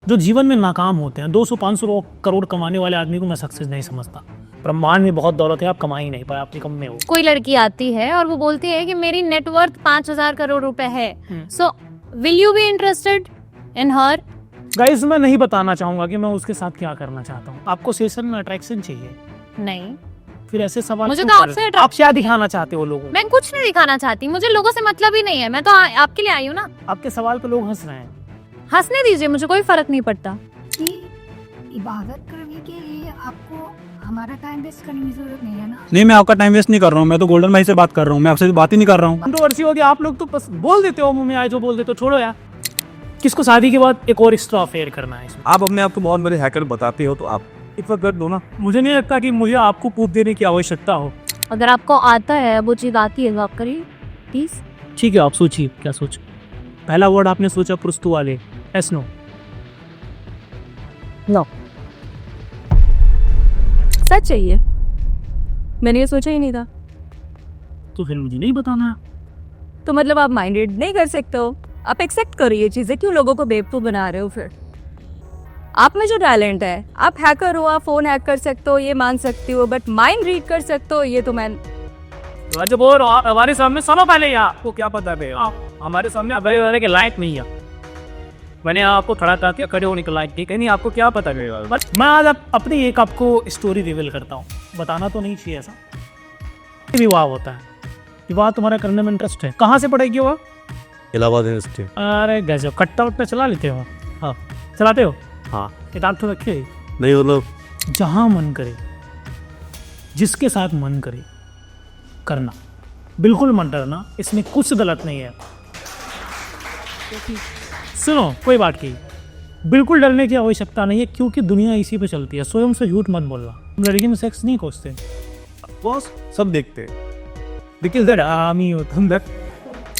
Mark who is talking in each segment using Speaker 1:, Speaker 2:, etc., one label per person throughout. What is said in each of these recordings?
Speaker 1: जो जीवन में नाकाम होते हैं, 200-500 करोड़ कमाने वाले आदमी को मैं सक्सेस नहीं समझता। ब्रह्मांड में बहुत दौलत है, आप कमा ही नहीं पाए, आप निकम्मे हो।
Speaker 2: कोई लड़की आती है और वो बोलती है कि मेरी नेटवर्थ 5,000 करोड़ रुपए है, so will you be interested in her?
Speaker 1: Guys, मैं नहीं बताना चाहूंगा कि मैं उसके साथ क्या करना चाहता हूँ। आपको सेशन में अट्रैक्शन चाहिए?
Speaker 2: नहीं,
Speaker 1: फिर ऐसे सवाल
Speaker 2: मुझे
Speaker 1: क्यों
Speaker 2: तो
Speaker 1: कर रहे
Speaker 2: आपसे
Speaker 1: हो? आप क्या दिखाना चाहते हो लोगों को?
Speaker 2: मैं कुछ नहीं दिखाना चाहती, मुझे लोगों से मतलब ही नहीं है। मैं तो आपके लिए आई हूँ ना।
Speaker 1: आपके सवाल पे लोग हंस रहे हैं।
Speaker 2: हंसने दीजिए, मुझे कोई फर्क नहीं पड़ता।
Speaker 3: कि इबादत करने के लिए आपको हमारा टाइम वेस्ट करने की जरूरत नहीं है ना।
Speaker 4: नहीं, मैं आपका टाइम वेस्ट नहीं कर रहा हूँ। मैं तो गोल्डन भाई से बात कर रहा हूँ, मैं आपसे बात ही नहीं कर रहा हूँ।
Speaker 1: कंट्रोवर्सी हो गया, आप लोग तो बस बोल देते हो, मुंह में आए जो बोल देते हो। छोड़ो यार, किसको शादी के बाद एक और एक्स्ट्रा अफेयर करना है इसमें?
Speaker 4: आप अपने आप को बहुत बड़े हैकर बताते हो, तो आप इतना कर दो ना।
Speaker 1: मुझे नहीं लगता कि मुझे आपको प्रूफ देने की आवश्यकता हो।
Speaker 2: अगर आपको आता है, वो चीज आती है तो आप करिए प्लीज।
Speaker 1: ठीक है, आप सोचिए क्या सोच। पहला वर्ड आपने सोचा पुरुस्तु वाले, एस नो?
Speaker 2: नो।
Speaker 5: सच चाहिए? मैंने ये सोचा ही नहीं था।
Speaker 1: तो फिर मुझे नहीं बताना है।
Speaker 5: तो मतलब आप माइंड रीड नहीं कर सकते हो? आप एक्सेप्ट करो ये चीजें, क्यों लोगों को बेवकूफ बना रहे हो? फिर आप में जो टैलेंट है, आप हैकर हो, आप फोन हैक कर सकते हो, ये मान सकती हो, बट माइंड रीड कर सकते हो, ये तो मैं
Speaker 1: जब बोल हमारे सामने सुनो पहले यार, आपको क्या पता है? हमारे सामने अबे के लायक नहीं है। मैंने आपको खड़ा करके खड़े होने के लायक ठीक है नहीं, आपको क्या पता है? बट मैं आज अपनी एक आपको स्टोरी रिवील करता हूँ। बताना तो नहीं चाहिए ऐसा। विवाह होता है, विवाह तुम्हारा करने में इंटरेस्ट है। कहाँ से पढ़ेगी वो?
Speaker 4: इलाहाबाद यूनिवर्सिटी।
Speaker 1: अरे गजब, कट्टा वट्टा चला लेते हो? हाँ, चलाते हो?
Speaker 4: हाँ।
Speaker 1: किताब तो रखे?
Speaker 4: नहीं, मतलब
Speaker 1: जहाँ मन करे, जिसके साथ मन करे करना, बिल्कुल मत डरना, इसमें कुछ गलत नहीं है। सुनो, कोई बात नहीं, बिल्कुल डरने की आवश्यकता नहीं है, क्योंकि दुनिया इसी पे चलती है। स्वयं से झूठ मत बोलना। तुम लड़की में सेक्स नहीं खोजते?
Speaker 4: बॉस सब देखते हैं।
Speaker 1: बिकॉज दैट आमी हो तुम।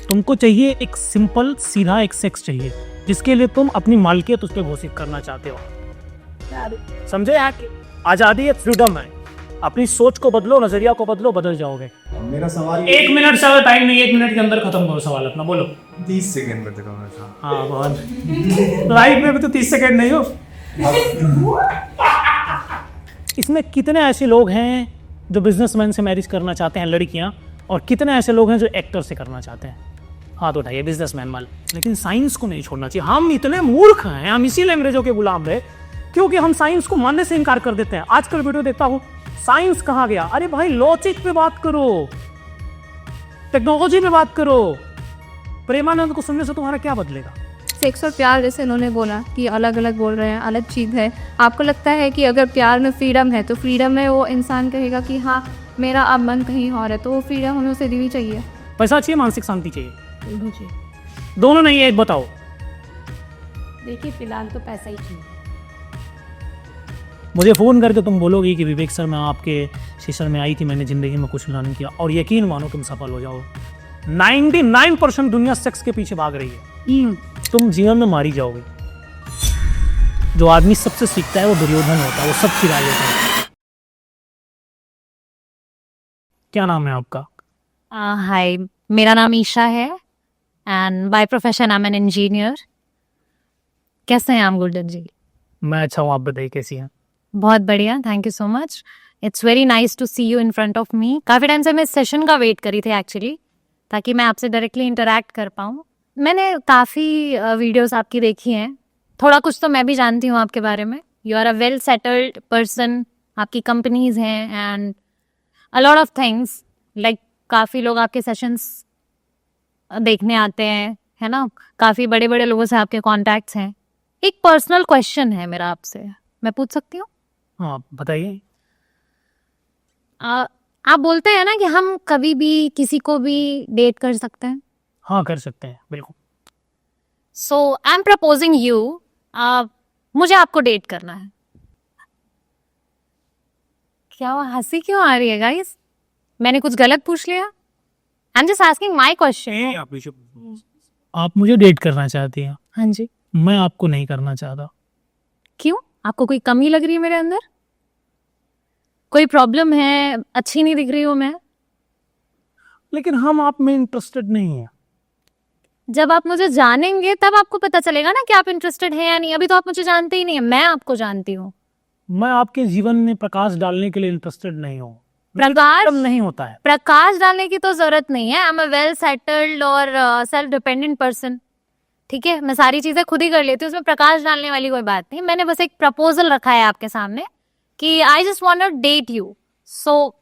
Speaker 1: तुमको चाहिए एक सिंपल सीधा एक सेक्स चाहिए, जिसके लिए तुम अपनी मालकियत उस पर घोषित करना चाहते हो। समझे यार, आज़ादी है, फ्रीडम है। अपनी सोच को बदलो, नजरिया को बदलो, बदल जाओगे।
Speaker 4: मेरा सवाल
Speaker 1: 1 मिनट से टाइम नहीं, 1 मिनट के अंदर खत्म करो सवाल अपना, बोलो।
Speaker 4: 30 सेकंड में देखा मैं।
Speaker 1: हाँ, बहुत लाइफ में भी तो 30 सेकंड नहीं हो। इसमें कितने ऐसे लोग हैं जो बिजनेसमैन से मैरिज करना चाहते हैं, लड़कियां, और कितने ऐसे लोग हैं जो एक्टर से करना चाहते हैं? हाथ उठाइए, बिजनेसमैन वाले। लेकिन साइंस को नहीं छोड़ना चाहिए। हम इतने मूर्ख हैं, हम इसीलिए अंग्रेजों के गुलाम रहे, क्योंकि हम साइंस को मानने से इनकार कर देते हैं। आजकल वीडियो देखता हूँ, साइंस कहाँ गया? अरे भाई, लॉजिक पे बात करो, टेक्नोलॉजी पे बात करो। प्रेमानंद को सुनने से तुम्हारा क्या बदलेगा?
Speaker 6: सेक्स और प्यार, जैसे इन्होंने बोला कि अलग अलग बोल रहे हैं, अलग चीज़ है। आपको लगता है कि अगर प्यार में फ्रीडम है, तो फ्रीडम में वो इंसान कहेगा कि हाँ मेरा अब मन कहीं और है, तो वो फ्रीडम हमें उसे देनी चाहिए।
Speaker 1: पैसा चाहिए, मानसिक शांति चाहिए?
Speaker 6: मुझे
Speaker 1: दोनों नहीं है, एक बताओ।
Speaker 6: देखिए, फिलहाल तो पैसा ही चाहिए।
Speaker 1: मुझे फ़ोन करके तुम बोलोगी कि विवेक सर, मैं आपके सेशन में आई थी, मैंने ज़िंदगी में कुछ नहीं किया, और यकीन मानो तुम सफल हो जाओ। 99% दुनिया सेक्स के पीछे भाग रही है। तुम जीवन में मारी जाओगे। जो आदमी सबसे सीखता है वो दुर्योधन होता है, वो सब खिला लेता है। क्या नाम है आपका?
Speaker 2: हाय, मेरा नाम ईशा है and by profession I am an engineer. कैसे हैं आप गुल्डन जी?
Speaker 1: मैं अच्छा हूँ, आप बताइए कैसी हैं?
Speaker 2: बहुत बढ़िया, thank you so much. It's very nice to see you in front of me. काफ़ी टाइम से मैं इस सेशन का वेट करी थी एक्चुअली, ताकि मैं आपसे डायरेक्टली इंटरेक्ट कर पाऊँ। मैंने काफ़ी वीडियोस आपकी देखी हैं, थोड़ा कुछ तो मैं भी जानती हूँ आपके बारे में। You are a well settled person, आपकी कंपनीज हैं and a lot of things. Like काफ़ी लोग आपके सेशंस देखने आते हैं, है ना? काफ़ी बड़े बड़े लोगों से आपके कॉन्टैक्ट्स हैं। एक पर्सनल क्वेश्चन है मेरा आपसे, मैं पूछ सकती हूँ?
Speaker 1: हाँ, बताइए।
Speaker 2: आप बोलते हैं ना कि हम कभी भी किसी को भी डेट कर सकते हैं।
Speaker 1: हाँ, कर सकते हैं, बिल्कुल।
Speaker 2: सो आई एम प्रपोजिंग यू, मुझे आपको डेट करना है। क्या वो हंसी क्यों आ रही है गाइस? मैंने कुछ गलत पूछ लिया? आई am just asking my question.
Speaker 1: आप मुझे डेट करना चाहती हैं?
Speaker 2: हाँ जी।
Speaker 1: मैं आपको नहीं करना चाहता।
Speaker 2: क्यों? आपको कोई कमी लग रही है मेरे अंदर? कोई प्रॉब्लम है? अच्छी नहीं दिख रही हूँ मैं?
Speaker 1: लेकिन हम आप में इंटरेस्टेड नहीं है।
Speaker 2: जब आप मुझे जानेंगे तब आपको पता चलेगा ना कि आप इंटरेस्टेड हैं या नहीं। अभी तो आप मुझे जानते ही नहीं है, मैं आपको जानती हूँ।
Speaker 1: मैं आपके जीवन में प्रकाश डालने के लिए इंटरेस्टेड नहीं हूँ।
Speaker 2: प्रकाश
Speaker 1: नहीं होता है।
Speaker 2: प्रकाश डालने की तो जरूरत नहीं है। I am a well settled और सेल्फ डिपेंडेंट पर्सन। ठीक है, मैं सारी चीजें खुद ही कर लेती हूँ, उसमें प्रकाश डालने वाली कोई बात नहीं। मैंने बस एक प्रपोजल रखा है आपके सामने कि I just want to date you. So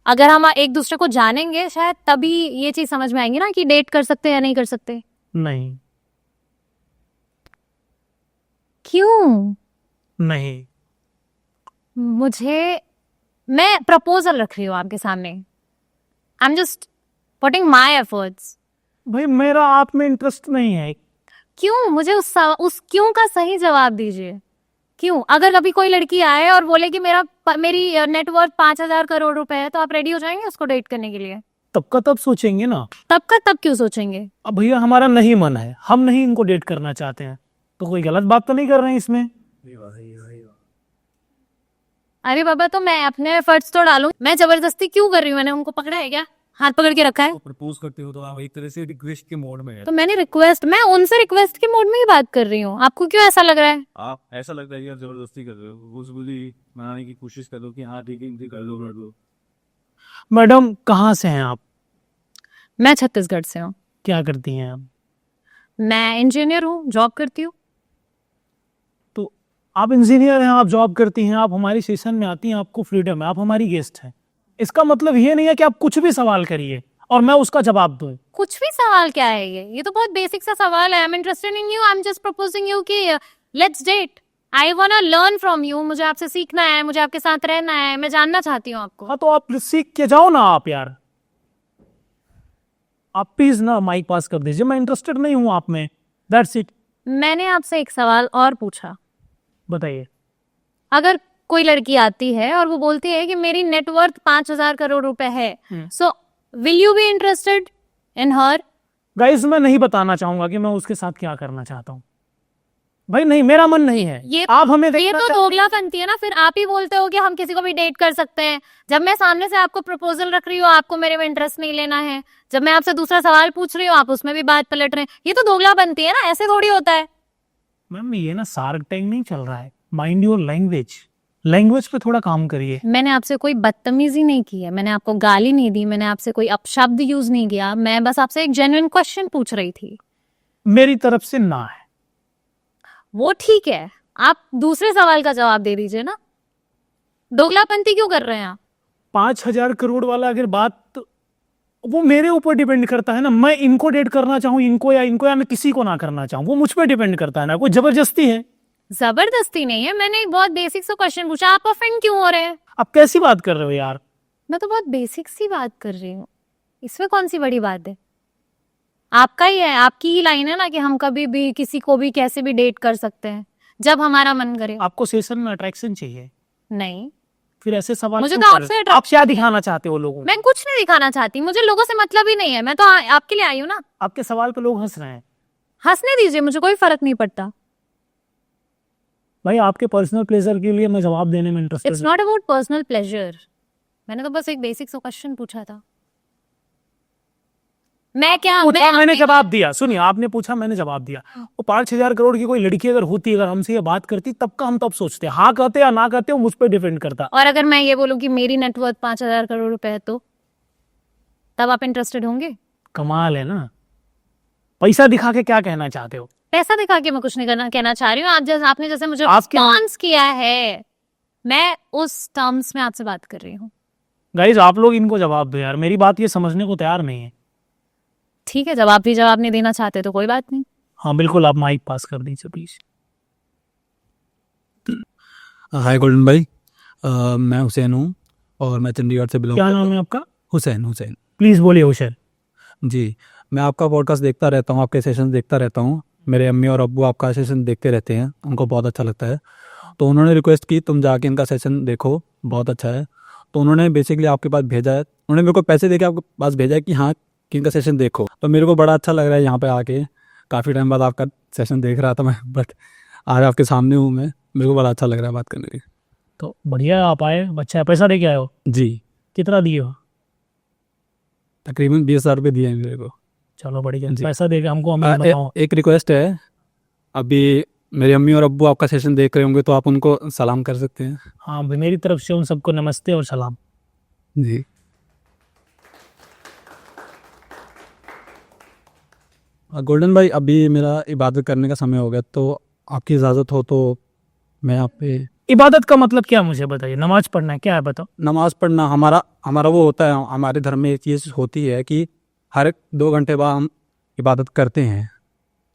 Speaker 2: अगर हम एक दूसरे को जानेंगे शायद तभी ये चीज समझ में आएगी ना कि डेट कर सकते हैं या नहीं कर सकते।
Speaker 1: नहीं।
Speaker 2: क्यों?
Speaker 1: नहीं।
Speaker 2: मैं प्रपोजल रख रही हूँ आपके सामने। आई am just putting my efforts.
Speaker 1: भाई मेरा आप में इंटरेस्ट नहीं है।
Speaker 2: क्यों? मुझे उस क्यों का सही जवाब दीजिए। क्यों? अगर कभी कोई लड़की आए और बोले कि मेरी नेटवर्थ 5,000 करोड़ रुपए है, तो आप रेडी हो जाएंगे उसको डेट करने के लिए?
Speaker 1: तब का तब सोचेंगे ना।
Speaker 2: तब का तब क्यों सोचेंगे?
Speaker 1: अब भैया हमारा नहीं मन है, हम नहीं इनको डेट करना चाहते हैं, तो कोई गलत बात तो नहीं कर रहे हैं इसमें।
Speaker 2: अरे बाबा, तो मैं अपने एफर्ट्स तो डालूं। मैं जबरदस्ती क्यों कर रही हूँ? मैंने उनको पकड़ा है क्या? हाथ पकड़ के रखा है?
Speaker 4: प्रपोज करते हो तो आप एक तरह से रिक्वेस्ट के मोड में है।
Speaker 2: तो मैं उनसे रिक्वेस्ट के मोड में ही बात कर रही हूँ। आपको क्यों ऐसा लग रहा है?
Speaker 4: आप ऐसा लगता है कि आप जबरदस्ती कर रहे हो, घूस-बुली मनाने की कोशिश कर लो कि हाँ ठीक है इनसे कर लो।
Speaker 1: मैडम कहाँ से हैं आप?
Speaker 2: मैं छत्तीसगढ़ से हूँ।
Speaker 1: क्या करती हैं आप?
Speaker 2: मैं इंजीनियर हूँ, जॉब करती हूँ।
Speaker 1: तो आप इंजीनियर हैं, आप जॉब करती हैं, आप हमारी सेशन में आती हैं, आपको फ्रीडम है, आप हमारी गेस्ट हैं। इसका मतलब ये नहीं है कि आप कुछ भी सवाल करिए और मैं उसका जवाब दूं।
Speaker 2: कुछ भी सवाल क्या है ये तो बहुत बेसिक सा सवाल है। I am interested in you, I am just proposing you कि let's date. I wanna learn from you. मुझे आपसे सीखना है, मुझे आपके साथ रहना है, मैं जानना चाहती हूँ आपको।
Speaker 1: हाँ तो आप सीख के जाओ ना आप यार। आप प्लीज ना माइक पास कर दीजिए, मैं इंटरेस्टेड नहीं हूँ आप में, दैट्स इट।
Speaker 2: मैंने आपसे एक सवाल और पूछा।
Speaker 1: बताइए।
Speaker 2: अगर कोई लड़की आती है और वो बोलती है कि मेरी नेटवर्थ 5,000 करोड़ रुपए है, so will you be interested in her?
Speaker 1: Guys मैं नहीं बताना चाहूंगा कि मैं उसके साथ क्या करना चाहता हूँ। भाई नहीं, मेरा मन नहीं है। आप हमें
Speaker 2: ये तो दोगलापंती है ना। फिर आप ही बोलते हो कि हम किसी को भी डेट कर सकते हैं, जब मैं सामने से आपको प्रपोजल रख रही हूँ, आपको मेरे में इंटरेस्ट नहीं लेना है। जब मैं आपसे दूसरा सवाल पूछ रही हूँ, आप उसमें भी बात पलट रहे हैं। ये तो दोगलापंती है ना, ऐसे थोड़ी होता है।
Speaker 1: मैम ये ना शार्क टैंक नहीं चल रहा है। माइंड योर लैंग्वेज पे थोड़ा काम करिए।
Speaker 2: मैंने आपसे कोई बदतमीजी नहीं की है, मैंने आपको गाली नहीं दी, मैंने आपसे कोई अपशब्द यूज नहीं किया। मैं बस आपसे एक जेन्युइन क्वेश्चन पूछ रही थी।
Speaker 1: मेरी तरफ से ना है।
Speaker 2: वो ठीक है, आप दूसरे सवाल का जवाब दे दीजिए ना। दोगलापंती क्यों कर रहे हैं आप?
Speaker 1: 5,000 करोड़ वाला अगर बात तो वो मेरे ऊपर डिपेंड करता है ना। मैं इनको डेट करना चाहूँ, इनको या मैं किसी को ना करना चाहूँ, वो मुझ पर डिपेंड करता है ना। कोई जबरदस्ती है?
Speaker 2: जबरदस्ती नहीं है। मैंने एक बहुत बेसिक सा क्वेश्चन पूछा, आप ऑफेंड क्यों हो रहे हैं?
Speaker 1: आप कैसी बात कर रहे हो यार?
Speaker 2: मैं तो बहुत बेसिक सी बात कर रही हूँ, इसमें कौन सी बड़ी बात है? आपका ही है, आपकी ही लाइन है ना कि हम कभी भी किसी को भी कैसे भी डेट कर सकते हैं जब हमारा मन करे।
Speaker 1: आपको सेशन में अट्रैक्शन चाहिए?
Speaker 2: नहीं,
Speaker 1: फिर ऐसे सवाल
Speaker 2: मुझे
Speaker 1: क्यों
Speaker 2: तो
Speaker 1: कर रहे
Speaker 2: आपसे
Speaker 1: हो? आप क्या दिखाना चाहते हो लोगों को?
Speaker 2: मैं कुछ नहीं दिखाना चाहती, मुझे लोगों से मतलब ही नहीं है। मैं तो आपके लिए आई हूँ ना।
Speaker 1: आपके सवाल पे लोग हंस रहे हैं।
Speaker 2: हंसने दीजिए, मुझे कोई फर्क नहीं पड़ता।
Speaker 1: भाई आपके पर्सनल प्लेजर के लिए मैं जवाब देने में interested
Speaker 2: it's not about personal pleasure. मैंने तो बस एक बेसिक सा क्वेश्चन पूछा था।
Speaker 1: मैंने जवाब दिया। सुनिए, आपने पूछा, मैंने जवाब दिया। वो 5,000 करोड़ की कोई लड़की अगर होती, अगर हमसे ये बात करती, तब का हम तब सोचते, हाँ कहते या ना कहते, वो मुझ पर डिपेंड करता।
Speaker 2: और अगर मैं ये बोलूं कि मेरी नेटवर्थ 5,000 करोड़ रुपए है, तो तब आप इंटरेस्टेड होंगे?
Speaker 1: कमाल है ना। पैसा दिखा के क्या कहना चाहते हो?
Speaker 2: पैसा दिखा के मैं कुछ नहीं कहना चाह रही हूँ। आपने जैसे मुझे
Speaker 1: आपके-
Speaker 2: रिस्पॉन्स किया है, मैं उस टर्म्स में आपसे बात कर रही हूँ।
Speaker 1: गाइस आप लोग इनको जवाब दो यार, मेरी बात ये समझने को तैयार नहीं है।
Speaker 2: ठीक है, जब आप भी जवाब नहीं देना चाहते तो कोई बात नहीं।
Speaker 1: हाँ बिल्कुल, आप माइक पास कर दीजिए प्लीज।
Speaker 4: हाय गोल्डन भाई, मैं हुसैन हूँ और मैं चंडीगढ़ से बिलोंग।
Speaker 1: क्या नाम है आपका?
Speaker 4: हुसैन।
Speaker 1: प्लीज बोलिए हुसैन।
Speaker 4: जी, मैं आपका पॉडकास्ट देखता रहता हूँ, आपके सेशन देखता रहता हूँ। मेरे अम्मी और अब्बू आपका सेशन देखते रहते हैं, उनको बहुत अच्छा लगता है। तो उन्होंने रिक्वेस्ट की तुम जाके इनका सेशन देखो, बहुत अच्छा है। तो उन्होंने बेसिकली आपके पास भेजा है, उन्होंने मेरे को पैसे देके आपके पास भेजा है कि हाँ कि इनका सेशन देखो। तो मेरे को बड़ा अच्छा लग रहा है यहाँ पे आके। काफ़ी टाइम बाद आपका सेशन देख रहा था मैं, बट आज आपके सामने हूँ मैं, मेरे को बड़ा अच्छा लग रहा है बात करने की।
Speaker 1: तो बढ़िया, आप आए, अच्छा है। पैसा दे के आए हो?
Speaker 4: जी,
Speaker 1: कितना दिए हो?
Speaker 4: तकरीबन 20,000 रुपये दिए हैं मेरे को।
Speaker 1: चलो बढ़िया,
Speaker 4: जी।
Speaker 1: पैसा देगा हमको, हमें
Speaker 4: ए-
Speaker 1: बताओ।
Speaker 4: एक रिक्वेस्ट है, अभी मेरी अम्मी और अब्बू आपका सेशन देख रहे होंगे तो आप उनको सलाम कर सकते हैं।
Speaker 1: हाँ भाई, मेरी तरफ से उन सबको नमस्ते और सलाम।
Speaker 4: जी। गोल्डन भाई, अभी मेरा इबादत करने का समय हो गया, तो आपकी इजाज़त हो तो मैं आप पे
Speaker 1: इबादत का मतलब क्या, मुझे बताइए। नमाज पढ़ना है, क्या है बताओ।
Speaker 4: नमाज पढ़ना हमारा हमारा वो होता है, हमारे धर्म में एक चीज़ होती है कि हर 2 घंटे बाद हम इबादत करते हैं,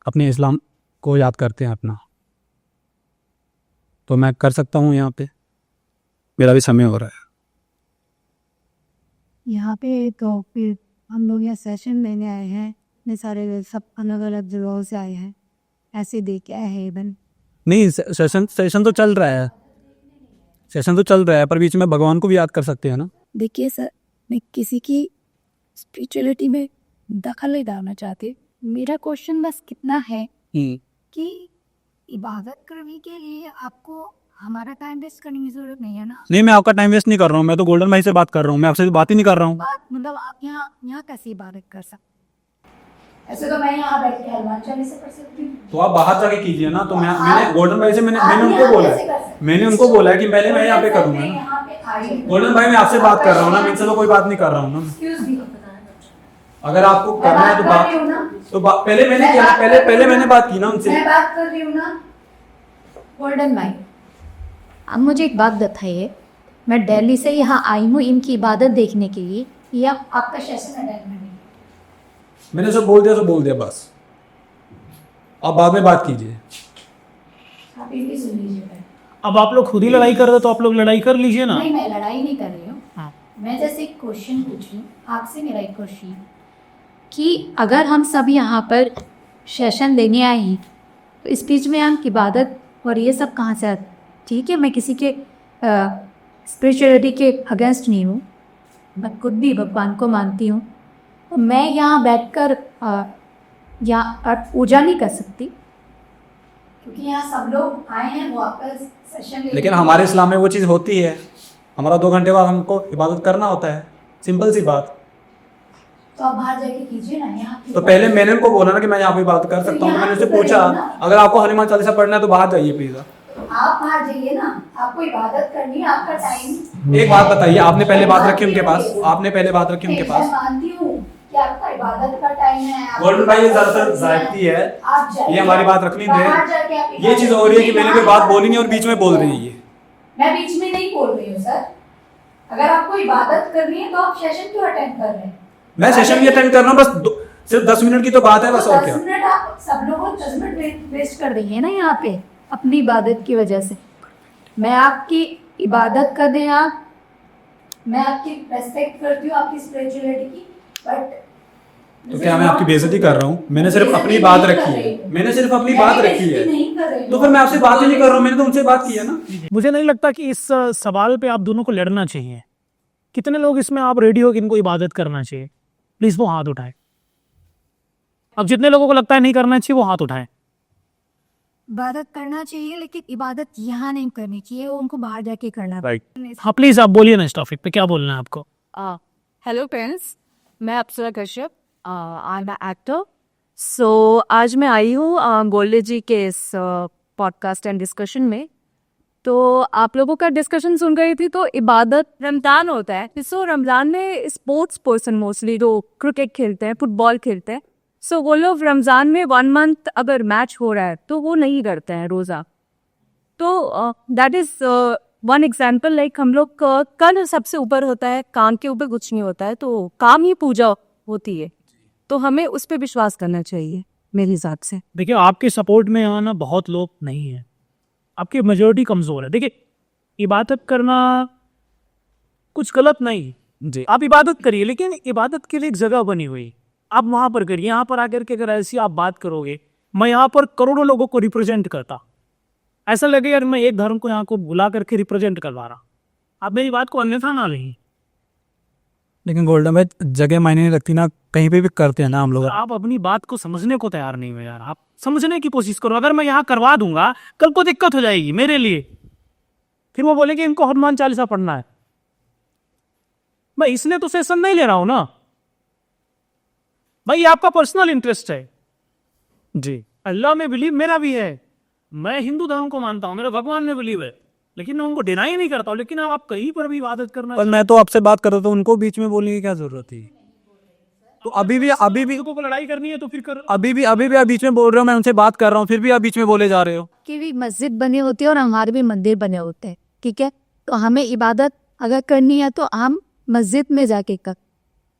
Speaker 4: अपने इस्लाम को याद करते हैं अपना। तो मैं कर सकता हूँ यहाँ पे, मेरा भी समय हो रहा है।
Speaker 3: यहाँ पे तो फिर हम लोग यहाँ सेशन लेने आए हैं, इतने सारे सब अलग अलग जगहों से आए हैं, ऐसे देख के आए हैं इवन।
Speaker 4: नहीं, सेशन तो चल रहा है, सेशन तो चल रहा है, पर बीच में भगवान को भी याद कर सकते हैं ना।
Speaker 3: देखिए सर, मैं किसी की स्पिरिचुअलिटी में दखल नहीं डालना चाहती। मेरा क्वेश्चन बस कितना है कि इबादत करने के लिए आपको हमारा टाइम वेस्ट करने की जरूरत नहीं है ना।
Speaker 4: नहीं, मैं आपका टाइम वेस्ट नहीं कर रहा हूँ, मैं तो गोल्डन भाई से बात कर रहा हूँ, मैं आपसे बात ही नहीं कर रहा हूँ।
Speaker 3: बात मतलब आप यहाँ कैसे इबादत कर सकते? ऐसे तो मैं यहाँ बैठ के हनुमान चालीसा पढ़ सकती हूँ।
Speaker 4: तो आप बाहर जाके कीजिए ना। तो
Speaker 3: हाँ,
Speaker 4: मैंने गोल्डन भाई से मैंने
Speaker 3: आप
Speaker 4: उनको
Speaker 3: यहाँ
Speaker 4: बोला
Speaker 3: कैसे कर
Speaker 4: है,
Speaker 3: सकते?
Speaker 4: मैंने उनको बोला है कि पहले मैं यहाँ पे करूँगा ना।
Speaker 3: यहाँ पे आइए।
Speaker 4: गोल्डन भाई, मैं आपसे बात कर रहा हूँ ना, मैं इनसे तो कोई बात नहीं कर रहा हूँ ना।
Speaker 3: Excuse me।
Speaker 4: अगर आपको
Speaker 3: मैं
Speaker 4: करना है तो
Speaker 3: बात कर रही हूँ ना।
Speaker 4: पहले मैंने
Speaker 3: मैं
Speaker 4: किया ना,
Speaker 3: बात कर
Speaker 4: पहले
Speaker 3: रही
Speaker 4: पहले
Speaker 3: हूँ
Speaker 4: मैंने
Speaker 3: ना।
Speaker 4: बात की ना उनसे।
Speaker 3: मैं बात कर रही हूँ ना। गोल्डन भाई, आप मुझे एक बात बताइए, मैं दिल्ली से यहाँ आई हूँ इनकी इबादत देखने के लिए, या आपका सेशन अटेंड करने के लिए?
Speaker 4: मैंने जो बोल दिया बस, आप बाद में बात कीजिए।
Speaker 3: आप ये भी सुन लीजिए पहले।
Speaker 1: अब आप लोग खुद ही लड़ाई कर रहे हो तो आप लोग लड़ाई कर लीजिए ना।
Speaker 3: नहीं, मैं लड़ाई नहीं कर रही हूँ।
Speaker 1: हाँ।
Speaker 3: मैं जैसे एक क्वेश्चन पूछ रही हूँ आपसे, मेरा एक क्वेश्चन कि अगर हम सब यहाँ पर सेशन लेने आए हैं तो इस बीच में हम इबादत और ये सब कहाँ से आते? ठीक है, मैं किसी के स्पिरिचुअलिटी के अगेंस्ट नहीं हूँ, मैं खुद भी भगवान को मानती हूँ, तो मैं यहाँ बैठकर यहाँ पूजा नहीं कर सकती, क्योंकि यहाँ सब लोग आए हैं, वो आपका सेशन
Speaker 4: लेकिन हमारे इस्लाम में वो चीज़ होती है, हमारा 2 घंटे बाद हमको इबादत करना होता है, सिंपल सी बात।
Speaker 3: तो आप बाहर जाके कीजिए ना। यहाँ
Speaker 4: तो पहले मैंने उनको बोला ना कि मैं यहाँ पे बात कर सकता हूँ, तो मैंने उससे पूछा अगर आपको हनुमान चालीसा पढ़ना है तो बाहर जाइए प्लीज।
Speaker 3: आप बाहर जाइए ना, आपको इबादत करनी है, आपका टाइम।
Speaker 4: एक बात बताइए, आपने पहले बात रखी उनके पास, आपने पहले बात रखी उनके
Speaker 3: मैं
Speaker 4: पास।
Speaker 3: मानती हूँ कि आपका इबादत का टाइम है। आप
Speaker 4: गोल्डन भाई, ये ज्यादातर जायती है,
Speaker 3: आप जाइए,
Speaker 4: ये हमारी बात रखनी
Speaker 3: बाहर जाके
Speaker 4: दे।
Speaker 3: आप
Speaker 4: ये चीज हो रही है कि मैंने कोई बात बोली नहीं और बीच में बोल रही है ये।
Speaker 3: मैं बीच में नहीं बोल रही हूँ सर। अगर आपको इबादत करनी है तो आप सेशन क्यों अटेंड कर रहे हैं?
Speaker 4: मैं सेशन भी अटेंड कर रहा हूँ, बस सिर्फ 10 मिनट की तो बात है बस, और क्या।
Speaker 3: 10 मिनट आप सब लोगों 10 मिनट वेस्ट कर रही है ना यहाँ पे अपनी इबादत की वजह से। मैं आपकी इबादत कर दें आप, मैं आपकी रेस्पेक्ट करती हूँ आपकी स्पिरिचुअलिटी की, बट
Speaker 4: तो क्या मैं आपकी बेइज्जती कर रहा हूँ? मैंने सिर्फ अपनी बात रखी है, मैंने सिर्फ अपनी बात रखी है,
Speaker 3: नहीं कर रही
Speaker 4: तो फिर मैं आपसे बात ही नहीं कर रहा हूँ, मैंने तो उनसे बात की है ना।
Speaker 1: मुझे नहीं लगता कि इस सवाल पे आप दोनों को लड़ना चाहिए। कितने लोग इसमें आप रेडी हो कि इनको इबादत करना चाहिए? प्लीज वो हाथ उठाए। अब जितने लोगों को लगता है नहीं करना चाहिए वो हाथ उठाए।
Speaker 3: इबादत करना चाहिए, लेकिन इबादत यहाँ नहीं करनी चाहिए, वो उनको बाहर जाके करना
Speaker 1: राइट। हाँ प्लीज आप बोलिए ना इस टॉपिक पे, क्या बोलना है आपको?
Speaker 5: हेलो फ्रेंड्स, मैं अप्सरा कश्यप, आई एम एक्टर। सो आज मैं आई हूँ गोल्डे जी के इस पॉडकास्ट एंड डिस्कशन में। तो आप लोगों का डिस्कशन सुन रही थी, तो इबादत रमज़ान होता है। सो रमज़ान में स्पोर्ट्स पर्सन मोस्टली जो क्रिकेट खेलते हैं, फुटबॉल खेलते हैं, सो वो लोग रमज़ान में 1 मंथ अगर मैच हो रहा है तो वो नहीं करते हैं रोज़ा। तो that is one example. Like हम लोग कल सबसे ऊपर होता है, काम के ऊपर कुछ नहीं होता है, तो काम ही पूजा होती है, तो हमें उस पर विश्वास करना चाहिए मेरे हिसाब से।
Speaker 1: देखिए, आपके सपोर्ट में यहाँ ना बहुत लोग नहीं है, आपकी मेजोरिटी कमजोर है। देखिए, इबादत करना कुछ गलत नहीं
Speaker 4: जी,
Speaker 1: आप इबादत करिए, लेकिन इबादत के लिए एक जगह बनी हुई, आप वहां पर करिए। यहाँ पर आकर के अगर ऐसी आप बात करोगे, मैं यहाँ पर करोड़ों लोगों को रिप्रेजेंट करता, ऐसा लगे यार मैं एक धर्म को यहाँ को बुला करके रिप्रेजेंट करवा रहा। आप मेरी बात को अन्यथा ना लें।
Speaker 4: लेकिन गोल्डन भाई जगह मायने नहीं रखती ना, कहीं पे भी करते हैं ना हम लोग।
Speaker 1: आप अपनी बात को समझने को तैयार नहीं हो यार। आप समझने की कोशिश करो। अगर मैं यहाँ करवा दूंगा, कल को दिक्कत हो जाएगी मेरे लिए, फिर वो बोलेंगे इनको हनुमान चालीसा पढ़ना है। मैं इसलिए तो सेशन नहीं ले रहा हूं ना। भाई ये आपका पर्सनल इंटरेस्ट है जी। अल्लाह में बिलीव मेरा भी है, मैं हिंदू धर्म को मानता हूँ, मेरा भगवान में बिलीव है, लेकिन मैं उनको डिनाई नहीं करता हूँ। लेकिन आप कहीं पर भी इबादत करना
Speaker 4: पर मैं तो आपसे बात कर रहा था, उनको बीच में बोलने की क्या जरूरत थी? तो अभी भी
Speaker 1: लोगों को लड़ाई करनी है तो फिर कर।
Speaker 4: अभी भी आप बीच में बोल रहे हो, मैं उनसे बात कर रहा हूँ, फिर भी आप बीच में बोले जा रहे हो।
Speaker 3: की भी मस्जिद बने होती है और हमारे भी मंदिर बने होते हैं, ठीक है। तो हमें इबादत अगर करनी है तो हम मस्जिद में जाके कर,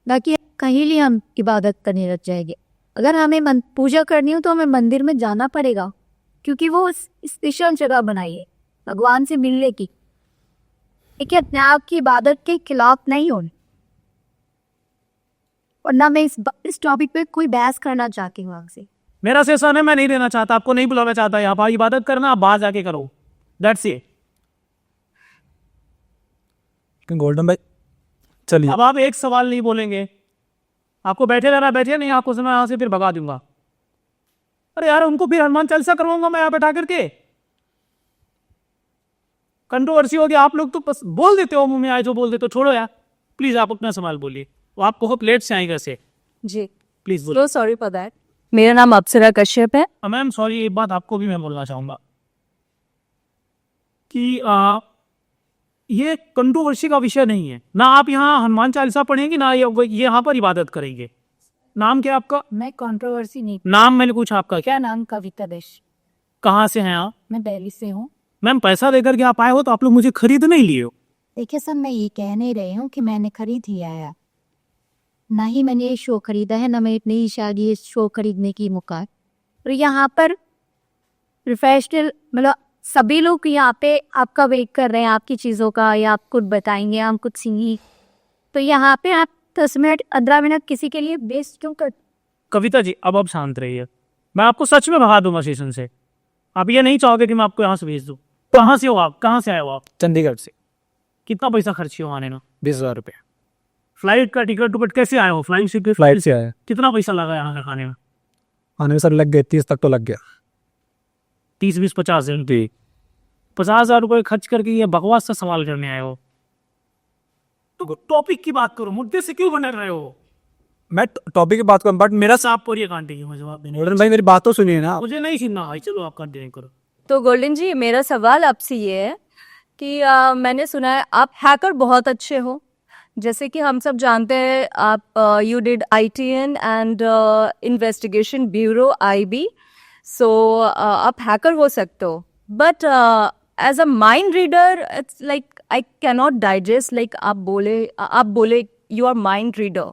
Speaker 3: बाकी कहीं भी हम इबादत करने लग जाएंगे। अगर हमें पूजा करनी हो तो हमें मंदिर में जाना पड़ेगा, क्योंकि वो स्पेशल जगह बनाई है भगवान से मिलने की, ठीक है। अपने आप की इबादत के खिलाफ नहीं होने, और ना मैं इस टॉपिक पे कोई बहस करना चाहती हूँ आपसे।
Speaker 1: मेरा सेशन है, मैं नहीं रहना चाहता, आपको नहीं बुलाना चाहता यहाँ पर। इबादत करना आप बाहर जाके करो, दैट्स इट।
Speaker 4: गोल्डन भाई चलिए।
Speaker 1: अब आप एक सवाल नहीं बोलेंगे, आपको बैठे रहना, बैठे नहीं, आपको मैं यहाँ से फिर भगा दूंगा। अरे यार उनको फिर हनुमान चालीसा करवाऊंगा मैं यहाँ बैठा करके, कंट्रोवर्सी होगी। आप लोग तो बस बोल देते हो, मुंह में आए जो बोल देते हो। छोड़ो यार, प्लीज आप अपना सवाल बोलिए। वो आप बहुत लेट से आए घर से,
Speaker 5: जी
Speaker 1: प्लीज बोलो।
Speaker 5: So sorry for that. मेरा नाम अप्सरा कश्यप है।
Speaker 1: मैम सॉरी, एक बात आपको भी मैं बोलना चाहूंगा कि ये कंट्रोवर्सी का विषय नहीं है। ना आप यहाँ हनुमान चालीसा पढ़ेंगे, ना ये यहाँ पर इबादत करेंगे। नाम क्या है आपका?
Speaker 3: मैं कंट्रोवर्सी नहीं।
Speaker 1: नाम मैंने पूछा आपका क्या?
Speaker 3: क्या नाम? कविता देश।
Speaker 1: कहाँ से हैं आप?
Speaker 3: मैं दिल्ली से हूँ।
Speaker 1: मैम पैसा देकर के आप आए हो तो आप लोग मुझे खरीद नहीं लिए हो।
Speaker 3: देखिए सर, मैं ये कह नहीं रही हूँ कि मैंने खरीद ही आया, ना ही मैंने ये शो खरीदा है, ना मैं इतनी शादी ये शो खरीदने की मौका है। और यहाँ पर प्रोफेशनल मतलब सभी लोग यहाँ पे आपका वेट कर रहे हैं, आपकी चीज़ों का, या आप कुछ बताएंगे, हम कुछ सिंगी, तो यहाँ पे आप 10 मिनट 15 मिनट किसी के लिए वेस्ट क्यों कर?
Speaker 1: कविता जी अब शांत रहिए, मैं आपको सच में भगा दूंगा स्टेशन से। आप ये नहीं चाहोगे कि मैं आपको यहाँ से भेज दूँ? कहाँ से हो आप? कहाँ से आए हो आप?
Speaker 4: चंडीगढ़ से।
Speaker 1: कितना पैसा खर्च किया आने में?
Speaker 4: 20,000 रुपये।
Speaker 1: फ्लाइट का टिकट टुकट कैसे आए हो? फ्लाइट से?
Speaker 4: फ्लाइट से आया।
Speaker 1: कितना पैसा लगा यहाँ का खाने में?
Speaker 4: आने में सर लग गए 30 तक तो लग गया।
Speaker 1: 30 20 50
Speaker 4: जी।
Speaker 1: 50,000 रुपये खर्च करके ये बकवास सा सवाल करने आए हो? तो टॉपिक की बात करो, मुद्दे से क्यों बने रहे हो?
Speaker 4: मैं टॉपिक की बात करूँ, बट मेरा
Speaker 1: आप पर ये कांटे मैं जवाब देने।
Speaker 4: गोल्डन भाई मेरी बात तो सुनिए ना।
Speaker 1: मुझे नहीं सुनना भाई, चलो आप कंटिन्यू करो।
Speaker 5: तो गोल्डन जी, मेरा सवाल आपसे ये है कि मैंने सुना है आप हैकर बहुत अच्छे हो। जैसे कि हम सब जानते हैं आप you did ITN and investigation bureau IB, सो आप हैकर हो सकते हो। But as a mind reader it's like I can not digest, like आप बोले you are mind reader,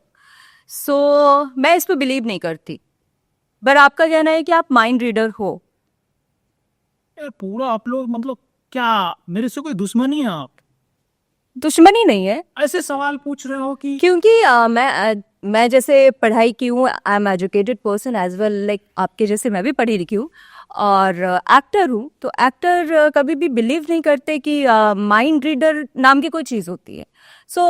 Speaker 5: so मैं इस पर बिलीव नहीं करती। बट आपका कहना है कि आप माइंड रीडर हो।
Speaker 1: यार पूरा आप लोग मतलब क्या मेरे से कोई दुश्मनी है? आप
Speaker 5: दुश्मनी नहीं है,
Speaker 1: ऐसे सवाल पूछ रहे हो कि
Speaker 5: क्योंकि मैं जैसे पढ़ाई की हूँ, I am educated person as well, like आपके जैसे मैं भी पढ़ी लिखी हूँ और एक्टर हूँ। तो एक्टर कभी भी बिलीव नहीं करते कि माइंड रीडर नाम की कोई चीज़ होती है। सो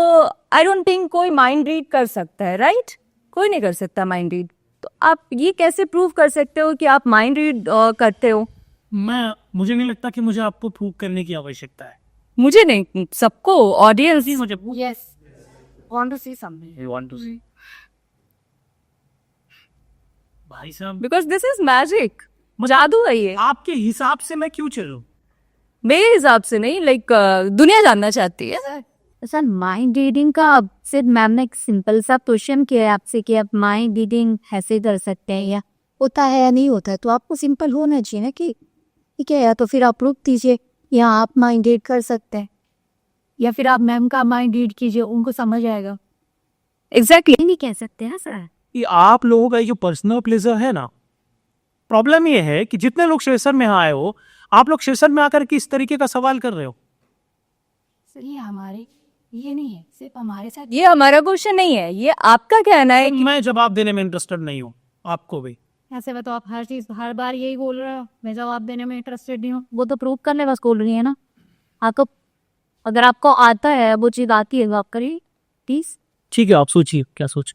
Speaker 5: आई डोंट थिंक कोई माइंड रीड कर सकता है, राइट? कोई नहीं कर सकता माइंड रीड। तो आप ये कैसे प्रूव कर सकते हो कि आप माइंड रीड करते हो?
Speaker 1: मुझे नहीं लगता कि मुझे आपको प्रूव करने की आवश्यकता है।
Speaker 5: मुझे नहीं, सबको, ऑडियंस।
Speaker 1: मुझे
Speaker 3: yes, want to see something.
Speaker 1: Want to see भाई साहब,
Speaker 5: बिकॉज दिस इज मैजिक, जादू है ये।
Speaker 1: आपके हिसाब से मैं क्यों चलूं?
Speaker 5: मेरे हिसाब से नहीं, लाइक दुनिया जानना चाहती है।
Speaker 3: सर माइंड रीडिंग का अब सिर्फ मैम ने एक सिंपल सा क्वेश्चन किया है आपसे कि आप माइंड रीडिंग ऐसे कर सकते हैं, या होता है या नहीं होता है, तो आपको सिंपल होना चाहिए ना कि ठीक है, या तो फिर आप प्रूफ दीजिए या आप माइंड रीड कर सकते हैं, या फिर आप मैम का माइंड रीड कीजिए, उनको समझ आएगा।
Speaker 5: एग्जैक्टली
Speaker 3: नहीं कह सकते हैं सर।
Speaker 1: कि आप लोगों का जो पर्सनल प्लेजर है ना, प्रॉब्लम ये है कि जितने लोग सेशन में आए हो, आप लोग सेशन में आकर के इस तरीके का सवाल कर रहे हो।
Speaker 3: सर ये हमारे ये नहीं है, सिर्फ हमारे साथ।
Speaker 5: ये हमारा क्वेश्चन नहीं है, ये आपका कहना है कि
Speaker 1: मैं जवाब देने में इंटरेस्टेड नहीं हूँ, आपको भी।
Speaker 3: ऐसे बताओ, आप हर चीज हर बार यही बोल रहे हो, मैं जवाब देने में इंटरेस्टेड नहीं हूँ। वो तो प्रूव करने बस बोल रही है ना आपको। अगर आपको आता है, वो चीज आती है, तो आप करिए प्लीज।
Speaker 1: ठीक है, आप सोचिए क्या सोच।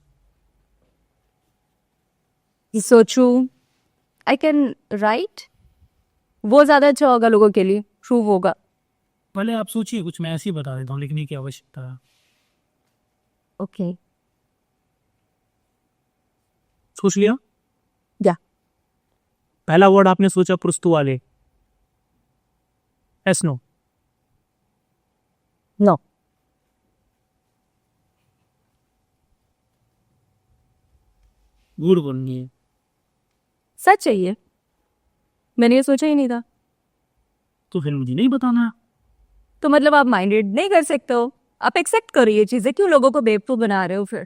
Speaker 5: सोचू आई कैन राइट, वो ज्यादा अच्छा होगा लोगों के लिए, प्रूव होगा।
Speaker 1: पहले आप सोचिए कुछ, मैं ऐसे ही बता देता हूँ, लिखने की आवश्यकता है।
Speaker 3: ओके
Speaker 1: सोच लिया?
Speaker 5: क्या?
Speaker 1: पहला वर्ड आपने सोचा पुरुस्तु वाले, एस नो?
Speaker 5: नो।
Speaker 1: झूठ बोलनी है।
Speaker 5: सच है ये, मैंने ये सोचा ही नहीं था।
Speaker 1: तो फिर मुझे नहीं बताना।
Speaker 5: तो मतलब आप माइंड रीड नहीं कर सकते हो? आप एक्सेप्ट करो ये चीजें, क्यों लोगों को बेवकूफ बना रहे हो? फिर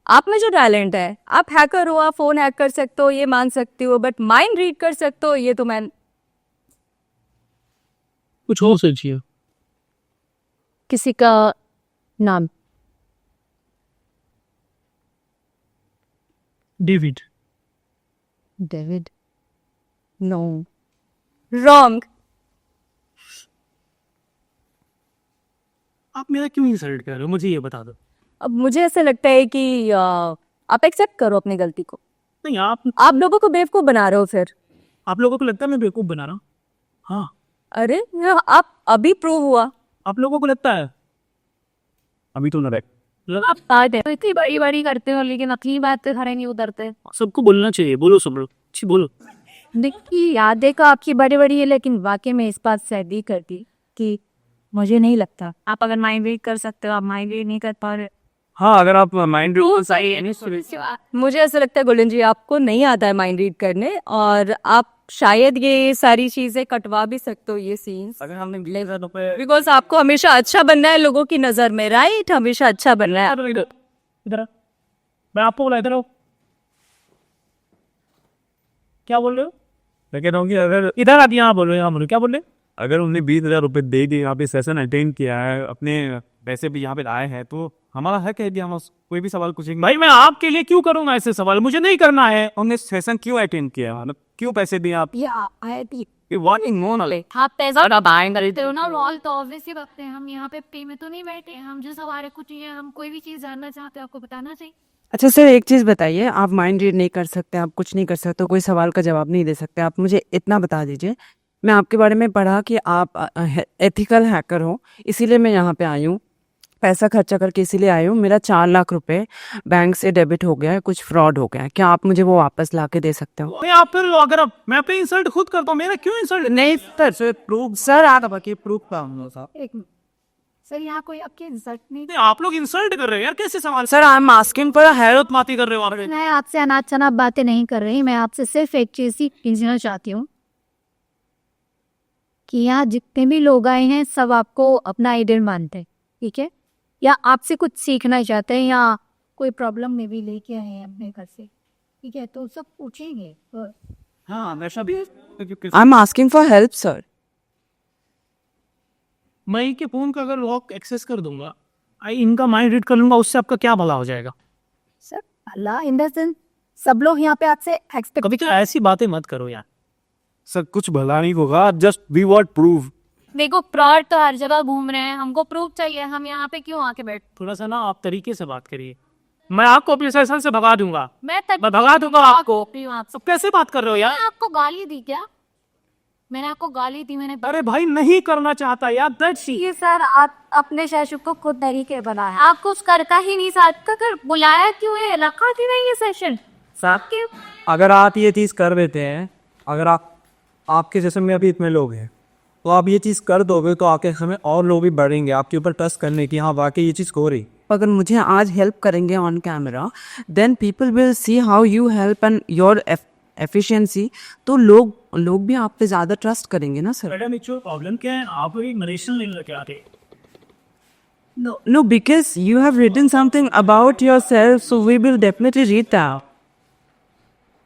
Speaker 5: आप में जो टैलेंट है, आप हैकर हो, आप फोन हैक कर सकते हो, ये मान सकती हो, बट माइंड रीड कर सकते हो, ये तो मैं
Speaker 1: कुछ और सोचिए।
Speaker 2: किसी का नाम?
Speaker 1: डेविड।
Speaker 2: डेविड? नो।
Speaker 5: रॉन्ग।
Speaker 1: आप मेरा क्यों इंसल्ट कर रहे हो, मुझे ये बता दो।
Speaker 5: अब मुझे ऐसा लगता है कि आप एक्सेप्ट करो अपनी गलती को।
Speaker 1: नहीं,
Speaker 5: आप लोगों को बेवकूफ बना रहे हो फिर।
Speaker 1: आप लोगों को लगता है मैं बेवकूफ बना रहा हूँ? हाँ।
Speaker 5: अरे आप अभी प्रूव हुआ।
Speaker 1: आप लोगों को लगता है? अभी तो ना
Speaker 2: आप बात है तो इतनी बड़ी बड़ी करते हो, लेकिन अपनी बात पे खड़े नहीं उतरते।
Speaker 1: सबको बोलना चाहिए, बोलो सब लोग, अच्छी बोलो।
Speaker 3: देखिए यादें का आपकी बड़ी बड़ी है, लेकिन वाकई में इस बात से एग्री करती कि मुझे नहीं लगता।
Speaker 2: आप अगर माइंड रीड कर सकते हो, आप माइंड रीड नहीं कर पा रहे।
Speaker 1: हाँ, अगर आप माइंड
Speaker 5: मुझे ऐसा लगता है गोल्डन जी, आपको नहीं आता है माइंड रीड करने, और आप शायद ये सारी चीजें कटवा भी सकते हो, ये सीन्स,
Speaker 1: अगर हमने
Speaker 5: बिकॉज आपको हमेशा अच्छा बनना है लोगों की नजर में, राइट? हमेशा अच्छा बनना है।
Speaker 1: इधर आ। मैं आपको बोला इधर आओ। क्या बोल रहे हो?
Speaker 7: मैं कह रहा हूँ कि अगर
Speaker 1: इधर आती, यहाँ बोलो, यहाँ बोलो। क्या बोल रहे?
Speaker 7: अगर उन्हें 20,000 रुपये दे दिए, यहाँ पे सेशन अटेंड किया है, अपने पैसे भी यहाँ पे लाए हैं, तो हमारा हक है कि हम कोई भी सवाल पूछेंगे।
Speaker 1: भाई मैं आपके लिए क्यों करूंगा ऐसे सवाल, मुझे नहीं करना है।
Speaker 7: उन्हें सेशन क्यों अटेंड किया, मतलब क्यों पैसे दिए आप?
Speaker 2: आप पैसा करते हो ना रोल, तो ऑब्वियसली बात है, हम यहाँ पे पे में तो नहीं बैठे, हम जो सवाल कुछ है, हम कोई भी चीज जानना चाहते हैं आपको बताना चाहिए।
Speaker 8: अच्छा सर, एक चीज़ बताइए, आप माइंड रीड नहीं कर सकते, आप कुछ नहीं कर सकते, कोई सवाल का जवाब नहीं दे सकते, आप मुझे इतना बता दीजिए। मैं आपके बारे में पढ़ा कि आप एथिकल हैकर हो, इसीलिए मैं यहाँ पे आई हूँ, पैसा खर्चा करके इसीलिए आई हूँ। मेरा 4 लाख रुपए बैंक से डेबिट हो गया है, कुछ फ्रॉड हो गया है, क्या आप मुझे वो वापस ला के दे सकते हो?
Speaker 1: नहीं, आप फिर अगर मैं अपने इंसल्ट खुद करता हूँ, मेरा क्यों इंसल्ट?
Speaker 8: नहीं सर, प्रूफ सर, आप प्रूफ का
Speaker 3: एक मिनट सर, यहाँ कोई आपकी इंसल्ट नहीं।
Speaker 1: नहीं, आप लोग इंसल्ट कर रहे हो यार, कैसे सवाल?
Speaker 8: Sir, I am asking for
Speaker 1: हैरत माती कर रहे हो आप।
Speaker 3: मैं आपसे अनाप शनाप बातें नहीं कर रही, मैं आपसे सिर्फ एक चीज ही पूछना चाहती हूँ कि यहाँ जितने भी लोग आए हैं सब आपको अपना आइडल मानते हैं, ठीक है? या आपसे कुछ सीखना चाहते हैं, या कोई प्रॉब्लम में भी लेके आए हैं अपने घर से, ठीक है? तो सब पूछेंगे।
Speaker 1: हाँ, हमेशा भी
Speaker 8: I am asking for help sir.
Speaker 1: मैं इनके फोन का अगर लॉक एक्सेस कर दूंगा, इनका माइंड रीड कर लूंगा, उससे आपका क्या भला हो जाएगा?
Speaker 3: Sir Allah in the sense सब लोग यहाँ पे आपसे एक्सपेक्ट।
Speaker 1: कभी तो ऐसी बातें मत करो यार।
Speaker 7: सर कुछ भला नहीं होगा, जस्ट वी वांट प्रूफ।
Speaker 2: देखो फ्रॉड तो हर जगह घूम रहे हैं, हमको प्रूफ चाहिए, हम यहाँ पे क्यों आके बैठ।
Speaker 1: थोड़ा सा ना आप तरीके से बात करिए, मैं आपको अपने सेशन से भगा दूंगा।
Speaker 2: मैं
Speaker 1: भगा दूंगा आपको।
Speaker 2: आपसे
Speaker 1: तो कैसे बात कर रहे हो यार?
Speaker 2: मैंने आपको गाली दी क्या? मैंने आपको गाली दी? मैंने
Speaker 1: अरे भाई नहीं करना चाहता यार, दैट्स
Speaker 3: ये सर आप अपने शैशु को खुद तरीके बनाए।
Speaker 2: आप कुछ करता ही नहीं, साथ का कर बुलाया क्यों है? रखा क्यों है ये सेशन?
Speaker 4: साहब, अगर आप ये चीज़ कर देते हैं, अगर आपके जैसे में अभी इतने लोग हैं, तो आप ये चीज़ कर दोगे तो आके हमें और लोग भी बढ़ेंगे आपके ऊपर ट्रस्ट करने की, हाँ वाकई ये चीज़ हो रही।
Speaker 8: अगर मुझे आज हेल्प करेंगे on camera, then people will see how you help and your efficiency, तो लोग भी आप पे ज़्यादा ट्रस्ट करेंगे ना सर।
Speaker 1: मैडम एक प्रॉब्लम क्या है, आप एक नरेशन नहीं लेके आते।
Speaker 8: No, because you have written something about yourself, so we will definitely read that.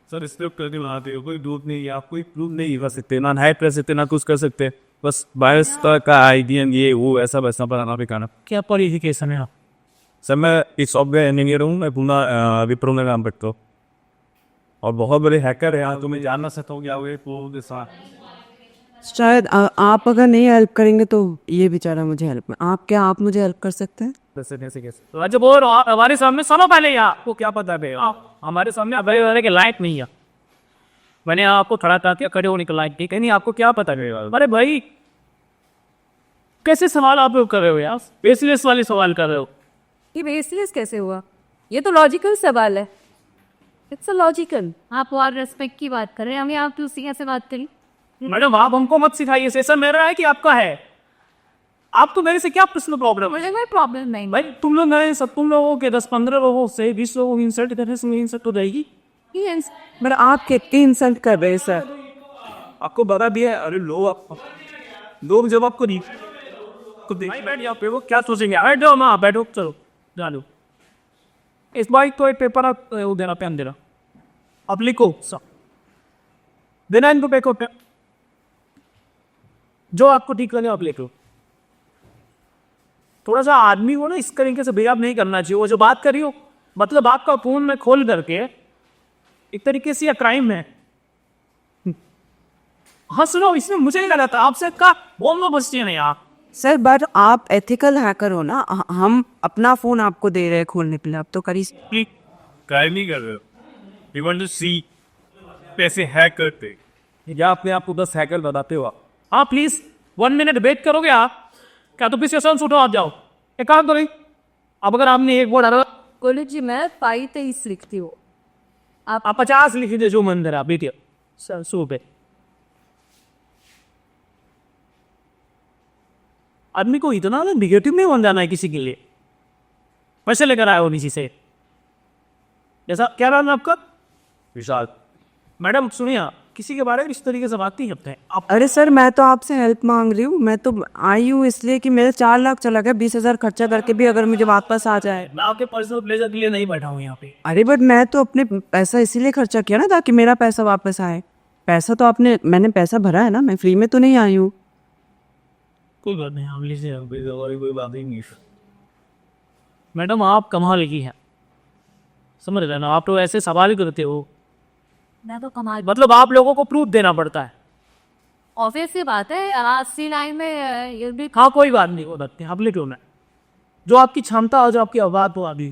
Speaker 7: Sir script करके बनाते हो, कोई डूब नहीं है, आप कोई प्रूफ नहीं कर सकते, ना हाइड कर सकते, ना कुछ कर सकते, बस बायस का आइडिया ये वो ऐसा वैसा बनाना बेकार।
Speaker 1: क्या क्वालिफिकेशन है आप?
Speaker 7: सर मैं एक सॉफ्टवेयर इंजीनियर हूँ, मैं पूना विप्रो में काम करता हूँ, और बहुत बड़े हैकर हैं, तुम्हें जानना सकता हूँ क्या हुए तो
Speaker 8: शायद आप अगर नहीं हेल्प करेंगे तो ये बेचारा मुझे हेल्प में, आप मुझे हेल्प कर सकते हैं?
Speaker 1: तो अच्छा बोल, हमारे सामने सुनो पहले यार, आपको क्या पता है हमारे सामने अबे के लायक नहीं है, मैंने आपको खड़ा करके खड़े होने के लायक नहीं, आपको क्या पता है? अरे भाई कैसे सवाल आप कर रहे हो यार, बेसलेस वाले सवाल कर रहे हो।
Speaker 5: ये बेसलेस कैसे हुआ? ये तो लॉजिकल सवाल है। It's a logical.
Speaker 3: आप और रेस्पेक्ट की बात कर रहे हैं, हमें आप दूसरी कैसे बात करी?
Speaker 1: मैडम आप हमको मत सिखाइए, सेशन मेरा है कि आपका है? आपको मेरे से क्या पर्सनल प्रॉब्लम है?
Speaker 3: मुझे कोई प्रॉब्लम नहीं।
Speaker 1: भाई तुम लोग नए सब, तुम लोगों के 10-15 लोगों से 20 लोगों की इंसल्ट करने से इंसल्ट हो जाएगी।
Speaker 8: बट आप कितनी इंसल्ट कर रहे हैं सर?
Speaker 7: आपको बता दिया है, अरे लोग जब आपको नहीं तो
Speaker 1: भाई बैठ जाओ पे, वो क्या सोचेंगे? बैठो माँ, बैठो, चलो जानो। इस बार तो एक पेपर आप वो देना, पेन देना, अब लिखो सब देना इनको पेको पे, जो आपको ठीक लगे आप लिख लो। थोड़ा सा आदमी को ना इस तरीके से बिहेव नहीं करना चाहिए। वो जो बात करी हो, मतलब आपका फोन में खोल करके एक तरीके से यह क्राइम है। हाँ सुनो, इसमें मुझे नहीं लगा था आपसे का बोल लो बस नहीं यार।
Speaker 8: सर बट आप एथिकल हैकर हो ना, हम अपना फोन आपको दे रहे हैं खोलने के लिए, आप तो करी।
Speaker 7: क्राइम नहीं कर रहे हो, यू वांट टू सी पैसे हैक करते या अपने आप को 10 हैकर बताते हो आप?
Speaker 1: हाँ प्लीज 1 मिनट वेट करोगे आप? क्या तो पीछे सेशन उठो, आप जाओ। एक काम करो, अब अगर आपने एक वर्ड डाला,
Speaker 5: कॉलेज जी मैं 23 लिखती हूँ।
Speaker 1: आप 50 लिख दीजिए जो मन दे आप बेटिया सर सो पे। आदमी को इतना ना निगेटिव नहीं बन जाना है किसी के लिए। पैसे लेकर आए हो नीचे से, जैसा क्या नाम है आपका?
Speaker 7: विशाल।
Speaker 1: मैडम सुनिए, किसी के बारे में इस तरीके से बात नहीं करते हैं आप।
Speaker 8: अरे सर मैं तो आपसे हेल्प मांग रही हूँ, मैं तो आई हूँ इसलिए कि मेरे 4 लाख चला गया, 20,000 खर्चा करके भी अगर मुझे वापस आ जाए।
Speaker 1: मैं आपके पर्सनल प्लेजर के लिए नहीं बैठा हूँ यहाँ पे।
Speaker 8: अरे बट मैं तो अपने पैसा इसीलिए खर्चा किया ना ताकि मेरा पैसा वापस आए। पैसा तो मैंने पैसा भरा है ना, मैं फ्री में तो नहीं आई हूँ।
Speaker 1: कोई बात नहीं, हम से कोई बात ही नहीं। मैडम आप कमाल की हैं, समझ रहे ना? आप तो ऐसे सवाल ही करते हो,
Speaker 3: मैं तो कमाल,
Speaker 1: मतलब आप लोगों को प्रूफ देना पड़ता है।
Speaker 3: ऑब्वियस सी बात है, 80 लाइन में ये भी।
Speaker 1: हाँ कोई बात नहीं, वो बात नहीं, आप लिखो ना जो आपकी क्षमता और जो आपकी आवाज हो अभी।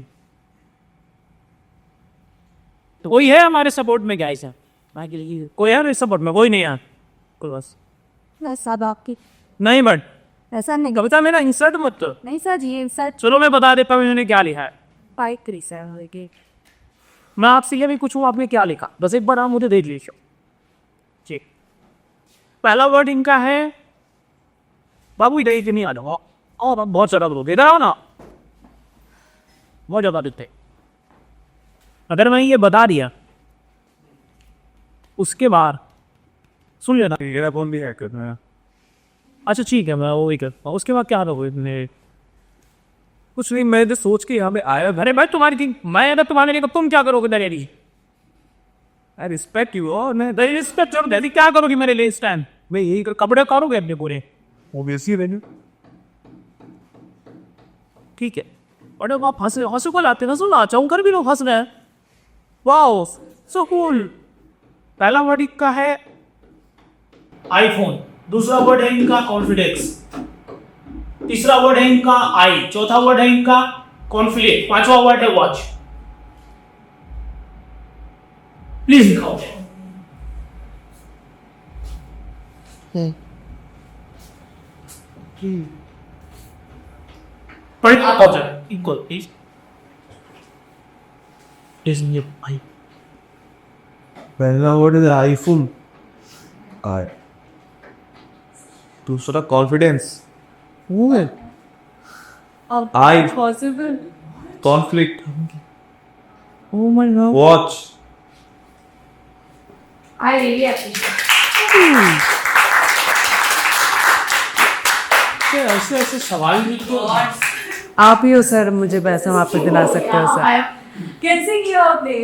Speaker 1: तो कोई है हमारे सपोर्ट में? गाइस है कोई है सपोर्ट में? कोई नहीं यार, कोई बस
Speaker 3: सब आपकी
Speaker 1: नहीं। बट
Speaker 3: ऐसा नहीं,
Speaker 1: कविता मेरा इंसर्ट मत तो।
Speaker 3: नहीं सर जी, ये सर
Speaker 1: चलो मैं बता देता हूँ इन्होंने क्या लिखा है।
Speaker 3: 537
Speaker 1: मैं आपसे ये भी पूछूँ आपने क्या लिखा, बस एक बार आप मुझे देख लीजिए। ठीक, पहला वर्ड इनका है बाबू, इधर ही नहीं आ जाओ और बहुत सारा लोग इधर आओ ना, बहुत ज्यादा देते। अगर मैं ये बता दिया उसके बाद सुन लेना,
Speaker 7: मेरा फोन भी हैक करना है।
Speaker 1: अच्छा ठीक है मैं वो ही करता हूँ। उसके बाद क्या रहोगे इतने?
Speaker 7: कुछ नहीं, मैं तो सोच के यहाँ पे आया।
Speaker 1: अरे भाई तुम्हारी थी, मैं अगर तुम्हारे लिए तुम क्या करोगे मेरे लिए?
Speaker 7: आई रिस्पेक्ट यू और मैं
Speaker 1: रिस्पेक्ट करो दीदी, क्या करोगी मेरे लिए इस टाइम? मैं यही कपड़े करोगे अपने पूरे?
Speaker 7: ओबियसली रहने।
Speaker 1: ठीक है, और आप हंसो को लाते हंसो ना, चाहूँ कर भी लोग हंस रहे हैं। Wow so cool. पहला वर्ड इनका है आईफोन, दूसरा वर्ड है इनका कॉन्फिडेंस, तीसरा वर्ड है इनका आई, चौथा वर्ड है इनका कॉन्फ्लिक्ट, पांचवा वर्ड है वॉच। प्लीज लिखाओ। पढ़ आप जाए इक्वल प्लीज भाई।
Speaker 7: पहला वर्ड है आईफोन, आई, दूसरा confidence, I
Speaker 5: possible,
Speaker 7: conflict,
Speaker 8: oh my God.
Speaker 7: Watch.
Speaker 3: I really appreciate.
Speaker 1: ऐसे ऐसे सवाल भी तो
Speaker 8: आप ही हो सर, मुझे पैसा वापस दिला सकते हो सर।
Speaker 5: कैसे किया आपने?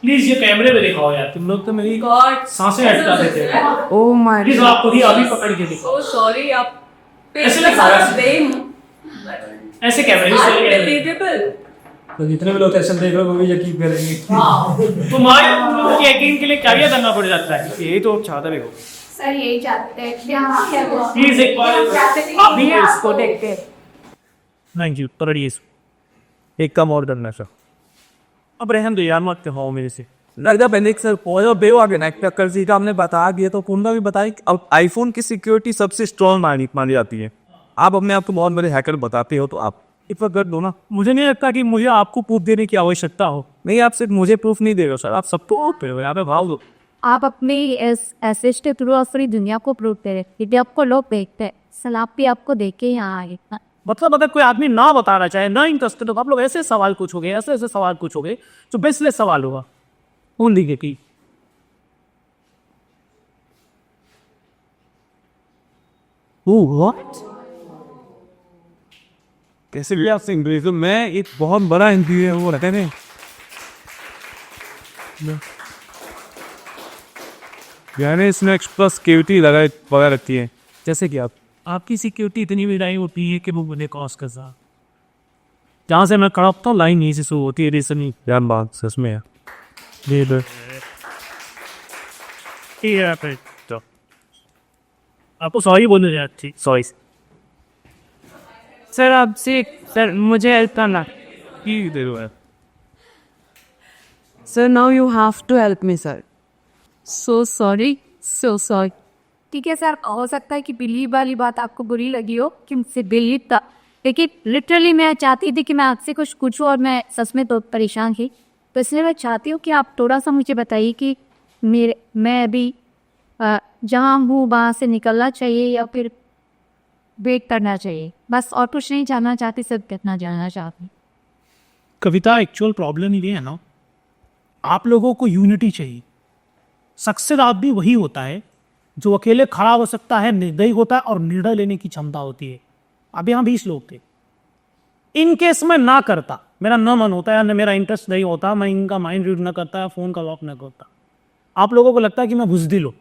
Speaker 1: प्लीज ये कैमरे में दिखाओ यार, तुम लोग तो मेरी
Speaker 5: गॉड,
Speaker 1: सांसें अटका देते हो।
Speaker 8: Oh my
Speaker 1: please
Speaker 8: God.
Speaker 1: आप खुद ही अभी पकड़ के दिखाओ।
Speaker 5: सो सॉरी, आप
Speaker 1: ऐसे लगा रहा है।
Speaker 5: ब्लेम
Speaker 1: ऐसे कैमरे से
Speaker 5: अनबिलीवेबल।
Speaker 7: तो जितने भी लोग सेशन देख रहे हो वो भी यकीन करेंगे।
Speaker 1: तुम्हारे यकीन के लिए क्या क्या करना पड़ जाता है?
Speaker 7: यही तो चाहता देखो।
Speaker 3: सर यही चाहते हैं कि हम क्या बोल-
Speaker 1: प्लीज एक बार आप ही
Speaker 5: इसको देखते हैं।
Speaker 1: थैंक यू पकड़िए इसको।
Speaker 7: एक कम और करना सर।
Speaker 1: अब रहन दो यार, मत कहो मेरे से।
Speaker 7: लगता पहले सर पहुंचो बेव आगे ना टक्कर सी का हमने बता दिया, तो पूर्ण भी बताया कि अब आईफोन की सिक्योरिटी सबसे स्ट्रॉन्ग मानी जाती है। आप अपने आप को बहुत बड़े हैकर बताते हो, तो आप इतना कर दो ना।
Speaker 1: मुझे नहीं लगता कि मुझे आपको प्रूफ देने की आवश्यकता हो।
Speaker 7: नहीं, आप सिर्फ मुझे प्रूफ नहीं दे रहे हो सर, आप सबको प्रूफ दे रहे हो। यहाँ पे भाव दो।
Speaker 3: आप अपने इस एसेज के थ्रू और पूरी दुनिया को प्रूव दे रहे हैं। यदि आपको लोग देखते हैं, सलाब भी आपको देख के यहाँ आए।
Speaker 1: मतलब अगर कोई आदमी ना बताना चाहे, ना इंटरेस्टेड हो, आप लोग ऐसे सवाल पूछोगे, ऐसे ऐसे सवाल पूछोगे जो बेसलेस सवाल होगा। ओनली के की व्हाट?
Speaker 7: कैसे भी आप सिंह तो मैं एक बहुत बड़ा इंजीनियर वो रहते हैं। यानी इसमें एक्स्ट्रा सिक्योरिटी लगाए वगैरह रहती है। जैसे कि
Speaker 1: आपकी सिक्योरिटी इतनी भी नहीं होती है कि वो मुझे कॉस्ट कर सा। जहाँ से मैं खड़ा होता हूँ लाइन यहीं से शुरू होती है। रेसनी
Speaker 7: यार बात सच में है। ये
Speaker 1: तो आपको सॉरी बोलने जाए। ठीक, सॉरी
Speaker 8: सर आपसे सर मुझे हेल्प करना।
Speaker 7: की दे दो यार।
Speaker 8: Sir now you have to help me sir.
Speaker 5: So sorry, so sorry.
Speaker 3: ठीक है सर, हो सकता है कि बिलीव वाली बात आपको बुरी लगी हो कि मुझसे बिलीव था, लेकिन लिटरली मैं चाहती थी कि मैं आपसे कुछ पूछूं और मैं सच में तो परेशान थी। तो इसलिए मैं चाहती हूँ कि आप थोड़ा सा मुझे बताइए कि मैं अभी जहाँ हूँ वहाँ से निकलना चाहिए या फिर वेट करना चाहिए। बस और कुछ नहीं जानना चाहती, सिर्फ कितना जानना चाहती।
Speaker 1: कविता, एक्चुअल प्रॉब्लम ये है ना, आप लोगों को यूनिटी चाहिए। सक्सेस आदमी वही होता है जो अकेले खड़ा हो सकता है, निर्दयी होता है और निर्णय लेने की क्षमता होती है। अब यहाँ 20 लोग थे। इन केस में ना करता, मेरा न मन होता है, न मेरा इंटरेस्ट नहीं होता, मैं इनका माइंड रीड ना करता, फ़ोन का लॉक ना करता। आप लोगों को लगता है कि मैं बुज़दिल हूँ।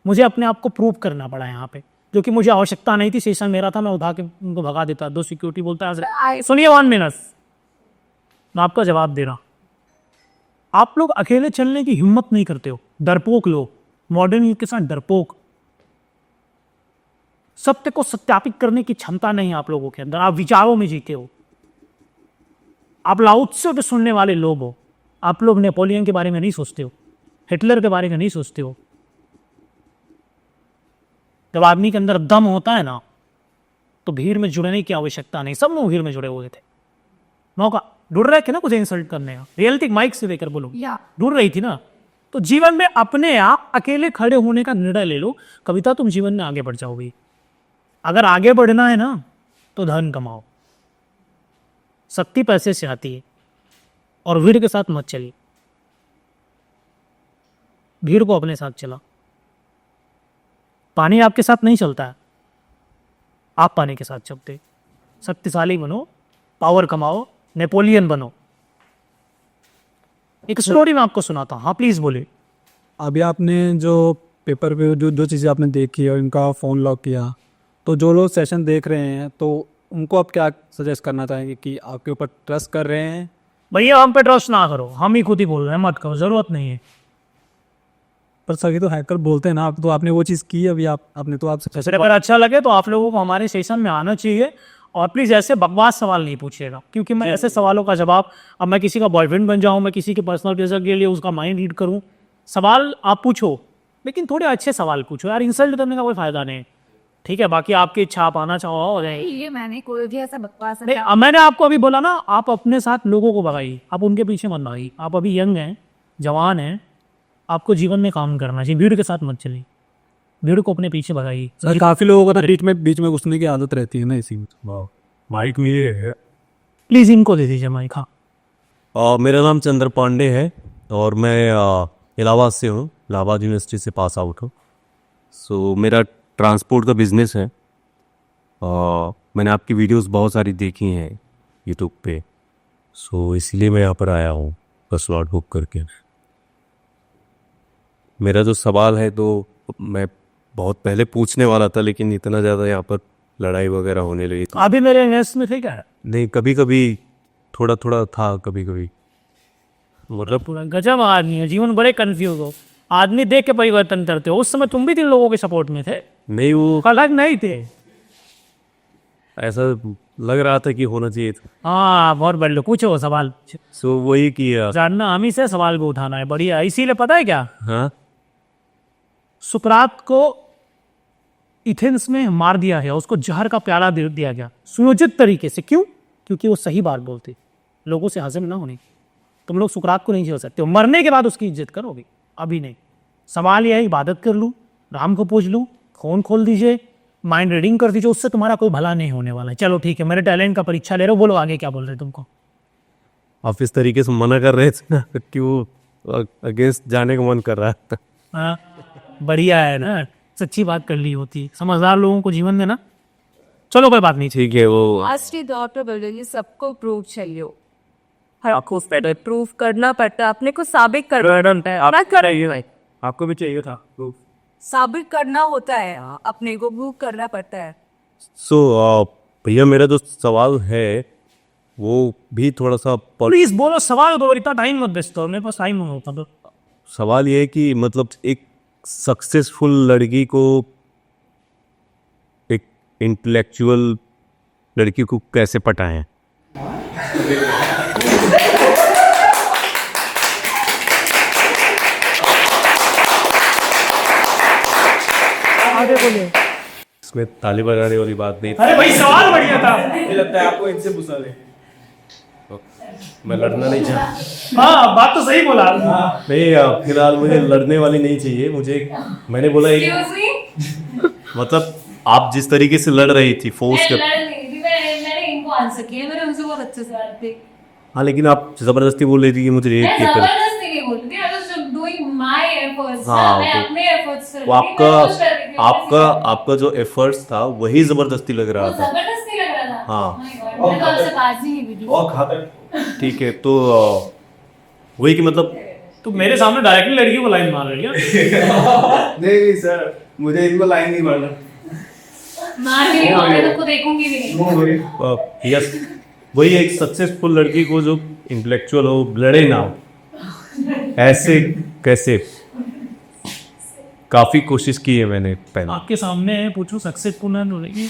Speaker 1: मुझे अपने आप को प्रूव करना पड़ा यहाँ पे, जो कि मुझे आवश्यकता नहीं थी। सेशन मेरा था, मैं उठा के उनको भगा देता। 2 सिक्योरिटी बोलता है, सुनिए 1 मिनट, मैं आपका जवाब दे रहा। आप लोग अकेले चलने की हिम्मत नहीं करते हो। डरपोक लोग, मॉडर्न युग के साथ डरपोक। सत्य को सत्यापित करने की क्षमता नहीं है आप लोगों के अंदर। आप विचारों में जीते हो। आप लाउत्से के सुनने वाले लोग हो। आप लोग नेपोलियन के बारे में नहीं सोचते हो, हिटलर के बारे में नहीं सोचते हो। जब आदमी के अंदर दम होता है ना, तो भीड़ में जुड़ने की आवश्यकता नहीं। सब लोग भीड़ में जुड़े हुए थे। मौका ढूंढ रहे थे ना कुछ इंसल्ट करने का। रियलिटी माइक से लेकर बोलो, ढूंढ रही थी ना। तो जीवन में अपने आप अकेले खड़े होने का निर्णय ले लो। कविता, तुम जीवन में आगे बढ़ जाओगी। अगर आगे बढ़ना है ना, तो धन कमाओ। शक्ति पैसे से आती है, और भीड़ के साथ मत चलिए। भीड़ को अपने साथ चला। पानी आपके साथ नहीं चलता है, आप पानी के साथ चलते। शक्तिशाली बनो, पावर कमाओ, नेपोलियन बनो। एक स्टोरी मैं आपको सुनाता हूँ। हाँ प्लीज बोलिए।
Speaker 4: अभी आपने जो पेपर पे जो चीज़ें आपने देखी और इनका फ़ोन लॉक किया, तो जो लोग सेशन देख रहे हैं तो उनको आप क्या सजेस्ट करना चाहेंगे कि आपके ऊपर ट्रस्ट कर रहे हैं?
Speaker 1: भैया हम पे ट्रस्ट ना करो, हम ही खुद ही बोल रहे हैं, मत करो, ज़रूरत नहीं है।
Speaker 4: पर सभी तो हैकर बोलते हैं ना। आप तो आपने वो चीज़ की अभी, आपने तो आपसे
Speaker 1: जैसे अगर अच्छा लगे तो आप लोगों को हमारे सेशन में आना चाहिए। और प्लीज़ ऐसे बकवास सवाल नहीं पूछिएगा, क्योंकि मैं ऐसे सवालों का जवाब, अब मैं किसी का बॉयफ्रेंड बन जाऊँ, मैं किसी के पर्सनल प्लेजर के लिए उसका माइंड रीड करूँ। सवाल आप पूछो, लेकिन थोड़े अच्छे सवाल पूछो यार। इंसल्ट करने का कोई फ़ायदा नहीं, ठीक है? बाकी आपकी इच्छा, आप आना चाहो हो जाए।
Speaker 3: ये मैंने कोई भी ऐसा बकवास
Speaker 1: नहीं, अब मैंने आपको अभी बोला ना, आप अपने साथ लोगों को भगाइए, आप उनके पीछे मत भागिए। आप अभी यंग हैं, जवान हैं, आपको जीवन में काम करना चाहिए। भीड़ के साथ मत चलिए, भीड़ को अपने पीछे भगाइए।
Speaker 4: सर काफ़ी लोगों को बीच में घुसने की आदत रहती है ना, इसी में।
Speaker 7: माइक में ये है।
Speaker 1: प्लीज़ इनको दे दीजिए माइक। हाँ,
Speaker 9: मेरा नाम चंद्र पांडे है और मैं इलाहाबाद से हूँ, इलाहाबाद यूनिवर्सिटी से पास आउट हूँ। सो मेरा ट्रांसपोर्ट का बिजनेस है। मैंने आपकी वीडियोस बहुत सारी देखी हैं यूट्यूब पे, सो इसलिए मैं यहाँ पर आया हूँ बस स्लॉट बुक करके। मेरा जो सवाल है तो मैं बहुत पहले पूछने वाला था, लेकिन इतना ज़्यादा यहाँ पर लड़ाई वगैरह होने लगी।
Speaker 1: अभी मेरे नेस्ट में थे क्या?
Speaker 9: नहीं, कभी कभी थोड़ा थोड़ा था, कभी कभी मतलब
Speaker 1: पूरा गजब आदमी है। जीवन बड़े कंफ्यूज हो, आदमी देख के परिवर्तन करते हो। उस समय तुम भी 3 लोगों के सपोर्ट में थे,
Speaker 9: नहीं वो
Speaker 1: अलग नहीं थे।
Speaker 9: ऐसा लग रहा था कि होना चाहिए था।
Speaker 1: हाँ बहुत बढ़ लो, पूछो सवाल।
Speaker 9: सो वही किया।
Speaker 1: जानना हम ही से सवाल को उठाना है, बढ़िया। इसीलिए पता है क्या,
Speaker 9: हाँ,
Speaker 1: सुकरात को एथेंस में मार दिया है, उसको जहर का प्याला दे दिया गया सुयोजित तरीके से। क्यों? क्योंकि वो सही बात बोलती, लोगों से हजम ना होनी। तुम लोग सुकरात को नहीं झेल सकते हो, मरने के बाद उसकी इज्जत करोगे, अभी नहीं। सवाल यह है, इबादत कर लूँ, राम को पूछ लूँ, फ़ोन खोल दीजिए, माइंड रीडिंग कर दीजिए, उससे तुम्हारा कोई भला नहीं होने वाला है। चलो ठीक है, मेरे टैलेंट का परीक्षा ले रहे हो, बोलो आगे क्या बोल रहे तुमको।
Speaker 9: आप इस तरीके से मना कर रहे थे ना कि वो अगेंस्ट जाने का मन कर रहा है।
Speaker 1: हाँ, बढ़िया है ना, सच्ची बात कर ली होती, समझदार लोगों को जीवन देना। चलो कोई बात नहीं,
Speaker 9: ठीक है, वो
Speaker 5: आज की दौर पे बोल रही सबको प्रूफ चाहिए हो, हर आपको प्रूफ करना पड़ता है, अपने को साबित करना
Speaker 7: आपको भी चाहिए था proof।
Speaker 5: साबित करना होता है, अपने को प्रूफ करना पड़ता है।
Speaker 9: सो भैया मेरा जो सवाल है वो भी थोड़ा सा
Speaker 1: प्लीज बोलो, सवाल दो, इतना टाइम मत वेस्ट करो, मेरे पास टाइम नहीं होता। तो
Speaker 9: सवाल ये है कि मतलब एक सक्सेसफुल लड़की को एक इंटेलेक्चुअल लड़की को कैसे पटाएं?
Speaker 1: आगे बोलिए।
Speaker 9: इसमें ताली बजाने वाली बात नहीं।
Speaker 1: अरे भाई सवाल बढ़िया था।
Speaker 7: मुझे लगता है आपको इनसे पूछा ले।
Speaker 9: मैं लड़ना नहीं चाहता।
Speaker 1: हाँ बात तो सही बोला।
Speaker 9: नहीं, फिलहाल मुझे लड़ने वाली नहीं चाहिए मुझे। मैंने बोला एक मतलब आप जिस तरीके से लड़ रही थी फोर्स कर,
Speaker 2: मैंने इनको आंसर किया, मैंने उनसे बहुत अच्छे से बात की।
Speaker 9: हाँ लेकिन आप जबरदस्ती बोल रही थी कि मुझे रेप
Speaker 2: मैं
Speaker 9: किया कर।
Speaker 2: जबरदस्ती नहीं बोल रही थी, I was just doing my efforts।
Speaker 9: हाँ,
Speaker 2: मैं
Speaker 9: तो
Speaker 2: अपने efforts कर
Speaker 9: वो
Speaker 2: रही थी, मैं कोशिश कर रही थी,
Speaker 9: आपका आपका जो एफर्ट्स था वही जबरदस्ती लग रहा
Speaker 2: वो
Speaker 9: था।
Speaker 2: जबरदस्ती लग रहा था।
Speaker 9: हाँ।
Speaker 2: Oh my God, मैं तो आपसे बात ही नहीं की थी।
Speaker 7: और खातर
Speaker 9: ठीक है, तो वही कि मतलब
Speaker 1: तो मेरे सामने डायरेक्टली लड़की को लाइन मार रही है।
Speaker 7: नहीं सर, मुझे इनको लाइन नहीं मारना।
Speaker 2: मार के नहीं मारे तो को देखूंगी भी नहीं।
Speaker 9: यस, वही एक सक्सेसफुल लड़की को जो इंटेलेक्चुअल हो, लड़े ना हो, ऐसे कैसे? काफी कोशिश की है मैंने पहले।
Speaker 1: आपके सामने है, पूछो सक्सेसफुल है लड़की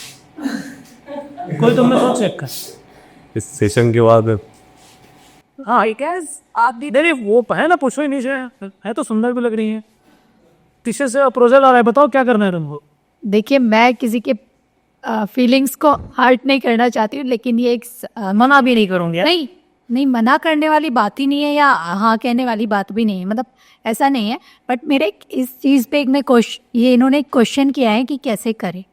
Speaker 1: कोई, तुमने सोच रखा?
Speaker 9: इस सेशन के बाद
Speaker 5: हाँ, I guess आप भी
Speaker 1: नहीं वो है ना, पूछो ही नीचे है तो सुंदर भी लग रही है। पीछे से अप्रोचल आ रहा है, बताओ क्या करना है तुमको।
Speaker 3: देखिए मैं किसी के फीलिंग्स को हर्ट नहीं करना चाहती हूँ, लेकिन ये एक
Speaker 1: मना भी नहीं करूंगी।
Speaker 3: नहीं नहीं मना करने वाली बात ही नहीं है, या हाँ कहने वाली बात भी नहीं है, मतलब ऐसा नहीं है। बट मेरे इस चीज़ पे एक मैं ये इन्होंने एक क्वेश्चन किया है कि कैसे करें,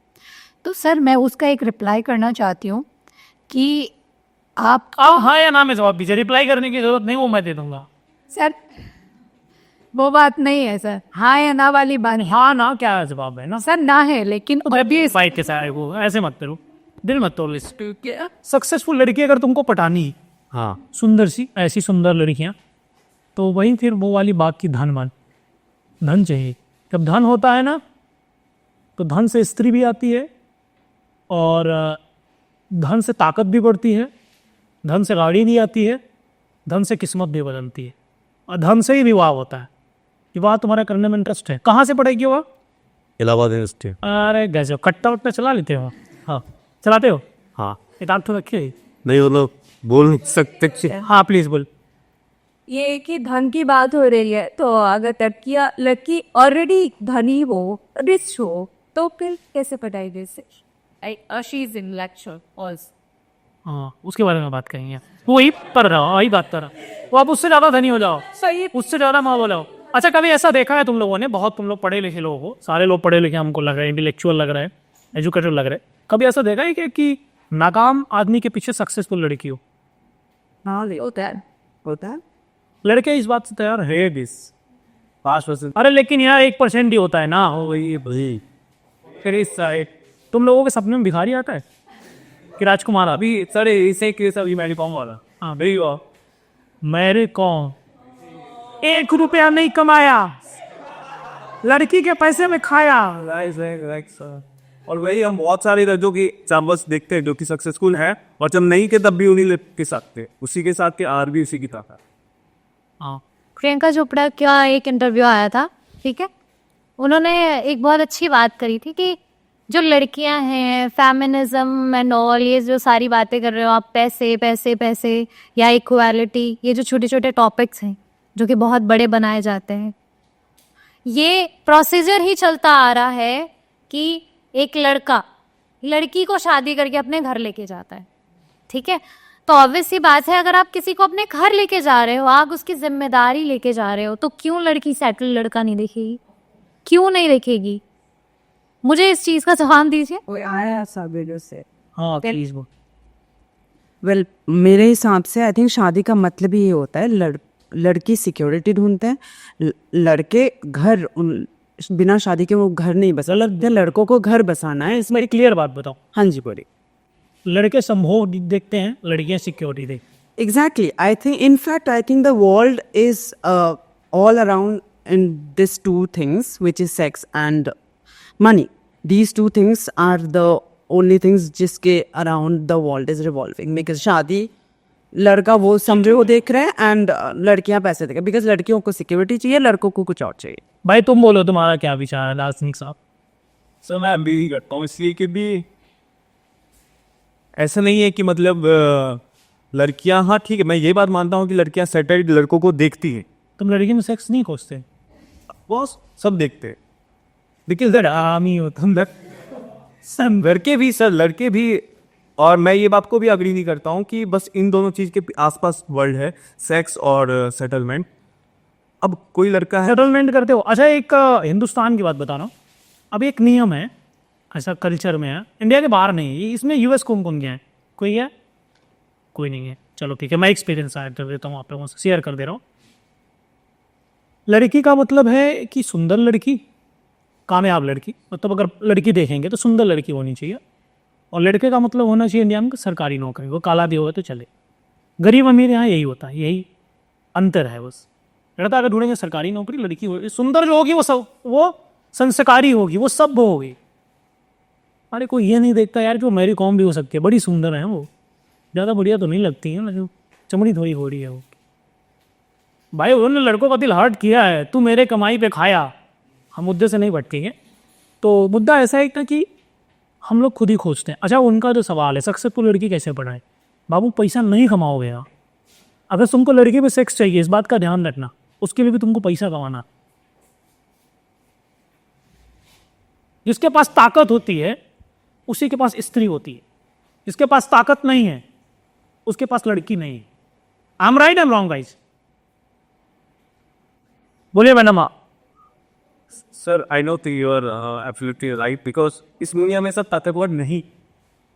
Speaker 3: तो सर मैं उसका एक रिप्लाई करना चाहती हूँ कि आप
Speaker 1: हाँ या ना में जवाब दीजिए, रिप्लाई करने की जरूरत नहीं, वो मैं दे दूंगा।
Speaker 3: सर वो बात नहीं है सर, हाँ या ना वाली बात।
Speaker 1: हाँ ना क्या जवाब है ना
Speaker 3: सर ना है, लेकिन अभी
Speaker 1: फाइट के साथ वो ऐसे मत करो, दिल मत तोड़। सक्सेसफुल लड़की अगर तुमको पटानी,
Speaker 9: हाँ
Speaker 1: सुंदर सी ऐसी सुंदर लड़कियां, तो वही फिर वो वाली बात की धन मान, धन चाहिए। जब धन होता है ना तो धन से स्त्री भी आती है, और धन से ताकत भी बढ़ती है, धन से गाड़ी भी आती है, धन से किस्मत भी बदलती है, और धन से ही विवाह होता है। विवाह तुम्हारा करने में इंटरेस्ट है, कहाँ से पढ़ेगी वो?
Speaker 9: इलाहाबाद यूनिवर्सिटी।
Speaker 1: अरे गजब, कट्टा वट्टा चला लेते हो? हाँ चलाते हो?
Speaker 9: हाँ
Speaker 1: किताब तो रखी है।
Speaker 9: नहीं मतलब बोल नहीं सकते।
Speaker 1: हाँ प्लीज बोल।
Speaker 5: ये कि धन की बात हो रही है, तो अगर लड़की ऑलरेडी धनी हो, रिच हो, तो फिर कैसे पटाएगी इससे?
Speaker 2: She is intellectual also।
Speaker 1: हाँ उसके बारे में बात करेंगे, वो वही पढ़ रहा हो, वही बात कर रहा हो, वो आप उससे ज़्यादा धनी हो जाओ,
Speaker 5: सही।
Speaker 1: उससे ज़्यादा माँ बोला हो। अच्छा कभी ऐसा देखा है तुम लोगों ने, बहुत तुम लोग पढ़े लिखे लोग हो, सारे लोग पढ़े लिखे हमको लग रहा है, इंटेलेक्चुअल लग रहा है, एजुकेटेड लग रहा है, कभी ऐसा देखा है कि नाकाम आदमी के पीछे सक्सेसफुल लड़की हो?
Speaker 5: हाँ होता है।
Speaker 1: लड़के इस बात से तैयार है 5%। अरे लेकिन यार 1% ही होता है ना, हो वही भाई। फिर इस साइड तुम लोगों के सपने में भिखारी आता है कि राजकुमार?
Speaker 7: अभी सर इसे केस अभी मैरी कॉम वाला।
Speaker 1: हाँ भाई मेरे कौन 1 रुपया नहीं कमाया, लड़की के पैसे में खाया।
Speaker 7: और वही हम बहुत सारे जो कि चांबर्स देखते हैं जो कि सक्सेसफुल है, और जब नहीं के तब भी उन्हीं के साथ थे, उसी के साथ के आर भी उसी की था।
Speaker 1: हाँ
Speaker 2: प्रियंका चोपड़ा का एक इंटरव्यू आया था, ठीक है, उन्होंने एक बहुत अच्छी बात करी थी कि जो लड़कियां हैं, फेमिनिज्म एंड ऑल, ये जो सारी बातें कर रहे हो आप, पैसे पैसे पैसे या इक्वालिटी, ये जो छोटे छोटे टॉपिक्स हैं जो कि बहुत बड़े बनाए जाते हैं, ये प्रोसीजर ही चलता आ रहा है कि एक लड़का लड़की को शादी करके अपने घर लेके जाता है, ठीक है। तो ऑब्वियस सी बात है, अगर आप किसी को अपने घर लेके जा रहे हो, आप उसकी जिम्मेदारी लेके जा रहे हो, तो क्यों लड़की सेटल लड़का नहीं देखेगी? क्यों नहीं देखेगी? मुझे इस चीज का जवाब दीजिए।
Speaker 8: कोई आया सब वीडियो से।
Speaker 1: हाँ प्लीज वो
Speaker 8: वेल मेरे हिसाब से आई थिंक शादी का मतलब ही ये होता है, लड़की सिक्योरिटी ढूंढते हैं, लड़के घर बिना शादी के वो घर नहीं बसा, लड़कों को घर बसाना है। इसमें
Speaker 1: मेरी क्लियर बात बताओ,
Speaker 8: हाँ जी बोलिए।
Speaker 1: लड़के संभोग देखते हैं, लड़कियां सिक्योरिटी देखते
Speaker 8: Exactly. In fact, I think the world is all around in these two things, which is sex and money. These two things are the only things जिसके around the world is revolving. Because शादी लड़का वो समझे वो देख रहे हैं and लड़कियां पैसे देख रहे हैं। Because लड़कियों को सिक्योरिटी चाहिए, लड़कों को कुछ और चाहिए।
Speaker 1: भाई तुम बोलो, तुम्हारा क्या विचार है दार्शनिक साहब?
Speaker 7: सर मैं भी करता हूँ इसलिए कि भी ऐसा नहीं है कि मतलब लड़कियां, हाँ ठीक है, मैं ये बात मानता हूँ कि लड़कियां सेटल्ड लड़कों को देखती हैं।
Speaker 1: तुम लड़की में सेक्स नहीं खोजते?
Speaker 7: बॉस सब देखते हैं।
Speaker 1: देखिए सर, आमी हो तुम सब।
Speaker 7: लड़के भी सर, लड़के भी। और मैं ये बात को भी अग्री नहीं करता हूँ कि बस इन दोनों चीज़ के आसपास वर्ल्ड है, सेक्स और सेटलमेंट। अब कोई लड़का है,
Speaker 1: सेटलमेंट करते हो। अच्छा एक हिंदुस्तान की बात बता रहा हूँ। अब एक नियम है, ऐसा कल्चर में है, इंडिया के बाहर नहीं है। इसमें यूएस कौन कौन गया है? कोई है? कोई नहीं है। चलो ठीक है, मैं एक्सपीरियंस ऐड कर देता हूँ, आप लोगों से शेयर कर दे रहा हूँ। लड़की का मतलब है कि सुंदर लड़की, कामयाब लड़की। मतलब अगर लड़की देखेंगे तो सुंदर लड़की होनी चाहिए। और लड़के का मतलब होना चाहिए इंडिया में सरकारी नौकरी, वो काला भी होगा तो चले। गरीब अमीर यहाँ यही होता है, यही अंतर है बस। लड़का अगर ढूंढेंगे सरकारी नौकरी, लड़की होगी सुंदर जो होगी वो संस्कारी होगी, वो सब होगी। अरे कोई ये नहीं देखता यार जो मेरी कॉम भी हो सकती है, बड़ी सुंदर है वो, ज़्यादा बढ़िया तो नहीं लगती है ना, जो चमड़ी थोड़ी हो रही है वो। भाई उन्होंने लड़कों का दिल हर्ट किया है, तू मेरे कमाई पे खाया। हम मुद्दे से नहीं भटकेंगे। तो मुद्दा ऐसा है कि हम लोग खुद ही खोजते हैं। अच्छा उनका जो सवाल है, सक्सेसफुल लड़की कैसे बढ़ाएं? बाबू पैसा नहीं कमाओगे यार। अगर तुमको लड़की पे सेक्स चाहिए, इस बात का ध्यान रखना, उसके लिए भी तुमको पैसा कमाना। जिसके पास ताकत होती है उसी के पास स्त्री होती है, जिसके पास ताकत नहीं है उसके पास लड़की नहीं है। I am right, I am wrong guys? बोलिए madam.
Speaker 7: Sir I know think you are absolutely right, because इस दुनिया में सब ताकतवर नहीं।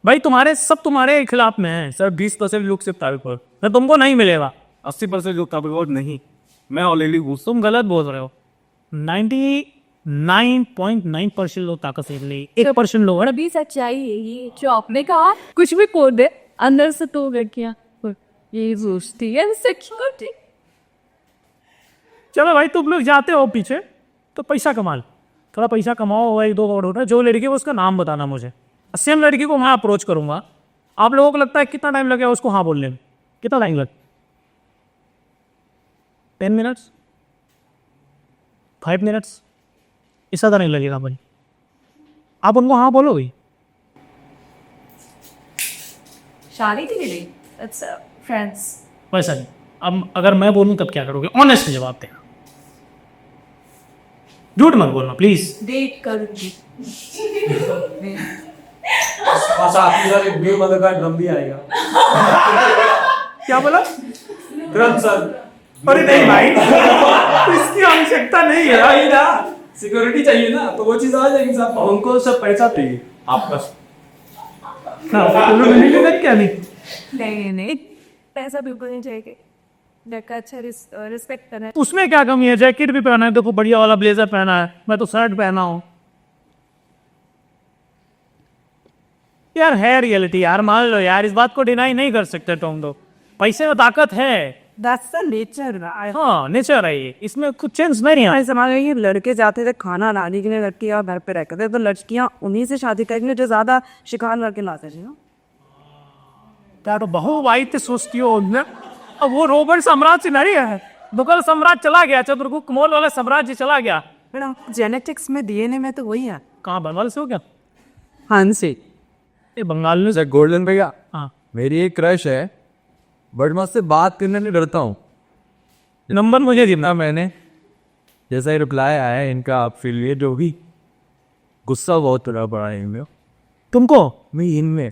Speaker 1: भाई तुम्हारे खिलाफ में है
Speaker 7: सर 20% लोग सिर्फ ताकतवर,
Speaker 1: तो तुमको नहीं मिलेगा।
Speaker 7: 80% लोग ताकतवर नहीं। मैं ऑलरेडी
Speaker 1: तुम गलत बोल रहे हो। 99.9% लोग ताकत से नहीं, 1% लोग है।
Speaker 5: अभी सच्चाई है ये जो आपने कहा। कुछ भी बोल दे, अंदर से तो लड़कियां यही सोचती है सिक्योरिटी।
Speaker 1: चलो भाई तुम लोग जाते हो पीछे तो पैसा कमा लो, थोड़ा पैसा कमाओ, 1-2 करोड़। जो लड़की है उसका नाम बताना मुझे, सेम लड़की को मैं अप्रोच करूंगा। आप लोगों को लगता है कितना टाइम लगेगा उसको हाँ बोलने में? कितना टाइम लगे? 10 मिनट्स, 5 मिनट्स, इससे ज़्यादा नहीं लगेगा भाई। आप उनको हाँ बोलोगे?
Speaker 5: शादी के लिए फ्रेंड्स
Speaker 1: वैसा नहीं। अब अगर मैं बोलूँ तब क्या करोगे? ऑनेस्ट जवाब देना, झूठ मत बोलना प्लीज।
Speaker 5: डेट करूंगी।
Speaker 1: क्या बोला?
Speaker 7: तुरंत सर।
Speaker 1: अरे नहीं भाई इसकी आवश्यकता नहीं है भाई ना,
Speaker 7: सिक्योरिटी चाहिए ना, तो वो चीज आ जाएगी साहब। उनको सब पैसा चाहिए आपका।
Speaker 1: क्या नहीं?
Speaker 5: नहीं पैसा बिल्कुल नहीं चाहिए। लड़का अच्छा रिस्पेक्ट करना है।
Speaker 1: उसमें क्या कमी है? जैकेट भी पहना है, देखो बढ़िया वाला ब्लेजर पहना है, मैं तो शर्ट पहना हूं यार। है रियलिटी यार, मान लो यार, इस बात को डिनाई नहीं कर सकते तुम। तो पैसे में ताकत है,
Speaker 8: दैट्स द नेचर।
Speaker 1: हाँ नेचर है ये, इसमें कुछ चेंज नहीं है।
Speaker 8: समझ रही लड़के जाते थे खाना लाने के लिए, लड़कियां घर पे रहते थे, तो लड़कियां उन्हीं से शादी करेंगे जो ज्यादा शिकार लड़के लाते थे ना।
Speaker 1: क्या तो बहुवाहित सोचती हो उनने। अब वो रोबर्ट साम्राज्य नहीं है, मुगल साम्राज्य चला गया, चंद्रगुप्त मौर्य वाला साम्राज्य चला गया।
Speaker 8: मैडम जेनेटिक्स में डीएनए में तो वही है।
Speaker 1: कहाँ, बंगाल से हो क्या?
Speaker 8: हाँ जी,
Speaker 1: ये बंगाल में।
Speaker 10: सर गोल्डन भैया,
Speaker 1: हाँ
Speaker 10: मेरी एक क्रश है, बट मैं उससे बात करने नहीं डरता हूँ।
Speaker 1: नंबर मुझे देना।
Speaker 10: मैंने जैसा ही रिप्लाई आया है इनका, आप फील लिए जो भी गुस्सा बहुत तरह पड़ा है इनमें,
Speaker 1: तुमको?
Speaker 10: मैं इनमें।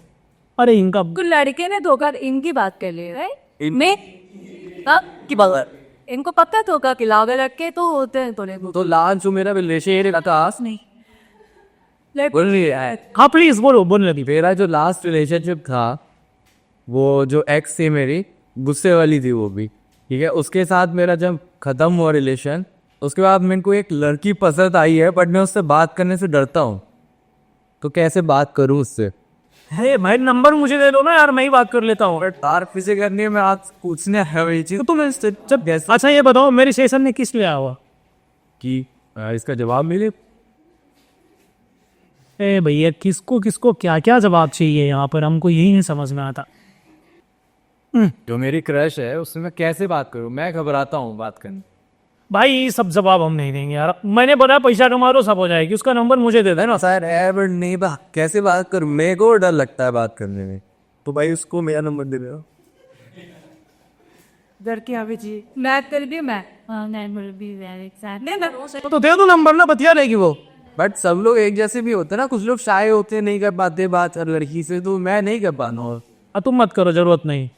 Speaker 1: अरे इनका
Speaker 5: कुछ लड़के ने धोखा इनकी बात कर ली राइट मैं की बात इनको पता धोखा कि लागे लड़के तो होते हैं थोड़े बहुत
Speaker 10: तो लास्ट जो मेरा रिलेशन था
Speaker 5: नहीं
Speaker 10: बोल रही है
Speaker 1: हाँ प्लीज बोलो बोलने लगी
Speaker 10: मेरा जो लास्ट रिलेशनशिप था वो जो एक्स थी मेरी गुस्से वाली थी वो भी ठीक है उसके साथ मेरा जब खत्म हुआ रिलेशन उसके बाद मेरे को एक लड़की पसंद आई है बट मैं उससे बात करने से डरता हूँ तो कैसे बात करूँ उससे
Speaker 1: है भाई नंबर मुझे दे दो ना यार मैं ही बात कर लेता हूँ
Speaker 10: तार पीछे करनी है मैं आज पूछने है वही चीज
Speaker 1: तो तुम जब अच्छा ये बताओ मेरी सेशन ने किस लिए आया हुआ
Speaker 10: कि इसका जवाब मिले
Speaker 1: ए भैया किसको किसको क्या क्या जवाब चाहिए यहाँ पर हमको यही नहीं समझ में आता
Speaker 10: जो मेरी क्रश है उससे मैं कैसे बात करूँ मैं घबराता हूँ बात करने
Speaker 1: भाई ये सब जवाब हम नहीं देंगे यार मैंने बोला पैसा कमा दो सब हो जाएगी उसका नंबर मुझे दे देना
Speaker 10: सर है बट नहीं बात कैसे बात करूँ मेरे को डर लगता है बात करने में
Speaker 7: तो भाई उसको मेरा नंबर दे दो
Speaker 8: डर के आवे जी
Speaker 5: मैं कर दी मैं
Speaker 1: तो दे दो नंबर ना बतिया रहेगी वो
Speaker 10: बट सब लोग एक जैसे भी होते हैं ना कुछ लोग शाय होते हैं नहीं कर पाते बात हर लड़की से तो मैं नहीं कर पाता हूँ
Speaker 1: तुम मत करो जरूरत नहीं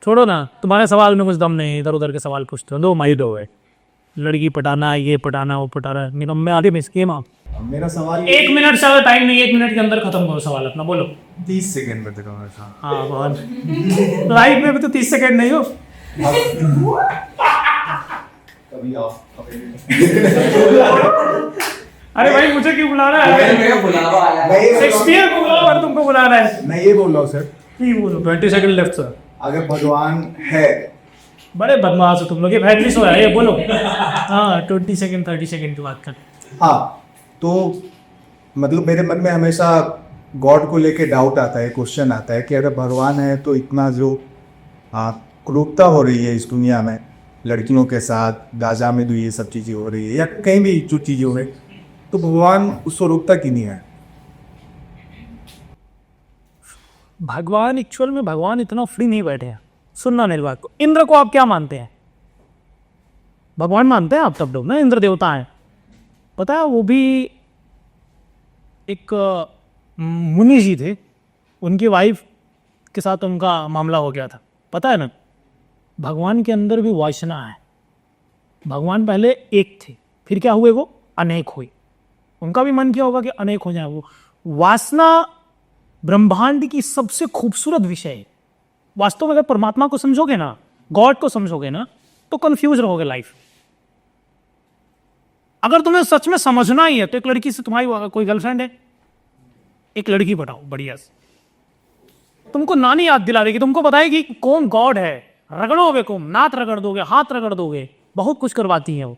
Speaker 1: छोड़ो ना तुम्हारे सवाल में कुछ दम नहीं इधर उधर के सवाल पूछते हो दो माई दो है लड़की पटाना ये पटाना वो पटाना निकम में आधे में स्कीम आप
Speaker 11: मेरा सवाल
Speaker 1: 1 मिनट से ज़्यादा टाइम नहीं 1 मिनट के अंदर खत्म करो सवाल अपना बोलो
Speaker 11: 30 सेकंड में दिखाऊंगा
Speaker 1: हाँ बहुत लाइफ में भी तो 30 सेकंड नहीं हो
Speaker 11: कभी आप
Speaker 1: अरे भाई मुझे क्यों बुला रहा है शेक्सपियर को बुलाओ और तुमको बुला रहा है
Speaker 11: मैं ये बोल रहा हूँ सर
Speaker 1: नहीं बोलो 20 सेकंड लेफ्ट सर
Speaker 11: अगर भगवान है
Speaker 1: बड़े बदमाश हो तुम लोग ये फैमिली शो है ये बोलो हाँ 20 सेकंड 30 सेकंड की बात कर
Speaker 11: हाँ तो मतलब मेरे मन में हमेशा गॉड को लेके डाउट आता है क्वेश्चन आता है कि अगर भगवान है तो इतना जो क्रूरता हो रही है इस दुनिया में लड़कियों के साथ गाजा में जो ये सब चीज़ें हो रही है या कहीं भी जो चीज़ें हो रही तो भगवान उसको रोकता क्यों नहीं है
Speaker 1: भगवान एक्चुअल में भगवान इतना फ्री नहीं बैठे हैं सुनना मेरी बात को इंद्र को आप क्या मानते हैं भगवान मानते हैं आप तब लोग ना इंद्र देवता हैं पता है वो भी एक मुनि जी थे उनकी वाइफ के साथ उनका मामला हो गया था पता है ना भगवान के अंदर भी वासना है भगवान पहले एक थे फिर क्या हुए वो अनेक हुए उनका भी मन किया होगा कि अनेक हो जाए वो वासना ब्रह्मांड की सबसे खूबसूरत विषय है वास्तव में अगर परमात्मा को समझोगे ना गॉड को समझोगे ना तो कंफ्यूज रहोगे लाइफ अगर तुम्हें सच में समझना ही है तो एक लड़की से तुम्हारी कोई गर्लफ्रेंड है एक लड़की बताओ बढ़िया से तुमको नानी याद दिला देगी तुमको बताएगी कौन गॉड है रगड़ोगे तुम नाथ रगड़ दोगे हाथ रगड़ दोगे बहुत कुछ करवाती है वो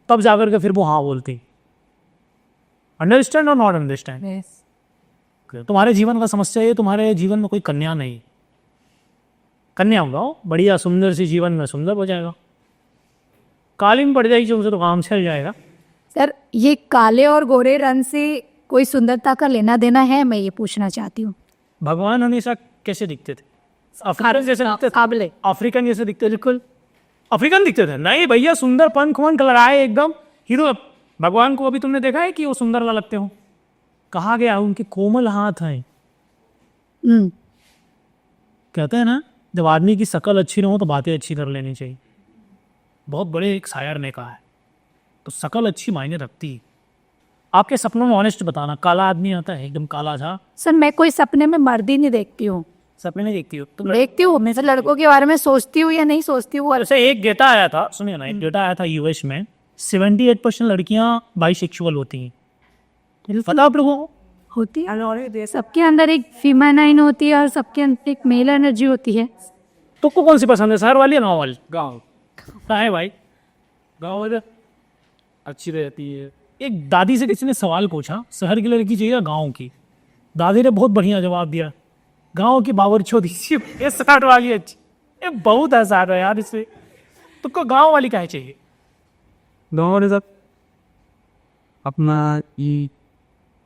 Speaker 1: तब जाकर के फिर वो हाँ बोलती अंडरस्टैंड और नॉट अंडरस्टैंड तुम्हारे जीवन का समस्या है तुम्हारे जीवन में कोई कन्या नहीं कन्या होगा बढ़िया सुंदर सी जीवन में सुंदर हो जाएगा कालीन पड़ जाएगी उनसे तो काम चल जाएगा
Speaker 3: सर ये काले और गोरे रंग से कोई सुंदरता का लेना देना है मैं ये पूछना चाहती हूँ
Speaker 1: भगवान हमेशा कैसे दिखते थे अफ्रीकन जैसे दिखते थे अफ्रीकन जैसे दिखते बिल्कुल अफ्रीकन दिखते थे नहीं भैया सुंदर पंख वंख लड़ाए एकदम हीरो भगवान को अभी तुमने देखा है कि वो सुंदर लगते हो कहा गया उनके कोमल हाथ हैं कहते हैं ना जब आदमी की शकल अच्छी ना हो तो बातें अच्छी कर लेनी चाहिए बहुत बड़े एक शायर ने कहा है तो शकल अच्छी मायने रखती है आपके सपनों में ऑनेस्ट बताना काला आदमी आता है एकदम काला था
Speaker 3: सर मैं कोई सपने में मर्द ही नहीं देखती हूँ
Speaker 1: सपने नहीं देखती हो तुम
Speaker 3: देखती हूँ मैं लड़कों के बारे में सोचती हूँ या नहीं सोचती हूँ
Speaker 1: वैसे एक डेटा आया था सुनिए ना एक डेटा आया था यूएस में 78% लड़कियां बाइसेक्सुअल होती हैं पता आप लोगों को
Speaker 3: होती है सबके अंदर एक फीमेनाइन होती है और सबके अंदर एक मेल एनर्जी होती है
Speaker 1: तुमको कौन सी पसंद है शहर वाली या गाँव वाली गाँव कहाँ है भाई गाँव वाली अच्छी रहती है एक दादी से किसी ने सवाल पूछा शहर की लड़की चाहिए या गाँव की दादी ने बहुत बढ़िया जवाब दिया गाँव की बावर छोड़ दीजिए ये शहर वाली अच्छी ये बहुत आसान है यार इससे तुमको गाँव वाली क्या चाहिए
Speaker 4: गाँव वाले साथ अपना ये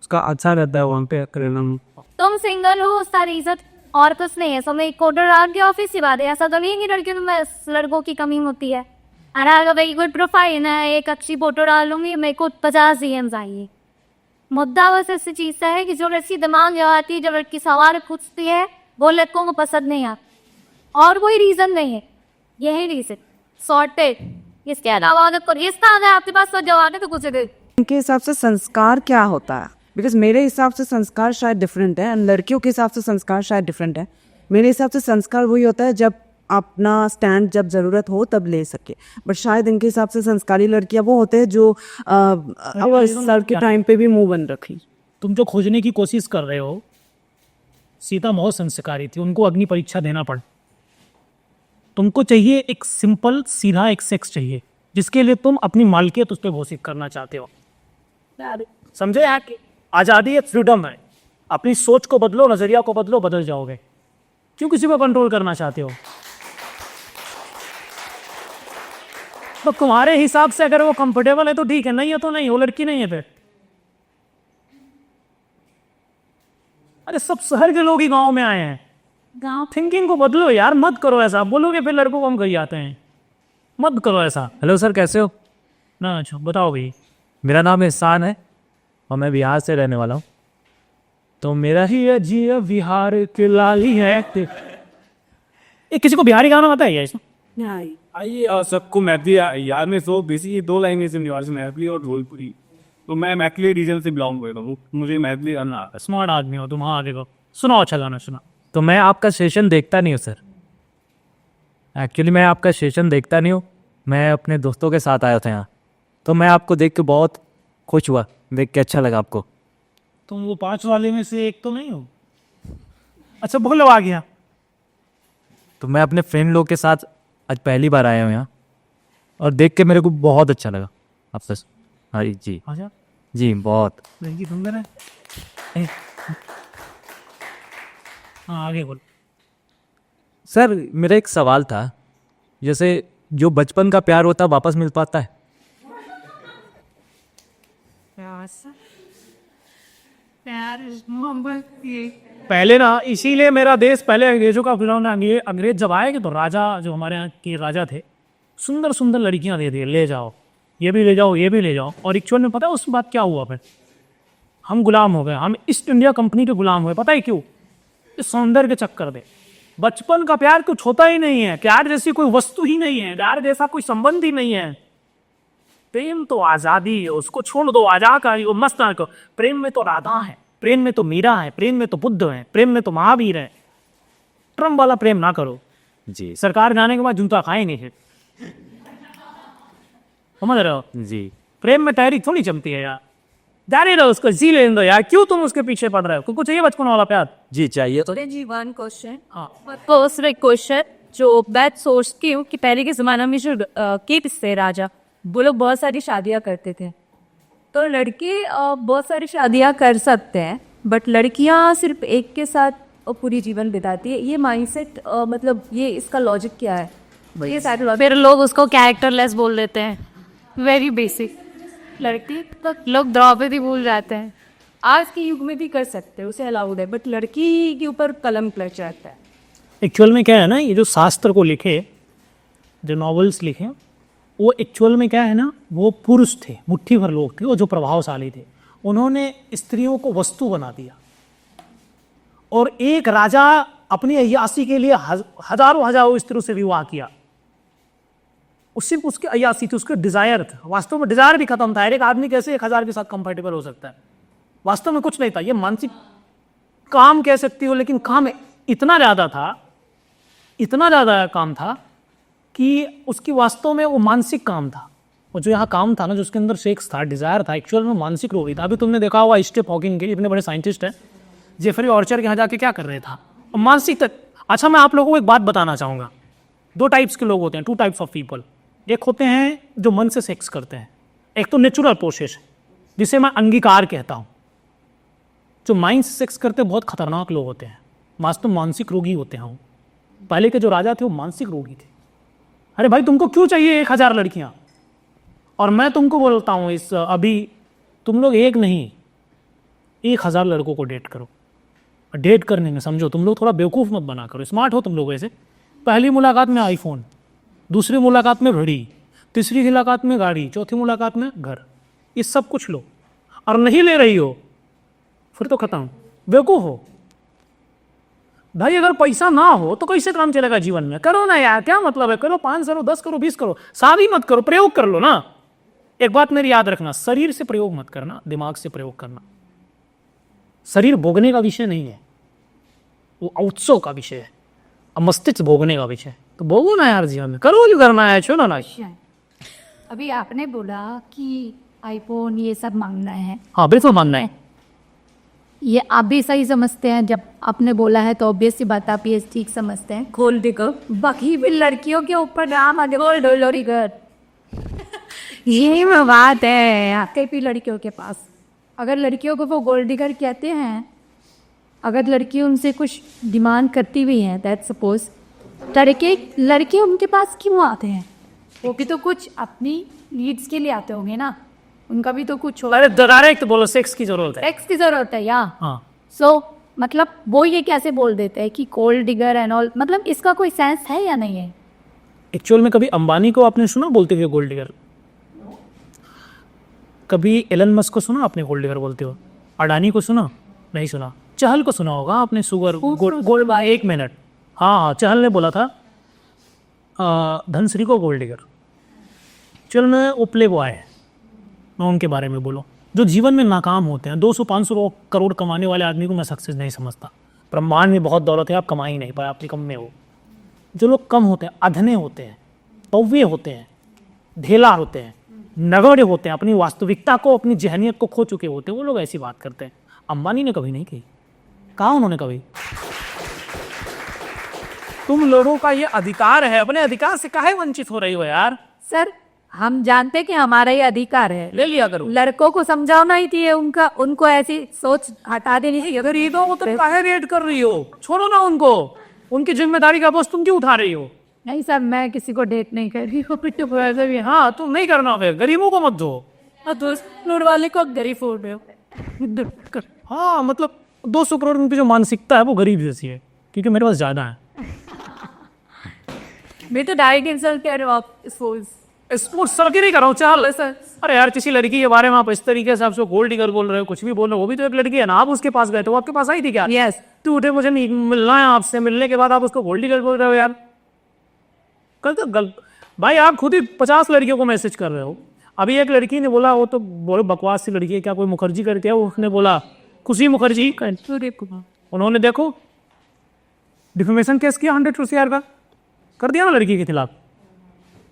Speaker 4: उसका अच्छा रहता है वहाँ पे रहना
Speaker 2: तुम सिंगल हो सारी इज्जत और कुछ नहीं है सब एक कोटर डाल के ऑफिस ही बात है ऐसा तो नहीं कि लड़कियों में लड़कों की कमी होती है अरे अगर भाई गुड प्रोफाइल है एक अच्छी फोटो डाल लूंगी मेरे को 50 DMs आएंगे
Speaker 3: मुद्दा बस ऐसी चीज है कि जो लड़की दिमाग लगाती है, जो लड़की सवाल पूछती है, वो लड़कों को पसंद नहीं आता। और कोई रीजन नहीं है, यही रीजन सॉर्टेड। इसके अलावा अगर कोई इसका अगर आपके पास कोई जवाब है तो कुछ दे।
Speaker 8: उनके हिसाब से संस्कार क्या होता है? बिकॉज मेरे हिसाब से संस्कार शायद डिफरेंट है एंड लड़कियों के हिसाब से संस्कार शायद डिफरेंट है। मेरे हिसाब से संस्कार वही होता है जब अपना स्टैंड जब ज़रूरत हो तब ले सके, बट शायद इनके हिसाब से संस्कारी लड़कियां वो होते हैं जो सर के टाइम पे भी मुंह बंद रखी।
Speaker 1: तुम जो खोजने की कोशिश कर रहे हो, सीता बहुत संस्कारी थी, उनको अग्नि परीक्षा देना पड़ा। तुमको चाहिए एक सिंपल सीधा एक सेक्स चाहिए जिसके लिए तुम अपनी मालकियत उस पर घोषित करना चाहते हो। समझे यार कि आज़ादी है, फ्रीडम है। अपनी सोच को बदलो, नजरिया को बदलो, बदल जाओगे। क्यों किसी को कंट्रोल करना चाहते हो? तो तुम्हारे हिसाब से अगर वो कंफर्टेबल है तो ठीक है, नहीं है तो नहीं, वो लड़की नहीं है फिर। अरे सब शहर के लोग ही गांव में आए हैं। गांव थिंकिंग को बदलो यार, मत करो ऐसा। बोलोगे फिर लड़कों को हम कही आते हैं, मत करो ऐसा।
Speaker 10: हेलो सर, कैसे हो?
Speaker 1: ना अच्छा बताओ भाई।
Speaker 10: मेरा नाम एहसान है और मैं बिहार से रहने वाला हूँ। तो मेरा ही
Speaker 1: ये जिया बिहार के लाली है। एक किसी को बिहारी गाना आता है क्या इसमें?
Speaker 7: आइए सबको मैथिली यार में सो बेसिकली 2 लैंग्वेज में मैथिली और भोजपुरी। तो मैं मैथिली रीजन से बिलोंग करता हूँ, मुझे मैथिली गाना आता है।
Speaker 1: स्मार्ट आदमी हो तुम। हाँ देखो, सुनाओ अच्छा गाना सुना।
Speaker 10: तो मैं आपका सेशन देखता नहीं हूँ सर। एक्चुअली मैं आपका सेशन देखता नहीं हूँ, मैं अपने दोस्तों के साथ आया था यहाँ। तो मैं आपको देख के बहुत खुश हुआ, देख के अच्छा लगा आपको।
Speaker 1: तुम वो 5 वाले में से एक तो नहीं हो? अच्छा बोलो आ गया।
Speaker 10: तो मैं अपने फ्रेंड लोग के साथ आज पहली बार आया हूँ यहाँ और देख के मेरे को बहुत अच्छा लगा आपसे। हाँ जी
Speaker 1: आजा
Speaker 10: जी, बहुत
Speaker 1: लड़की सुंदर है। हाँ आगे बोल।
Speaker 10: सर मेरा एक सवाल था, जैसे जो बचपन का प्यार होता है वापस मिल पाता है?
Speaker 1: पहले ना, इसीलिए मेरा देश पहले अंग्रेजों का गुलाम। अंग्रेज जब आए तो राजा, जो हमारे यहाँ के राजा थे, सुंदर सुंदर लड़कियां दे दिए, ले जाओ, ये भी ले जाओ, ये भी ले जाओ। और एक्चुअल में पता है उस बात क्या हुआ? फिर हम गुलाम हो गए, हम ईस्ट इंडिया कंपनी के गुलाम हुए। पता है क्यों? इस सौंदर्य के चक्कर में। बचपन का प्यार कुछ होता ही नहीं है, प्यार जैसी कोई वस्तु ही नहीं है, प्यार जैसा कोई संबंध ही नहीं है। प्रेम तो आजादी है, उसको छोड़ दो, आजा का वो मस्त ना करो। प्रेम में तो राधा है, प्रेम में तो मीरा है, प्रेम में तो बुद्ध है, प्रेम में तो महावीर है। ट्रम्प वाला प्रेम ना करो
Speaker 10: जी।
Speaker 1: सरकार जाने के बाद जूता खाएंगे फिर, समझ रहे हो?
Speaker 10: जी।
Speaker 1: प्रेम में तैयारी थोड़ी जमती है यार, जाने रहो, उसको जी लेने दो यार। क्यों तुम उसके पीछे पड़ रहे हो? कुछ चाहिए बचपन वाला प्यार?
Speaker 10: जी चाहिए। तो
Speaker 5: जी वन क्वेश्चन,
Speaker 1: हाँ
Speaker 5: फर्स्ट क्वेश्चन जो मैं सोचती हूँ कि पहले के ज़माने में जो किड्स थे राजा, वो लोग बहुत सारी शादियाँ करते थे। तो लड़के बहुत सारी शादियाँ कर सकते हैं, बट लड़कियाँ सिर्फ एक के साथ पूरी जीवन बिताती है। ये माइंडसेट मतलब ये इसका लॉजिक क्या है? ये सारे
Speaker 2: फिर लोग उसको कैरेक्टरलेस बोल देते हैं, वेरी बेसिक।
Speaker 5: लड़की तो
Speaker 2: लोग द्रौपदी भूल जाते हैं।
Speaker 5: आज के युग में भी कर सकते हैं, उसे अलाउड है, बट लड़की के ऊपर कलम क्लच रहता है।
Speaker 1: एक्चुअल में क्या है ना, ये जो शास्त्र को लिखे, जो नॉवेल्स लिखे, वो एक्चुअल में क्या है ना, वो पुरुष थे, मुट्ठी भर लोग थे, वो जो प्रभावशाली थे। उन्होंने स्त्रियों को वस्तु बना दिया। और एक राजा अपनी अय्यासी के लिए हजारों स्त्रियों से विवाह किया। उससे उसकी अय्यासी थी, उसके डिजायर था। वास्तव में डिजायर भी खत्म था। एक आदमी कैसे 1000 के साथ कंफर्टेबल हो सकता है? वास्तव में कुछ नहीं था, ये मानसिक काम कह सकती हो, लेकिन काम इतना ज्यादा था, इतना ज्यादा काम था कि उसकी वास्तव में वो मानसिक काम था। वो जो यहाँ काम था ना, जो उसके अंदर सेक्स था, डिजायर था, एक्चुअल में मानसिक रोगी था। अभी तुमने देखा होगा स्टीफन हॉकिंग के, इतने बड़े साइंटिस्ट हैं, जेफरी ऑर्चर के यहाँ जाके क्या कर रहे था? मानसिक तक। अच्छा मैं आप लोगों को एक बात बताना चाहूँगा। 2 टाइप्स के लोग होते हैं, 2 टाइप्स ऑफ पीपल। एक होते हैं जो मन से सेक्स करते हैं, एक तो नेचुरल प्रोसेस है जिसे मैं अंगीकार कहता हूँ। जो माइंड से सेक्स करते हैं बहुत खतरनाक लोग होते हैं, वास्तव में मानसिक रोगी होते हैं। पहले के जो राजा थे वो मानसिक रोगी थे। अरे भाई तुमको क्यों चाहिए 1000 लड़कियाँ? और मैं तुमको बोलता हूँ इस अभी तुम लोग एक नहीं 1000 लड़कों को डेट करो। डेट करने में समझो, तुम लोग थोड़ा बेवकूफ़ मत बना करो, स्मार्ट हो तुम लोग वैसे। पहली मुलाकात में आईफोन, दूसरी मुलाकात में घड़ी, तीसरी मुलाकात में गाड़ी, चौथी मुलाकात में घर, ये सब कुछ लो। और नहीं ले रही हो फिर तो खत्म, बेवकूफ हो भाई। अगर पैसा ना हो तो कैसे काम चलेगा जीवन में? करो ना यार, क्या मतलब है? करो, 5 करो, 10 करो, 20 करो, शादी मत करो, प्रयोग कर लो ना। एक बात मेरी याद रखना, शरीर से प्रयोग मत करना, दिमाग से प्रयोग करना। शरीर भोगने का विषय नहीं है, वो उत्सव का विषय है, अब मस्तिष्क भोगने का विषय है। तो भोगो ना यार जीवन में, करो जो करना है, छोड़ो ना।
Speaker 3: अभी आपने बोला कि आईफोन ये सब मांगना है,
Speaker 1: हाँ बिल्कुल मानना है।
Speaker 3: ये आप भी सही समझते हैं? जब आपने बोला है तो ऑब्वियस सी बात आप ये ठीक समझते हैं।
Speaker 5: खोल देखो।
Speaker 3: बाकी भी लड़कियों के ऊपर नाम आ गया यही में बात है आपके भी लड़कियों के पास। अगर लड़कियों को वो गोल्ड डिगर कहते हैं, अगर लड़की उनसे कुछ डिमांड करती भी हैं, दैट सपोज, लड़के उनके पास क्यों आते हैं? वो भी तो कुछ अपनी नीड्स के लिए आते होंगे ना, उनका भी तो कुछ
Speaker 1: अरे डायरेक्ट बोलो, सेक्स की जरूरत है।
Speaker 3: एक्स की जरूरत है या
Speaker 1: हाँ।
Speaker 3: सो मतलब वो ये कैसे बोल देते हैं कि गोल्ड डिगर एंड ऑल, मतलब इसका कोई सेंस है या नहीं है?
Speaker 1: एक्चुअल में कभी अंबानी को आपने सुना बोलते हुए गोल्ड डिगर? कभी एलन मस्क को सुना आपने गोल्ड डिगर बोलते हो? अडानी को सुना? नहीं सुना। चहल को सुना होगा आपने, सुगर गोल्ड। एक मिनट, हाँ चहल ने बोला था धनश्री को गोल्ड डिगर। चल मैं वो प्ले बॉय है, मैं उनके बारे में बोलूँ जो जीवन में नाकाम होते हैं। 200-500 करोड़ कमाने वाले आदमी को मैं सक्सेस नहीं समझता। ब्रह्मांड में बहुत दौलत है, आप कमा ही नहीं पाए, आप निकम में हो। जो लोग कम होते हैं, अधने होते हैं, पौवे होते हैं, ढेला होते हैं, नगण्य होते हैं, अपनी वास्तविकता को, अपनी जहनियत को खो चुके होते हैं, वो लोग ऐसी बात करते हैं। अंबानी ने कभी नहीं कही, कहा उन्होंने कभी? तुम लोगों का ये अधिकार है, अपने अधिकार से काहे वंचित हो रही हो यार?
Speaker 3: सर हम जानते कि हमारा ये अधिकार है,
Speaker 1: ले लिया करो।
Speaker 3: लड़कों को समझाना ही चाहिए, उनको ऐसी सोच हटा देनी चाहिए।
Speaker 1: अगर ये तो काहे रेट कर रही हो? छोड़ो ना उनको, उनकी जिम्मेदारी का बोझ तुम क्यों उठा रही हो?
Speaker 3: नहीं सर, मैं किसी को डेट नहीं कर रही हूँ।
Speaker 1: वैसे भी हाँ, तुम नहीं करना, फिर गरीबों को मत दो।
Speaker 3: नूर वाले को गरीब हो रहे हो।
Speaker 1: हाँ मतलब 200 करोड़ उनकी जो मानसिकता है वो गरीब जैसी है, क्योंकि मेरे पास ज्यादा है।
Speaker 3: मैं तो डायरेक्ट इंसल्ट कह रहा हूँ आप
Speaker 1: स्पोर्ट्स सर की नहीं कर रहा हूँ, चल सर। अरे यार, किसी लड़की के बारे में आप इस तरीके से, आप उसको गोल्ड डिगर बोल रहे हो, कुछ भी बोल रहे हो, वो भी तो एक लड़की है ना। आप उसके पास गए तो वो आपके पास आई थी क्या?
Speaker 3: यस।
Speaker 1: तू उठे, मुझे मिलना है आपसे, मिलने के बाद आप उसको गोल्ड डिगर बोल रहे हो यार। कल तो भाई आप खुद ही 50 लड़कियों को मैसेज कर रहे हो। अभी एक लड़की ने बोला, वो तो बोले बकवास सी लड़की है, क्या कोई मुखर्जी करके है, उसने बोला खुशी मुखर्जी, उन्होंने देखो डिफेमेशन केस किया 100 CR का, कर दिया ना लड़की के खिलाफ।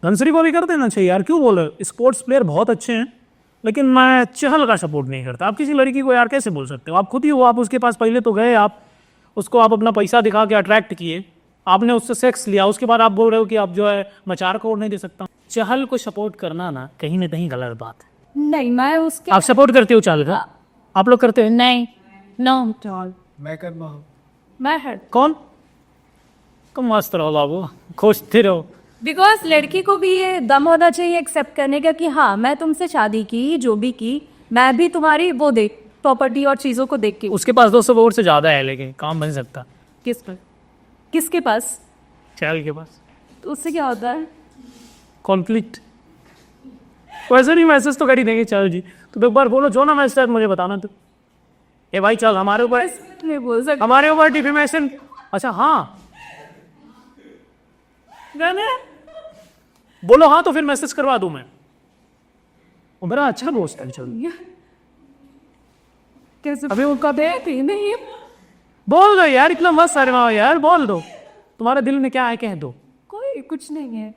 Speaker 1: धनश्री को भी कर देना चाहिए यार, क्यों बोल रहे हो? स्पोर्ट्स प्लेयर बहुत अच्छे हैं, लेकिन मैं चहल का सपोर्ट नहीं करता। आप किसी लड़की को यार कैसे बोल सकते हो? आप खुद ही हो, आप उसके पास पहले तो गए, आप उसको आप अपना पैसा दिखा के अट्रैक्ट किए, आपने उससे सेक्स लिया, उसके बाद आप बोल रहे हो कि आप जो है मैं 4 करोड़ नहीं दे सकता। चहल को सपोर्ट करना ना कहीं ना कहीं गलत बात है।
Speaker 3: नहीं, मैं उसके
Speaker 1: आप सपोर्ट करते हो चहल का? आप लोग करते हो?
Speaker 3: नहीं, नो चल
Speaker 11: मैं करना हूँ।
Speaker 3: मैं हट,
Speaker 1: कौन? कम मस्त रहो बाबू, खोजते रहो।
Speaker 5: बिकॉज लड़की को भी ये दम होना चाहिए एक्सेप्ट करने का कि हाँ मैं तुमसे शादी की, जो भी की, मैं भी तुम्हारी वो देख प्रॉपर्टी और चीज़ों को देख के।
Speaker 1: उसके पास 200 करोड़ से ज़्यादा है, लेकिन काम बन सकता।
Speaker 5: किस पर? किसके पास?
Speaker 1: चहल के पास।
Speaker 5: तो उससे क्या होता है?
Speaker 1: कॉन्फ्लिक्ट। वैसे नहीं, मैसेज तो कर ही देंगे चल जी। तो एक बार बोलो जो ना मैसेज, मुझे बताना तो। ए भाई चल, हमारे ऊपर
Speaker 5: नहीं बोल सकते।
Speaker 1: हमारे ऊपर डिफेमेशन। अच्छा हाँ, बोलो हाँ, तो फिर मैसेज करवा दूं मैं। वो मेरा अच्छा दोस्त है। चल
Speaker 5: कैसे?
Speaker 1: अभी उनका दे,
Speaker 5: नहीं
Speaker 1: बोल दो यार, इतना मस्त सारे माँ यार, बोल दो तुम्हारे दिल में क्या है, कह दो।
Speaker 5: कोई कुछ नहीं है,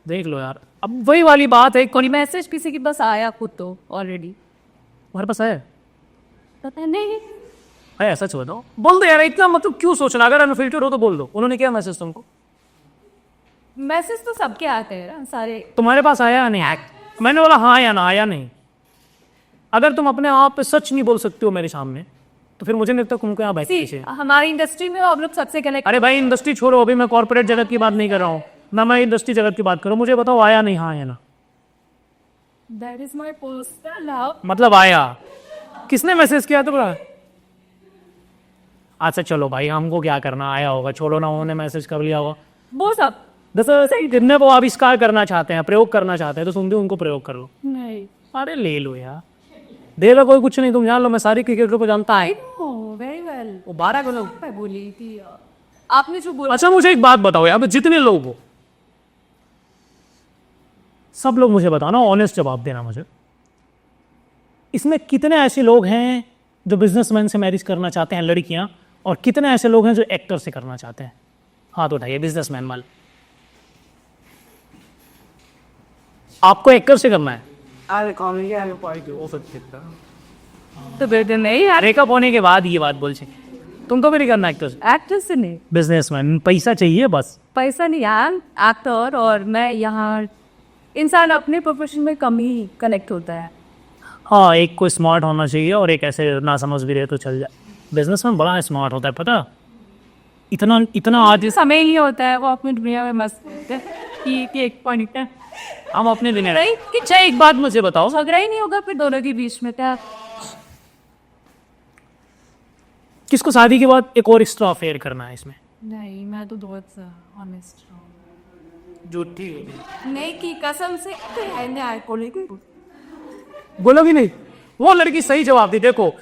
Speaker 1: देख लो यार, अब वही वाली बात है।
Speaker 5: कोई मैसेज किसी के पास आया खुद तो ऑलरेडी
Speaker 1: तुम्हारे पास है?
Speaker 5: पता नहीं
Speaker 1: भाई ऐसा छोड़ दो, बोल दो यार, इतना मतलब क्यों सोचना? अगर अनफिल्टर हो तो बोल दो। उन्होंने क्या मैसेज तुमको?
Speaker 5: मैसेज तो सबके आते हैं ना सारे।
Speaker 1: तुम्हारे पास आया या नहीं? मैंने बोला हाँ या ना, आया नहीं। अगर तुम अपने आप पे सच नहीं बोल सकते हो मेरे सामने, तो फिर मुझे नहीं लगता तुमको यहाँ बैठने चाहिए।
Speaker 5: हमारी इंडस्ट्री में आप लोग सबसे कनेक्ट।
Speaker 1: अरे भाई इंडस्ट्री छोड़ो, अभी मैं कॉर्पोरेट जगत की बात नहीं कर रहा हूँ ना, मैं इंडस्ट्री जगत की बात करूँ। मुझे बताओ आया नहीं, हाँ या ना?
Speaker 5: That is my personal love.
Speaker 1: मतलब आया, किसने मैसेज किया तो बोला? अच्छा चलो भाई, हमको क्या करना, आया होगा, छोड़ो ना, उन्होंने मैसेज कर लिया होगा।
Speaker 5: वो सब
Speaker 1: जितने वो आविष्कार करना चाहते हैं, प्रयोग करना चाहते हैं, तो सुन दो, उनको प्रयोग कर लो।
Speaker 5: नहीं,
Speaker 1: अरे ले लो यार, देगा कोई कुछ नहीं, तुम जान लो मैं सारी क्रिकेटर को जानता है।
Speaker 5: Very well.
Speaker 1: वो 12 को लोग।
Speaker 5: मैं बोली थी आपने जो बोला।
Speaker 1: अच्छा मुझे एक बात बताओ, यहाँ पे जितने लोग हो सब लोग मुझे बताना, ऑनेस्ट जवाब देना मुझे, इसमें कितने ऐसे लोग हैं जो बिजनेसमैन से मैरिज करना चाहते हैं लड़कियां, और कितने ऐसे लोग हैं जो एक्टर से करना चाहते हैं? हाथ उठाइए बिजनेसमैन वाले। आपको एक्टर से करना है?
Speaker 5: तो बेटे नहीं यार,
Speaker 1: ब्रेकअप होने के बाद ये बात बोल से तुमको भी नहीं करना एक्टर से?
Speaker 5: एक्टर से नहीं,
Speaker 1: बिजनेसमैन, पैसा चाहिए बस।
Speaker 5: पैसा नहीं यार, एक्टर। और मैं यहाँ इंसान अपने प्रोफेशन में कम ही कनेक्ट होता है।
Speaker 1: हाँ, एक कोई स्मार्ट होना चाहिए और एक ऐसे ना समझ भी रहे तो चल जाए। बिजनेसमैन बड़ा स्मार्ट होता है, पता? इतना आज
Speaker 5: समय ही होता है, वो अपनी दुनिया में मस्त होते हैं कि एक पॉइंट है,
Speaker 1: हम अपने दिन रहे। अच्छा एक बात मुझे बताओ,
Speaker 5: झगड़ा ही नहीं होगा फिर दोनों के बीच में क्या?
Speaker 1: किसको शादी के बाद एक और एक्स्ट्रा अफेयर करना है इसमें?
Speaker 5: नहीं, मैं तो बहुत ऑनेस्ट हूँ।
Speaker 1: झूठी
Speaker 5: नहीं की कसम से
Speaker 1: बोलोगी नहीं? वो लड़की सही जवाब दी, देखो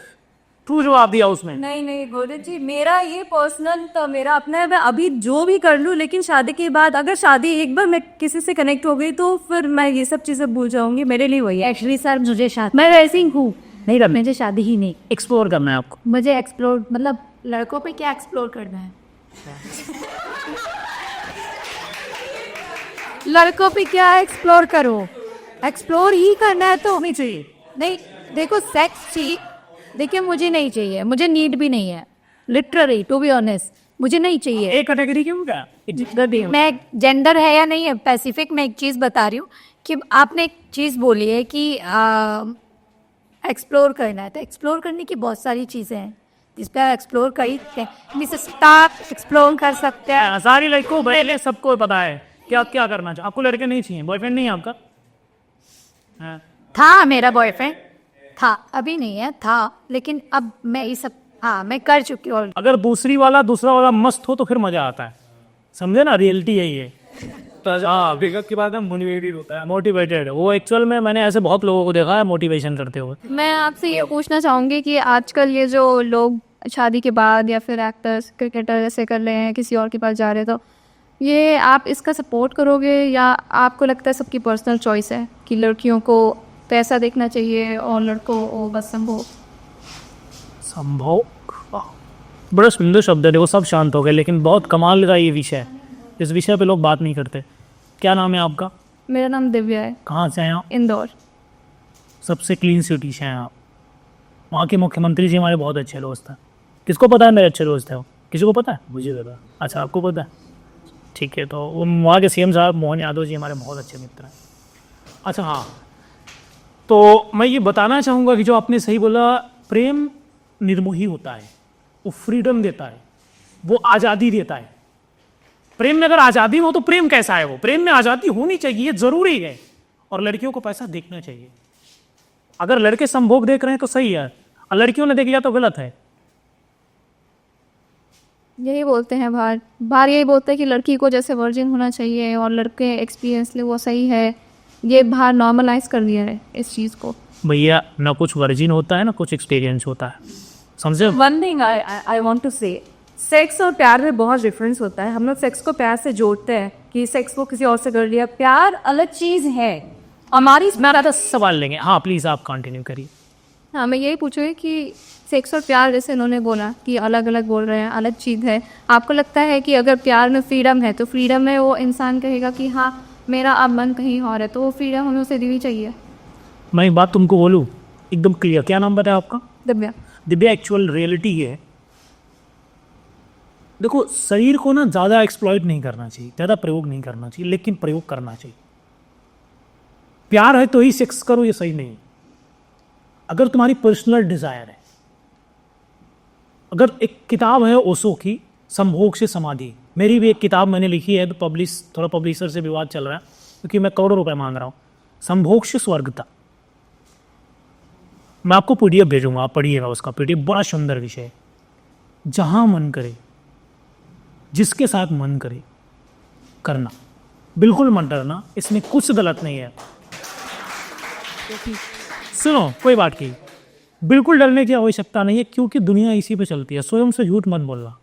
Speaker 1: तू जवाब दिया उसमें।
Speaker 5: नहीं गोरे जी, मेरा ये पर्सनल तो मेरा अपना है, मैं अभी जो भी कर लूँ, लेकिन शादी के बाद अगर शादी एक बार मैं किसी से कनेक्ट हो गई तो फिर मैं ये सब चीजें भूल जाऊंगी। मेरे लिए वही है।
Speaker 3: एक्चुअली सर मुझे शादी,
Speaker 5: मैं वैसी हूँ,
Speaker 1: नहीं करना,
Speaker 3: मुझे शादी ही नहीं,
Speaker 1: एक्सप्लोर करना है आपको।
Speaker 3: मुझे एक्सप्लोर मतलब लड़कों पे क्या एक्सप्लोर करना है? लड़कों पे क्या एक्सप्लोर करो, एक्सप्लोर ही करना है तो
Speaker 1: नहीं चाहिए।
Speaker 3: नहीं देखो, सेक्स चाहिए, देखिए मुझे नहीं चाहिए, मुझे नीड भी नहीं है, लिटरली टू बी ऑनेस्ट मुझे नहीं चाहिए।
Speaker 1: एक कैटेगरी क्यों क्या?
Speaker 3: मैं जेंडर है या नहीं है स्पेसिफिक, मैं एक चीज़ बता रही हूँ कि आपने एक चीज़ बोली है कि एक्सप्लोर करना है, तो एक्सप्लोर करने की बहुत सारी चीज़ें हैं जिस पर एक्सप्लोर कर सकते हैं। मिसेस स्टार एक्सप्लोर कर सकते हैं।
Speaker 1: सारी लड़कों पहले सबको पता है क्या क्या करना चाहिए। आपको लड़के नहीं चाहिए? बॉयफ्रेंड नहीं है आपका? हाँ।
Speaker 3: था मेरा बॉयफ्रेंड, था, अभी नहीं है, था, लेकिन अब मैं ये सब हाँ मैं कर चुकी हूँ।
Speaker 1: अगर दूसरा वाला मस्त हो तो फिर मजा आता है, समझे ना? रियलिटी है ये। हाँ, ब्रेकअप के बाद हम मोटिवेटेड होता है, मोटिवेटेड। वो एक्चुअल में मैंने ऐसे बहुत लोगों को देखा है मोटिवेशन करते हुए।
Speaker 6: मैं आपसे ये पूछना चाहूँगी कि आजकल ये जो लोग शादी के बाद या फिर एक्टर्स क्रिकेटर ऐसे कर रहे हैं, किसी और के पास जा रहे हैं, तो ये आप इसका सपोर्ट करोगे या आपको लगता है सबकी पर्सनल चॉइस है कि लड़कियों को पैसा देखना चाहिए और लड़कों को बस
Speaker 1: संभोग? बड़ा सुंदर शब्द है, देखो सब शांत हो गए, लेकिन बहुत कमाल का ये विषय है, इस विषय पे लोग बात नहीं करते। क्या नाम है आपका?
Speaker 6: मेरा नाम दिव्या है।
Speaker 1: कहाँ से हैं आप?
Speaker 6: इंदौर।
Speaker 1: सबसे क्लीन सिटी से हैं आप। वहाँ के मुख्यमंत्री जी हमारे बहुत अच्छे दोस्त हैं। किसको पता है मेरे अच्छे दोस्त हैं वो? किसी को पता है? मुझे पता। अच्छा, आपको पता है? ठीक है, तो वो वहाँ के सीएम साहब मोहन यादव जी हमारे बहुत अच्छे मित्र हैं। अच्छा हाँ, तो मैं ये बताना चाहूँगा कि जो आपने सही बोला, प्रेम निर्मोही होता है, वो फ्रीडम देता है, वो आज़ादी देता है। प्रेम में अगर आज़ादी हो तो प्रेम कैसा है? वो प्रेम में आज़ादी होनी चाहिए, ज़रूरी है। और लड़कियों को पैसा देखना चाहिए। अगर लड़के संभोग देख रहे हैं तो सही है, और लड़कियों ने देख लिया तो गलत है।
Speaker 6: यही बोलते हैं बाहर यही बोलते हैं कि लड़की को जैसे वर्जिन होना चाहिए और लड़के एक्सपीरियंस ले, वो सही है। ये बाहर नॉर्मलाइज कर दिया है इस चीज़ को।
Speaker 1: भैया, ना कुछ वर्जिन होता है ना कुछ एक्सपीरियंस होता है, समझे?
Speaker 5: One thing I want to say, sex और प्यार में बहुत डिफरेंस होता है। हम लोग सेक्स को प्यार से जोड़ते हैं कि सेक्स को किसी और से कर लिया, प्यार अलग चीज़ है। हमारी
Speaker 1: मेरा सवाल लेंगे। हाँ प्लीज़ आप कंटिन्यू करिए।
Speaker 6: हाँ, मैं यही पूछूंगी कि सेक्स और प्यार जैसे उन्होंने बोला कि अलग अलग बोल रहे हैं, अलग चीज़ है। आपको लगता है कि अगर प्यार में फ्रीडम है तो फ्रीडम में वो इंसान कहेगा कि हाँ मेरा अब मन कहीं और है, तो वो फ्रीडम हमें उसे देनी चाहिए।
Speaker 1: मैं एक बात तुमको बोलूँ एकदम क्लियर, क्या नाम बताया आपका?
Speaker 6: दिव्या।
Speaker 1: दिव्या, एक्चुअल रियलिटी है, देखो शरीर को ना ज़्यादा एक्सप्लॉइट नहीं करना चाहिए, ज़्यादा प्रयोग नहीं करना चाहिए, लेकिन प्रयोग करना चाहिए। प्यार है तो ही सेक्स करो, ये सही नहीं। अगर तुम्हारी पर्सनल डिज़ायर है, अगर एक किताब है ओशो की, संभोग से समाधि, मेरी भी एक किताब मैंने लिखी है, तो थोड़ा पब्लिशर से विवाद चल रहा है क्योंकि मैं करोड़ों रुपए मांग रहा हूँ। संभोग से स्वर्गता, मैं आपको पीडीएफ भेजूंगा, आप पढ़िएगा उसका पीडीएफ, बड़ा सुंदर विषय है। जहाँ मन करे, जिसके साथ मन करे करना, बिल्कुल मत डरना, इसमें कुछ गलत नहीं है। सुनो, कोई बात की, बिल्कुल डरने की आवश्यकता नहीं है, क्योंकि दुनिया इसी पे चलती है। स्वयं से झूठ मत बोलना,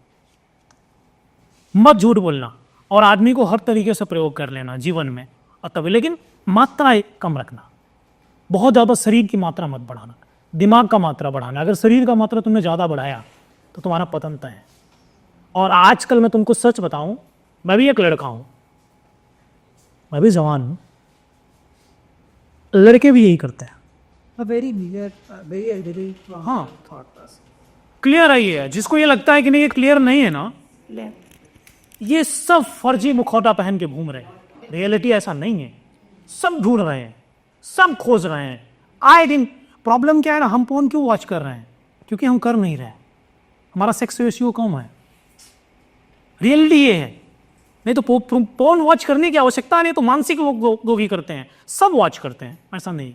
Speaker 1: मत झूठ बोलना, और आदमी को हर तरीके से प्रयोग कर लेना जीवन में, और तभी, लेकिन मात्रा कम रखना। बहुत ज़्यादा शरीर की मात्रा मत बढ़ाना, दिमाग का मात्रा बढ़ाना। अगर शरीर का मात्रा तुमने ज़्यादा बढ़ाया तो तुम्हारा पतन तय है। और आजकल मैं तुमको सच बताऊं, मैं भी एक लड़का हूं, मैं भी जवान हूं, लड़के भी यही करते हैं। हाँ, क्लियर है ये। जिसको ये लगता है कि नहीं ये क्लियर नहीं है ना, ये सब फर्जी मुखौटा पहन के घूम रहे हैं। रियलिटी ऐसा नहीं है। सब ढूंढ रहे हैं, सब खोज रहे हैं आए दिन। प्रॉब्लम क्या है ना, हम फोन क्यों वॉच कर रहे हैं? क्योंकि हम कर नहीं रहे, हमारा सेक्स रेशियो कम है। रियलिटी ये है। नहीं तो फोन वॉच करने की आवश्यकता नहीं, तो मानसिक लोग ही करते हैं, सब वॉच करते हैं, ऐसा नहीं।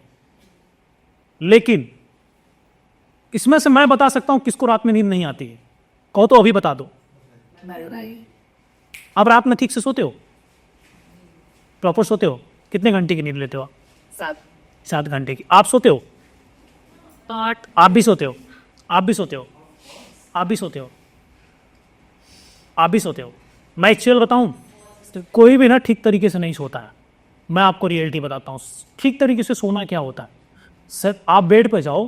Speaker 1: लेकिन इसमें से मैं बता सकता हूं किसको रात में नींद नहीं आती है। कहो तो अभी बता दो। अब रात में ठीक से सोते हो? प्रॉपर सोते हो? कितने घंटे की नींद लेते हो आप? 7 घंटे की। आप सोते हो? 8। आप भी सोते हो? आप भी सोते हो? आप भी सोते हो? आप भी सोते हो? मैं एक्चुअल बताऊं, कोई भी ना ठीक तरीके से नहीं सोता है। मैं आपको रियलिटी बताता हूँ ठीक तरीके से सोना क्या होता है। सर, आप बेड पे जाओ,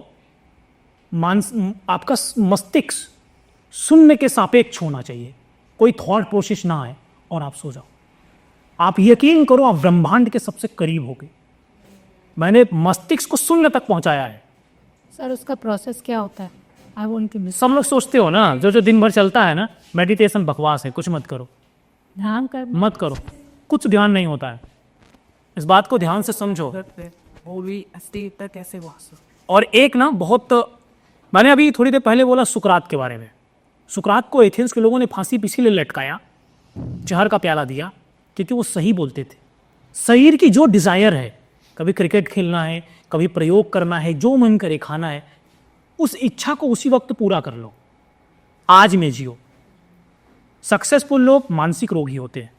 Speaker 1: आपका मस्तिष्क शून्य के सापेक्ष होना चाहिए, कोई थॉट प्रोसेस ना आए, और आप सो जाओ। आप यकीन करो, आप ब्रह्मांड के सबसे करीब हो गए। मैंने मस्तिष्क को शून्य तक पहुंचाया है।
Speaker 3: सर उसका प्रोसेस क्या होता है? I want to.
Speaker 1: सब लोग सोचते हो ना, जो दिन भर चलता है ना, मेडिटेशन बकवास है, कुछ मत करो,
Speaker 3: ध्यान कर
Speaker 1: मत करो, कुछ ध्यान नहीं होता है। इस बात को ध्यान से समझो। और एक ना बहुत, मैंने अभी थोड़ी देर पहले बोला सुकरात के बारे में। सुकरात को एथेंस के लोगों ने फांसी पे इसीलिए लटकाया, जहर का प्याला दिया, क्योंकि वो सही बोलते थे। शरीर की जो डिजायर है, कभी क्रिकेट खेलना है, कभी प्रयोग करना है, जो मन करे खाना है, उस इच्छा को उसी वक्त पूरा कर लो, आज में जियो। सक्सेसफुल लोग मानसिक रोगी होते हैं,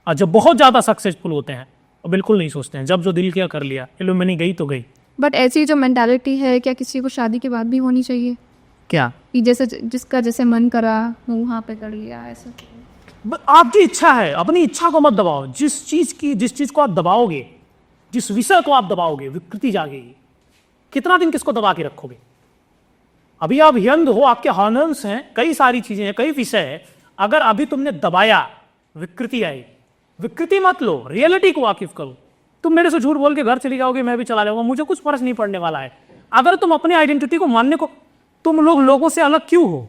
Speaker 1: और जब बहुत ज़्यादा सक्सेसफुल होते हैं वो बिल्कुल नहीं सोचते हैं, जब जो दिल किया कर लिया, एलुमनी गई तो गई।
Speaker 6: बट ऐसी जो मेंटालिटी है, क्या किसी को शादी के बाद भी होनी चाहिए?
Speaker 1: क्या
Speaker 6: कि जैसे जिसका जैसे मन करा वो वहाँ पे कर लिया, ऐसा?
Speaker 1: आपकी इच्छा है, अपनी इच्छा को मत दबाओ। जिस चीज़ को आप दबाओगे, जिस विषय को आप दबाओगे, विकृति जागेगी। कितना दिन किसको दबा के रखोगे? अभी आप यंग हो, आपके हॉर्मोन्स हैं, कई सारी चीजें हैं, कई विषय है। अगर अभी तुमने दबाया, विकृति आई। विकृति मत लो, रियलिटी को वाकिफ करो। तुम मेरे से झूठ बोल के घर चली जाओगे, मैं भी चला जाऊंगा, मुझे कुछ फर्क नहीं पड़ने वाला है। अगर तुम अपनी आइडेंटिटी को मानने को, तुम लोग लोगों से अलग क्यों हो?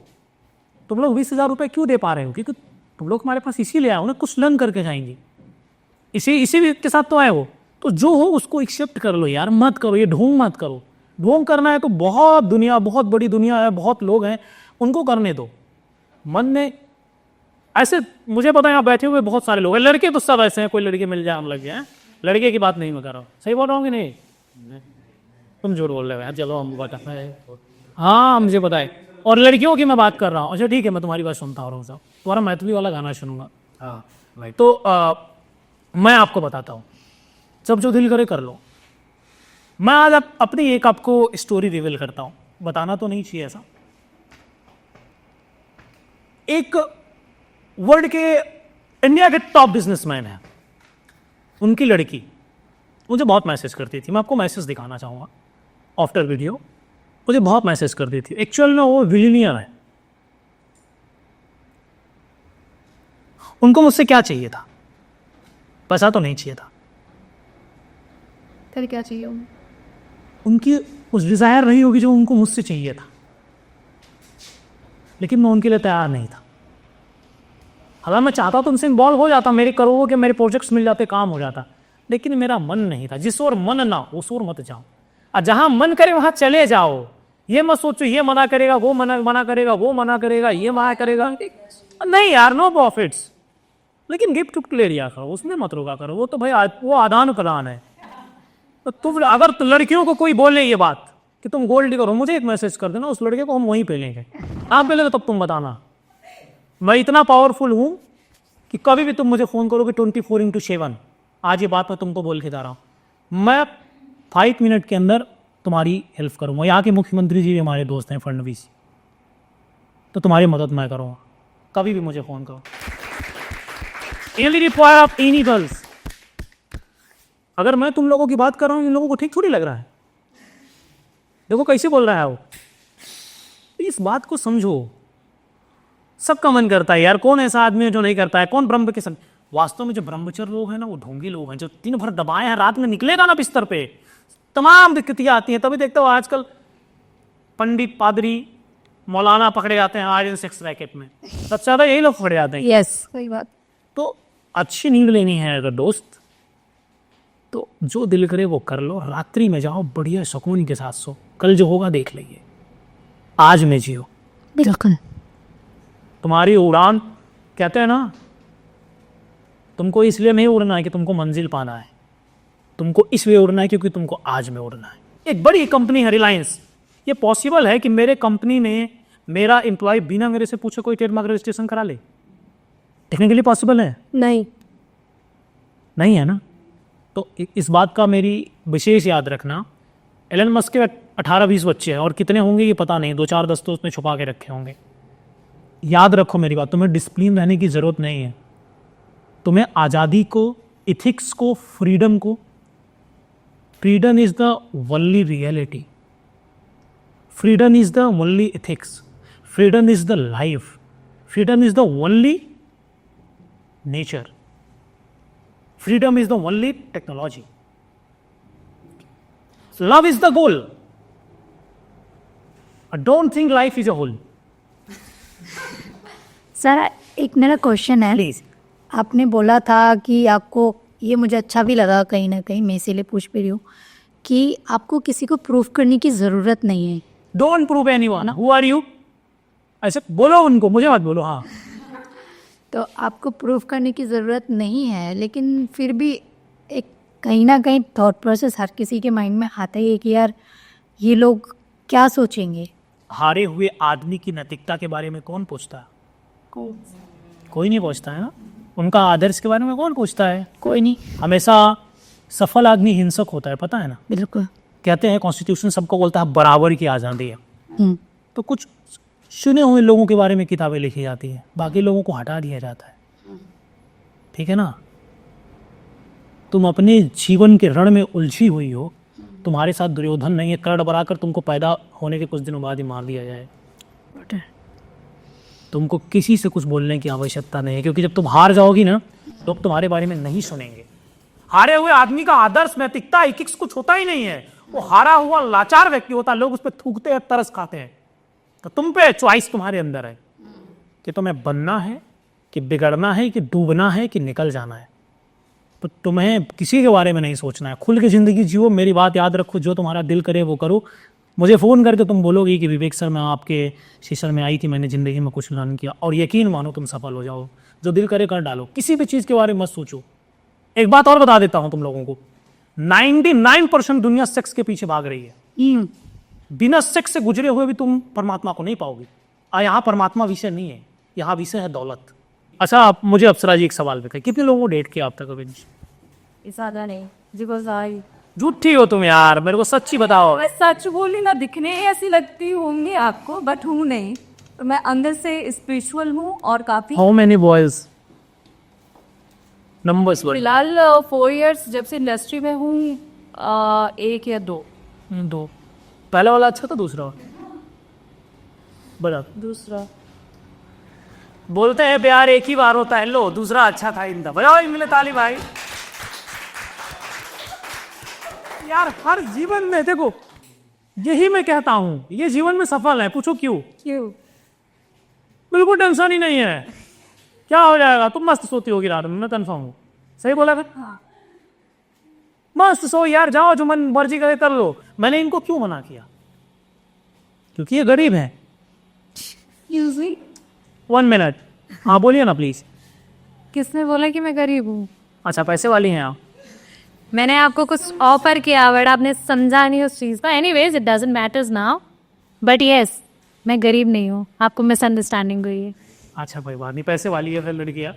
Speaker 1: तुम लोग 20,000 रुपए क्यों दे पा रहे हो? क्योंकि तुम लोग हमारे पास इसीलिए आए हो ना, कुछ लर्न करके जाएंगे। इसी के साथ तो आए हो, तो जो हो उसको एक्सेप्ट कर लो यार, मत करो ये ढोंग, मत करो। ढोंग करना है तो बहुत बड़ी दुनिया है, बहुत लोग हैं, उनको करने दो। मन में ऐसे, मुझे पता है यहाँ बैठे हुए बहुत सारे लोग हैं, लड़के तो सब ऐसे हैं, कोई लड़के मिल जाए हम लग गए हैं। लड़के की बात नहीं मैं कर रहा हूँ, सही बोल रहा हूँ कि नहीं? तुम झूठ बोल रहे हो यार, चलो हम बता। हाँ मुझे पता है। और लड़कियों की मैं बात कर रहा हूँ। अच्छा ठीक है, मैं तुम्हारी बात सुनता हूँ, तुम्हारा मैथिली वाला गाना सुनूंगा। हाँ तो मैं आपको बताता हूँ, जब जो दिल करे कर लो। मैं आज अपनी एक आपको स्टोरी रिवील करता हूँ, बताना तो नहीं चाहिए ऐसा। एक वर्ल्ड के, इंडिया के टॉप बिजनेसमैन है, उनकी लड़की मुझे बहुत मैसेज करती थी। मैं आपको मैसेज दिखाना चाहूँगा आफ्टर वीडियो। मुझे बहुत मैसेज करती थी। एक्चुअल में वो बिलियनियर है। उनको मुझसे क्या चाहिए था? पैसा तो नहीं चाहिए था।
Speaker 6: फिर क्या चाहिए?
Speaker 1: उनकी कुछ डिज़ायर रही होगी जो उनको मुझसे चाहिए था, लेकिन मैं उनके लिए तैयार नहीं था। अगर मैं चाहता तो उनसे इन्वॉल्व हो जाता, मेरे करोड़ों के मेरे प्रोजेक्ट्स मिल जाते, काम हो जाता, लेकिन मेरा मन नहीं था। जिस ओर मन ना, उस ओर मत जाओ, और जहां मन करे वहां चले जाओ। ये मत सोचो ये मना करेगा, वो मना करेगा, वो मना करेगा, ये मना करेगा। नहीं यार, नो प्रॉफिट्स। लेकिन गिफ्ट ले लिया करो, उसमें मत रोका करो। वो तो भाई वो आदान प्रदान है। तो तुम अगर तो लड़कियों को कोई बोले ये बात कि तुम गोल्ड करो, मुझे एक मैसेज कर देना, उस लड़के को हम वहीं पे लेंगे। आप पहले तो तब तुम बताना। मैं इतना पावरफुल हूं कि कभी भी तुम मुझे फ़ोन करोगे 24/7। आज ये बात मैं तुमको बोल के जा रहा हूँ। मैं 5 मिनट के अंदर तुम्हारी हेल्प करूँगा। यहाँ के मुख्यमंत्री जी भी हमारे दोस्त हैं, फडणवीस, तो तुम्हारी मदद मैं करूँगा। कभी भी मुझे फ़ोन करो। Any require of any girls. अगर मैं तुम लोगों की बात कर रहा हूँ, इन लोगों को ठीक थोड़ी लग रहा है। देखो कैसे बोल रहा है वो। इस बात को समझो। सबका मन करता है यार, कौन ऐसा आदमी है जो नहीं करता है, कौन ब्रह्म के वास्तव में जो ब्रह्मचर्य लोग हैं ना, वो ढोंगी लोग हैं, जो दिन भर दबाए हैं, रात में निकलेगा ना बिस्तर पे, तमाम दिक्कतें आती हैं। तभी देखते हो आजकल पंडित, पादरी, मौलाना पकड़े जाते हैं आज इन सेक्स रैकेट में। सबसे ज्यादा यही लोग पकड़े जाते हैं।
Speaker 5: यस,
Speaker 6: सही बात।
Speaker 1: तो अच्छी नींद लेनी है अगर दोस्त, तो जो दिल करे वो कर लो। रात्रि में जाओ, बढ़िया सुकून के साथ सो। कल जो होगा देख लेंगे, आज में जियो।
Speaker 2: बिल्कुल।
Speaker 1: तुम्हारी उड़ान, कहते हैं ना, तुमको इसलिए नहीं उड़ना है कि तुमको मंजिल पाना है, तुमको इसलिए उड़ना है क्योंकि तुमको आज में उड़ना है। एक बड़ी कंपनी है रिलायंस, ये पॉसिबल है कि मेरे कंपनी में मेरा एम्प्लॉय बिना मेरे से पूछे कोई ट्रेडमार्क रजिस्ट्रेशन करा ले? टेक्निकली पॉसिबल है?
Speaker 5: नहीं,
Speaker 1: नहीं है ना। तो इस बात का मेरी विशेष याद रखना। एलन मस्क के 18-20 बच्चे हैं, और कितने होंगे ये पता नहीं, 2-4 10 तो उसने छुपा के रखे होंगे। याद रखो मेरी बात, तुम्हें डिसिप्लिन रहने की ज़रूरत नहीं है। तुम्हें आज़ादी को, इथिक्स को, फ्रीडम को, freedom is the only reality, freedom is the only ethics, freedom is the life, freedom is the only nature, freedom is the only technology, love is the goal. Don't think life is a hole.
Speaker 3: Sir, एक मेरा question है।
Speaker 1: Please.
Speaker 3: आपने बोला था कि आपको, ये मुझे अच्छा भी लगा कहीं ना कहीं, मैं इसीलिए पूछ भी रही हूँ, कि आपको किसी को प्रूफ करने की ज़रूरत नहीं है।
Speaker 1: Don't prove anyone, who are you, ऐसे बोलो उनको, मुझे मत बोलो। हाँ,
Speaker 3: तो आपको प्रूफ करने की ज़रूरत नहीं है, लेकिन फिर भी एक कहीं ना कहीं थॉट प्रोसेस हर किसी के माइंड में आता ही है कि यार ये लोग क्या सोचेंगे।
Speaker 1: हारे हुए आदमी की नैतिकता के बारे में कौन पूछता है? कोई नहीं पूछता है ना। उनका आदर्श के बारे में कौन पूछता है? कोई नहीं। हमेशा सफल आदमी हिंसक होता है, पता है ना।
Speaker 3: बिल्कुल।
Speaker 1: कहते हैं कॉन्स्टिट्यूशन सबको बोलता है बराबर की आज़ादी है,
Speaker 3: हम्म।
Speaker 1: तो कुछ चुने हुए लोगों के बारे में किताबें लिखी जाती है, बाकी लोगों को हटा दिया जाता है। ठीक है ना। तुम अपने जीवन के रण में उलझी हुई हो, तुम्हारे साथ दुर्योधन नहीं है, कर्ण बनाकर तुमको पैदा होने के कुछ दिनों बाद ही मार दिया जाए। तुमको किसी से कुछ बोलने की आवश्यकता नहीं है, क्योंकि जब तुम हार जाओगी ना, लोग तुम्हारे बारे में नहीं सुनेंगे। हारे हुए आदमी का आदर्श, नैतिकता, इथिक्स कुछ होता ही नहीं है। वो हारा हुआ लाचार व्यक्ति होता है, लोग उस पर थूकते हैं, तरस खाते हैं। तो तुम पे चॉइस तुम्हारे अंदर है कि तुम्हें बनना है, कि बिगड़ना है, कि डूबना है, कि निकल जाना है। तो तुम्हें किसी के बारे में नहीं सोचना है, खुल के ज़िंदगी जियो। मेरी बात याद रखो, जो तुम्हारा दिल करे वो करो। मुझे फ़ोन करके तुम बोलोगी कि विवेक सर, मैं आपके सेशन में आई थी, मैंने ज़िंदगी में कुछ लर्न किया, और यकीन मानो तुम सफल हो जाओ। जो दिल करे कर डालो, किसी भी चीज़ के बारे में मत सोचो। एक बात और बता देता हूँ तुम लोगों को, 99% दुनिया सेक्स के पीछे भाग रही है। बिना सेक्स से गुजरे हुए भी तुम परमात्मा को नहीं पाओगे। यहाँ परमात्मा विषय नहीं है, यहाँ विषय है दौलत। अच्छा, आप मुझे अप्सरा जी एक सवाल बताइए, कितने लोगों को डेट किया आप तक अभी?
Speaker 5: ज़्यादा नहीं, बिकॉज आई
Speaker 1: झूठी हो तुम यार, मेरे को सच्ची बताओ।
Speaker 5: मैं सच बोली ना, दिखने ऐसी लगती होंगी आपको, बट हूँ नहीं। तो मैं अंदर से स्पिरिचुअल हूँ और काफ़ी।
Speaker 1: How many boys? नंबर्स बोल।
Speaker 5: फिलहाल 4 years जब से इंडस्ट्री में हूँ, 1 या 2।
Speaker 1: 2। पहला वाला अच्छा था, दूसरा बड़ा?
Speaker 5: दूसरा।
Speaker 1: बोलते हैं प्यार एक ही बार होता है, लो दूसरा अच्छा था। इंदा बजाओ मिले ताली भाई। यार हर जीवन में देखो, यही मैं कहता हूँ, ये जीवन में सफल है। पूछो क्यों? बिल्कुल टेंशन ही नहीं है। क्या हो जाएगा? तुम मस्त सोती होगी रात में, मैं कंफर्म हूँ। सही बोला कर? हाँ। मस्त सो यार, जाओ जो मन मर्जी करे कर लो। मैंने इनको क्यों मना किया? क्योंकि ये गरीब है। 1 मिनट। हाँ बोलिए ना प्लीज।
Speaker 2: किसने बोला कि मैं गरीब हूँ?
Speaker 1: अच्छा, पैसे वाली हैं आप?
Speaker 2: मैंने आपको कुछ ऑफर किया, बट आपने समझा नहीं उस चीज़ का। Anyways, it doesn't matters now, but yes, मैं गरीब नहीं हूँ। आपको मिसअंडरस्टैंडिंग हुई है।
Speaker 1: अच्छा भाई, बात नहीं, पैसे वाली है फिर लड़कियाँ।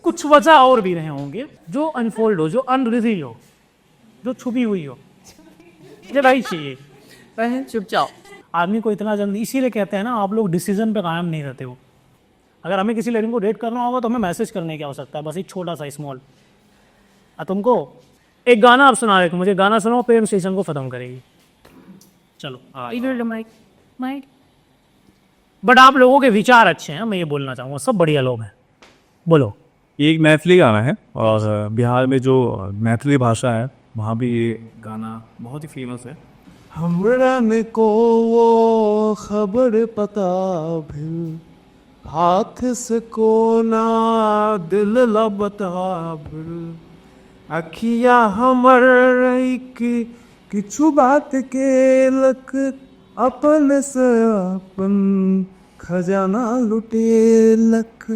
Speaker 1: कुछ वजह और भी रहे होंगे जो अनफोल्ड हो, जो अनरिवील हो, जो छुपी हुई हो। भाई चाहिए।
Speaker 8: चुपचाप।
Speaker 1: आदमी को इतना जल्दी, इसीलिए कहते हैं ना आप लोग डिसीजन पे कायम नहीं रहते हो। अगर हमें किसी लड़की को डेट करना होगा तो हमें मैसेज करने की आवश्यकता है, बस एक छोटा सा स्मॉल। तुमको एक गाना आप सुना रहे, मुझे गाना सुनाओ, प्रेम स्टेशन को खत्म करेगी। चलो बट आप लोगों के विचार अच्छे हैं, मैं ये बोलना चाहूँगा, सब बढ़िया लोग हैं। बोलो।
Speaker 7: ये एक मैथिली गाना है और बिहार में जो मैथिली भाषा है वहाँ भी ये गाना बहुत ही फेमस है। हमरा को वो खबर पता भी हाथ से कोना दिल ला बता भी अखिया हमर की किछु बात के लक अपन से अपन खजाना लुटे लक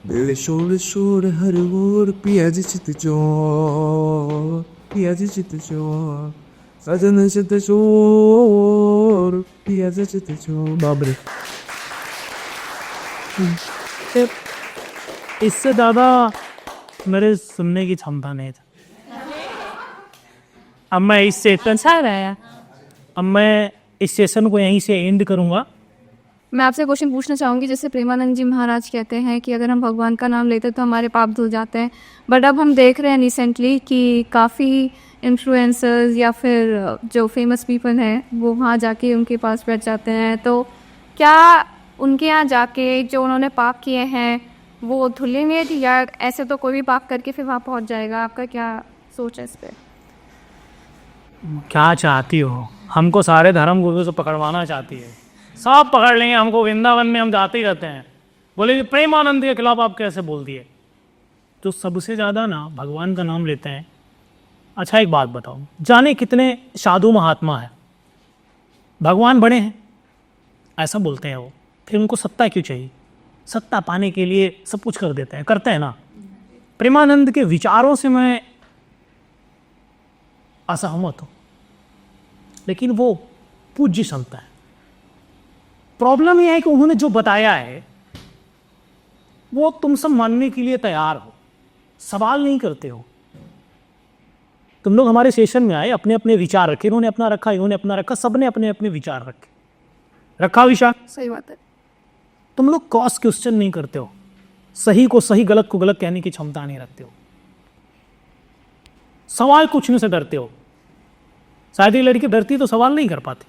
Speaker 7: दिल शोर शोर हर ओर पियाज चित चोर पियाज चित चोर सजन चित चोर पियाज चित चोर। बाबरे,
Speaker 1: इससे ज़्यादा मेरे सुनने की क्षमता नहीं था। अब मैं इस सेशन को यहीं से एंड करूँगा।
Speaker 6: मैं आपसे क्वेश्चन पूछना चाहूँगी, जैसे प्रेमानंद जी महाराज कहते हैं कि अगर हम भगवान का नाम लेते हैं तो हमारे पाप धुल जाते हैं, बट अब हम देख रहे हैं रिसेंटली कि काफ़ी इन्फ्लुएंसर्स या फिर जो फेमस पीपल हैं वो वहाँ जाके उनके पास बैठ जाते हैं, तो क्या उनके यहाँ जाके जो उन्होंने पाप किए हैं वो धुलेंगे या ऐसे तो कोई भी पाप करके फिर वहाँ पहुँच जाएगा? आपका क्या सोच है इस पर?
Speaker 1: क्या चाहती हो? हमको सारे धर्म गुरु से पकड़वाना चाहती है, सब पकड़ लेंगे हमको, वृंदावन में हम जाते ही रहते हैं। बोले प्रेमानंद के खिलाफ आप कैसे बोल दिए? तो सबसे ज़्यादा ना भगवान का नाम लेते हैं। अच्छा एक बात बताओ, जाने कितने साधु महात्मा है, भगवान बड़े हैं ऐसा बोलते हैं वो, फिर उनको सत्ता क्यों चाहिए? सत्ता पाने के लिए सब कुछ कर देते हैं, करते हैं ना। प्रेमानंद के विचारों से मैं असहमत हूँ, लेकिन वो पूज्य संत है। प्रॉब्लम यह है कि उन्होंने जो बताया है वो तुम सब मानने के लिए तैयार हो, सवाल नहीं करते हो। तुम लोग हमारे सेशन में आए, अपने अपने विचार रखे, इन्होंने अपना रखा, इन्होंने अपना रखा, सबने अपने अपने विचार रखे, रखा विचार।
Speaker 6: सही बात है।
Speaker 1: तुम लोग क्रॉस क्वेश्चन नहीं करते हो, सही को सही गलत को गलत कहने की क्षमता नहीं रखते हो, सवाल पूछने से डरते हो। शायद ये लड़की डरती तो सवाल नहीं कर पाती।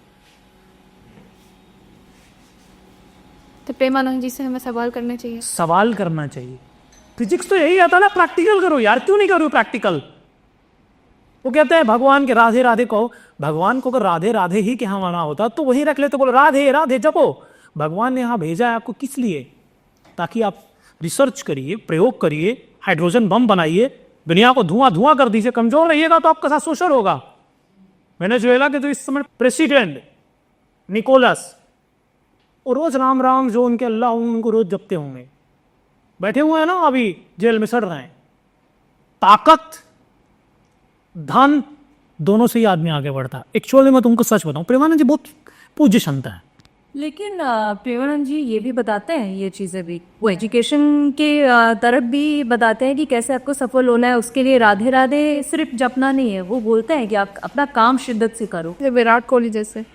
Speaker 6: तो प्रेमानंद जी से हमें सवाल करने चाहिए।
Speaker 1: सवाल करना चाहिए। फिजिक्स तो यही आता ना, प्रैक्टिकल करो यार, क्यों नहीं करो प्रैक्टिकल? वो कहते हैं भगवान के राधे राधे कहो। भगवान को अगर राधे राधे ही क्या माना होता तो वहीं रख ले, तो बोलो राधे राधे जपो। भगवान ने यहाँ भेजा है आपको किस लिए? ताकि आप रिसर्च करिए, प्रयोग करिए, हाइड्रोजन बम बनाइए, दुनिया को धुआं धुआं कर दीजिए। कमजोर रहिएगा तो आपका साथ शोषण होगा। वेनेजुएला के तो इस समय प्रेसिडेंट निकोलस, और रोज राम राम जो उनके अल्लाह उनको रोज जपते होंगे, बैठे हुए हैं ना, अभी जेल में सड़ रहे हैं। ताकत धन दोनों से ही आदमी आगे बढ़ता है। एक्चुअली मैं तुमको सच बताऊं, प्रेमानंद जी बहुत पूज्य संत है।
Speaker 5: लेकिन प्रेमानंद जी ये भी बताते हैं, ये चीज़ें भी वो एजुकेशन के तरफ भी बताते हैं कि कैसे आपको सफल होना है। उसके लिए राधे राधे सिर्फ जपना नहीं है, वो बोलते हैं कि आप अपना काम शिद्दत से करो।
Speaker 6: विराट कोहली जैसे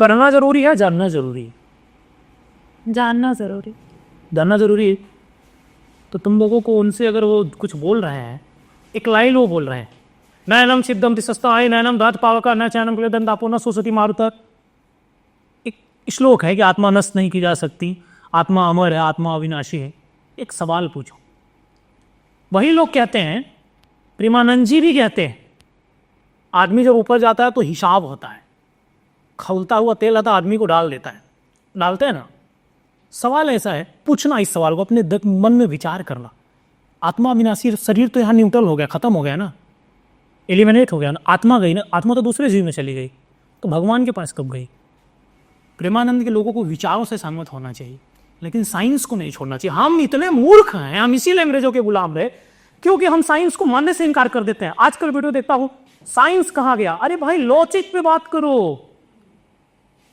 Speaker 1: पढ़ना जरूरी है, जानना जरूरी है।
Speaker 5: जानना ज़रूरी,
Speaker 1: जानना जरूरी है। तो तुम लोगों को उनसे अगर वो कुछ बोल रहे हैं, एक लाइन वो बोल रहे हैं, नयनम सिद्धम तिसस्ताय नयनम धात पावका न चैनम क्लेदन दापो न सोसती मारुतर। एक श्लोक है कि आत्मा नष्ट नहीं की जा सकती, आत्मा अमर है, आत्मा अविनाशी है। एक सवाल पूछो। वही लोग कहते हैं, प्रेमानंद जी भी कहते हैं, आदमी जब ऊपर जाता है तो हिसाब होता है। खौलता हुआ तेल आता आदमी को डाल देता है, डालते हैं ना। सवाल ऐसा है, पूछना इस सवाल को, अपने मन में विचार करना। आत्मा अविनाशी, शरीर तो यहाँ न्यूट्रल हो गया, खत्म हो गया ना, एलिमिनेट हो गया ना, आत्मा गई ना, आत्मा तो दूसरे जीव में चली गई, तो भगवान के पास कब गई? प्रेमानंद के लोगों को विचारों से सहमत होना चाहिए, लेकिन साइंस को नहीं छोड़ना चाहिए। हम इतने मूर्ख हैं, हम इसीलिए अंग्रेजों के गुलाम रहे, क्योंकि हम साइंस को मानने से इनकार कर देते हैं। आजकल वीडियो देखता हूँ, साइंस कहाँ गया? अरे भाई लॉजिक पे बात करो,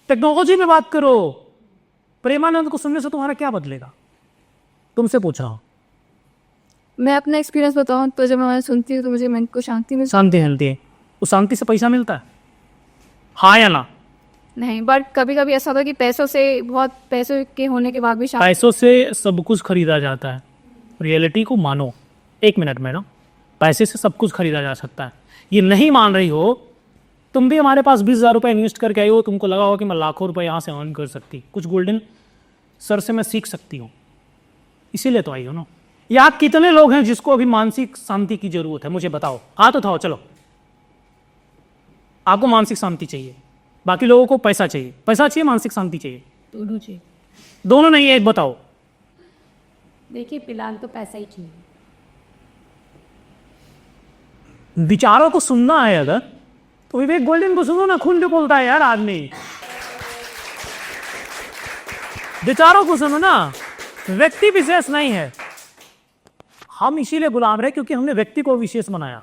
Speaker 1: टेक्नोलॉजी पे बात करो। प्रेमानंद को सुनने से तुम्हारा क्या बदलेगा? तुमसे पूछ रहा हूँ।
Speaker 6: मैं अपना एक्सपीरियंस बताऊं तो जब मैं सुनती हूँ तो मुझे मन को शांति मिलती है।
Speaker 1: शांति मिलती है। उस शांति से पैसा मिलता है? हाँ या ना?
Speaker 6: नहीं, बट कभी कभी ऐसा होता है कि पैसों से, बहुत पैसों के होने के बाद भी शादी।
Speaker 1: पैसों से सब कुछ खरीदा जाता है, रियलिटी को मानो। 1 मिनट मैडम, पैसे से सब कुछ खरीदा जा सकता है। ये नहीं मान रही हो, तुम भी हमारे पास 20,000 रुपये इन्वेस्ट करके आई हो, तुमको लगा हो कि मैं लाखों रुपए यहाँ से अर्न कर सकती, कुछ गोल्डन सर से मैं सीख सकती हूँ, इसीलिए तो आई हो ना। यहाँ कितने लोग हैं जिसको अभी मानसिक शांति की जरूरत है? मुझे बताओ, हाथ उठाओ। चलो, आपको मानसिक शांति चाहिए, बाकी लोगों को पैसा चाहिए। पैसा चाहिए, मानसिक शांति चाहिए?
Speaker 3: दोनों चाहिए।
Speaker 1: दोनों नहीं है, एक बताओ।
Speaker 3: देखिए फिलहाल तो पैसा ही चाहिए।
Speaker 1: विचारों को सुनना है अगर, तो विवेक गोल्डन को सुनो ना, खुल के बोलता है यार आदमी। विचारों को सुनो ना, व्यक्ति विशेष नहीं है। हम इसीलिए गुलाम रहे क्योंकि हमने व्यक्ति को विशेष बनाया,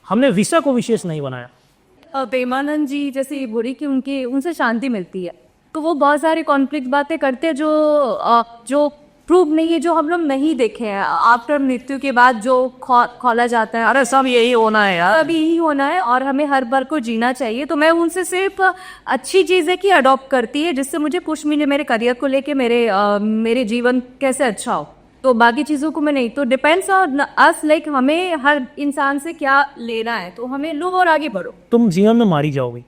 Speaker 1: हमने विषय को विशेष नहीं बनाया।
Speaker 5: प्रेमानंद जी जैसे बोली कि उनसे शांति मिलती है, तो वो बहुत सारी कॉन्फ्लिक्ट बातें करते हैं जो प्रूव नहीं है, जो हम लोग नहीं देखे हैं। आफ्टर मृत्यु के बाद जो खोला जाता है,
Speaker 1: अरे सब यही होना है यार,
Speaker 5: सब यही होना है और हमें हर बार को जीना चाहिए। तो मैं उनसे सिर्फ अच्छी चीज़ें की अडॉप्ट करती है, जिससे मुझे पुश मिले मेरे करियर को लेके, मेरे जीवन कैसे अच्छा हो। तो बाकी चीज़ों को मैं नहीं, तो डिपेंड्स ऑन अस, लाइक हमें हर इंसान से क्या लेना है, तो हमें लो और आगे बढ़ो।
Speaker 1: तुम जीवन में मारी जाओगी।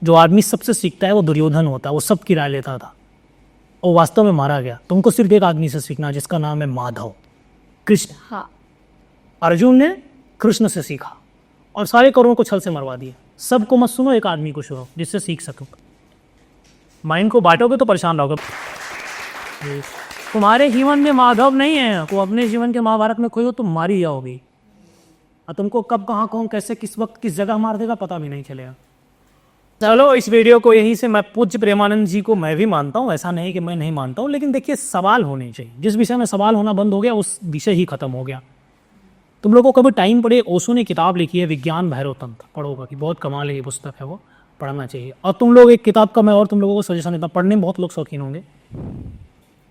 Speaker 1: जो आदमी सबसे सीखता है वो दुर्योधन होता है, वो सबकी राय लेता था और वास्तव में मारा गया। तुमको सिर्फ एक आदमी से सीखना, जिसका नाम है माधव, कृष्ण।
Speaker 5: हाँ,
Speaker 1: अर्जुन ने कृष्ण से सीखा और सारे कौरवों को छल से मरवा दिया। सबको मत सुनो, एक आदमी को सुनो जिससे सीख सको। माइंड को बांटोगे तो परेशान रहोगे। तुम्हारे जीवन में माधव नहीं है, वो अपने जीवन के महाभारत में खोई हो, तुम मारी जाओगी और तुमको कब कहाँ कौन कैसे किस वक्त किस जगह मार देगा पता भी नहीं चलेगा। चलो, इस वीडियो को यहीं से, मैं पूज्य प्रेमानंद जी को मैं भी मानता हूँ, ऐसा नहीं कि मैं नहीं मानता हूँ, लेकिन देखिए सवाल होने चाहिए। जिस विषय में सवाल होना बंद हो गया उस विषय ही खत्म हो गया। तुम लोगों को कभी टाइम पड़े, ओशो ने किताब लिखी है विज्ञान भैरव तंत्र, पढ़ोगा कि बहुत कमाल है ये पुस्तक है, वो पढ़ना चाहिए। और तुम लोग एक किताब का मैं और तुम लोगों को सजेशन देता हूँ, पढ़ने में बहुत लोग शौकीन होंगे,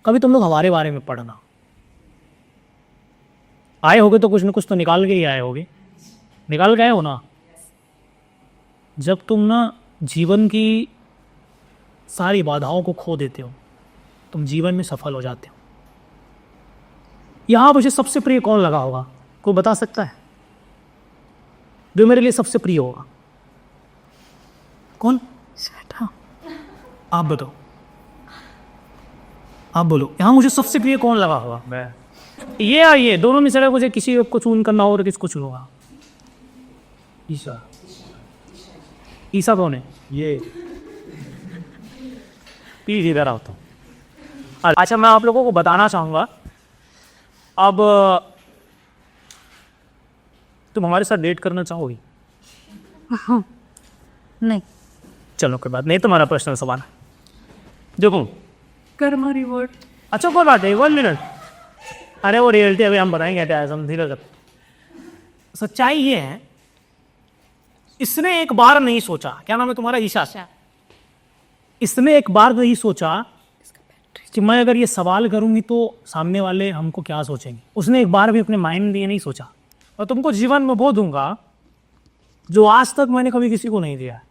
Speaker 1: कभी तुम लोग हमारे बारे में पढ़ना। आए होगे तो कुछ ना कुछ तो निकाल के ही आए होगे, निकाल के आए हो ना। जब तुम ना जीवन की सारी बाधाओं को खो देते हो, तुम जीवन में सफल हो जाते हो। यहाँ मुझे सबसे प्रिय कौन लगा होगा, कोई बता सकता है? जो मेरे लिए सबसे प्रिय होगा कौन? आप बताओ, आप बोलो। यहाँ मुझे सबसे प्रिय कौन लगा होगा?
Speaker 10: मैं।
Speaker 1: ये और ये दोनों में से अगर मुझे किसी को चून करना हो तो किसको चुनूंगा? ईसा। ईसा कौन है?
Speaker 10: ये
Speaker 1: प्लीज इधर आओ तो। अच्छा, मैं आप लोगों को बताना चाहूँगा, अब तुम हमारे साथ डेट करना चाहोगी?
Speaker 2: नहीं।
Speaker 1: चलो कोई बात नहीं, तुम्हारा पर्सनल सवाल है। देखो
Speaker 5: कर्मा रिवॉर्ड।
Speaker 1: अच्छा कोई बात नहीं, 1 मिनट। अरे वो रियलिटी अभी हम बताएंगे, धीरे धीरे। सच्चाई ये है, इसने एक बार नहीं सोचा, क्या नाम है तुम्हारा? ईशा। इसने एक बार नहीं सोचा कि मैं अगर ये सवाल करूंगी तो सामने वाले हमको क्या सोचेंगे। उसने एक बार भी अपने माइंड में ये नहीं सोचा। और तुमको जीवन में वो दूंगा जो आज तक मैंने कभी किसी को नहीं दिया।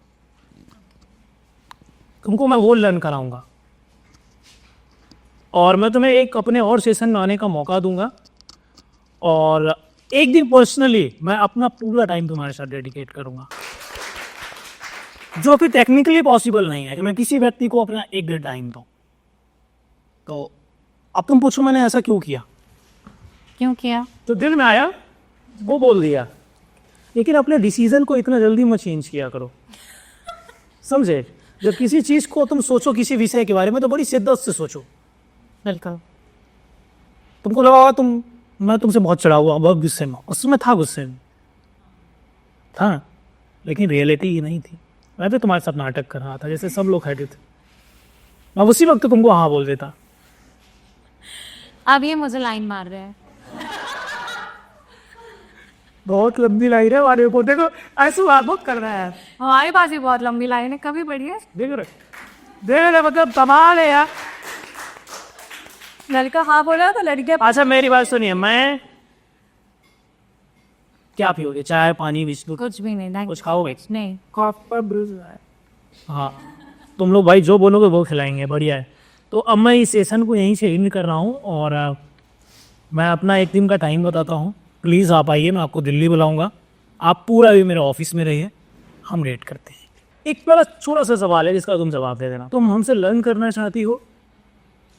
Speaker 1: तुमको मैं वो लर्न कराऊंगा और मैं तुम्हें एक अपने और सेशन में आने का मौका दूंगा और एक दिन पर्सनली मैं अपना पूरा टाइम तुम्हारे साथ डेडिकेट करूंगा, जो कि टेक्निकली पॉसिबल नहीं है कि मैं किसी व्यक्ति को अपना 1 दिन टाइम दूं। तो अब तुम पूछो मैंने ऐसा क्यों किया?
Speaker 2: क्यों किया?
Speaker 1: तो दिल में आया, वो बोल दिया। लेकिन अपने डिसीजन को इतना जल्दी मत चेंज किया करो, समझे? जब किसी चीज को तुम सोचो, किसी विषय के बारे में, तो बड़ी शिद्दत से सोचो।
Speaker 2: बिल्कुल।
Speaker 1: तुमको लगा मैं तुमसे बहुत चढ़ा हुआ, बहुत गुस्से में, उसमें था, गुस्से में था, लेकिन रियलिटी ये नहीं थी। मैं भी तुम्हारे साथ नाटक कर रहा था, जैसे सब लोग खड़े थे। मैं उसी वक्त तुमको हाँ बोल देता।
Speaker 2: अब ये मुझे लाइन मार रहे हैं।
Speaker 1: बहुत लंबी लाइन है हमारे को, देखो ऐसे बात कर रहा है।
Speaker 6: हमारे पास ही बहुत लंबी लाइन है, कभी बढ़ी है।
Speaker 1: देख रहे मतलब कमाल है यार।
Speaker 5: लड़का हाँ बोला तो लड़के।
Speaker 1: अच्छा मेरी बात सुनिए, मैं क्या पियोगे? चाय, पानी, बिस्कुट?
Speaker 2: कुछ भी नहीं,
Speaker 1: कुछ खाओगे?
Speaker 2: नहीं।
Speaker 1: हाँ, तुम लोग भाई जो बोलोगे वो खिलाएंगे, बढ़िया है। तो अब मैं इस सेशन को यहीं से एंड कर रहा हूँ और मैं अपना एक दिन का टाइम बताता हूँ। प्लीज़ आप आइए, मैं आपको दिल्ली बुलाऊंगा। आप पूरा भी मेरे ऑफिस में रहिए, हम रेट करते हैं। एक बड़ा छोटा सा सवाल है जिसका तुम जवाब दे देना। तुम हमसे लर्न करना चाहती हो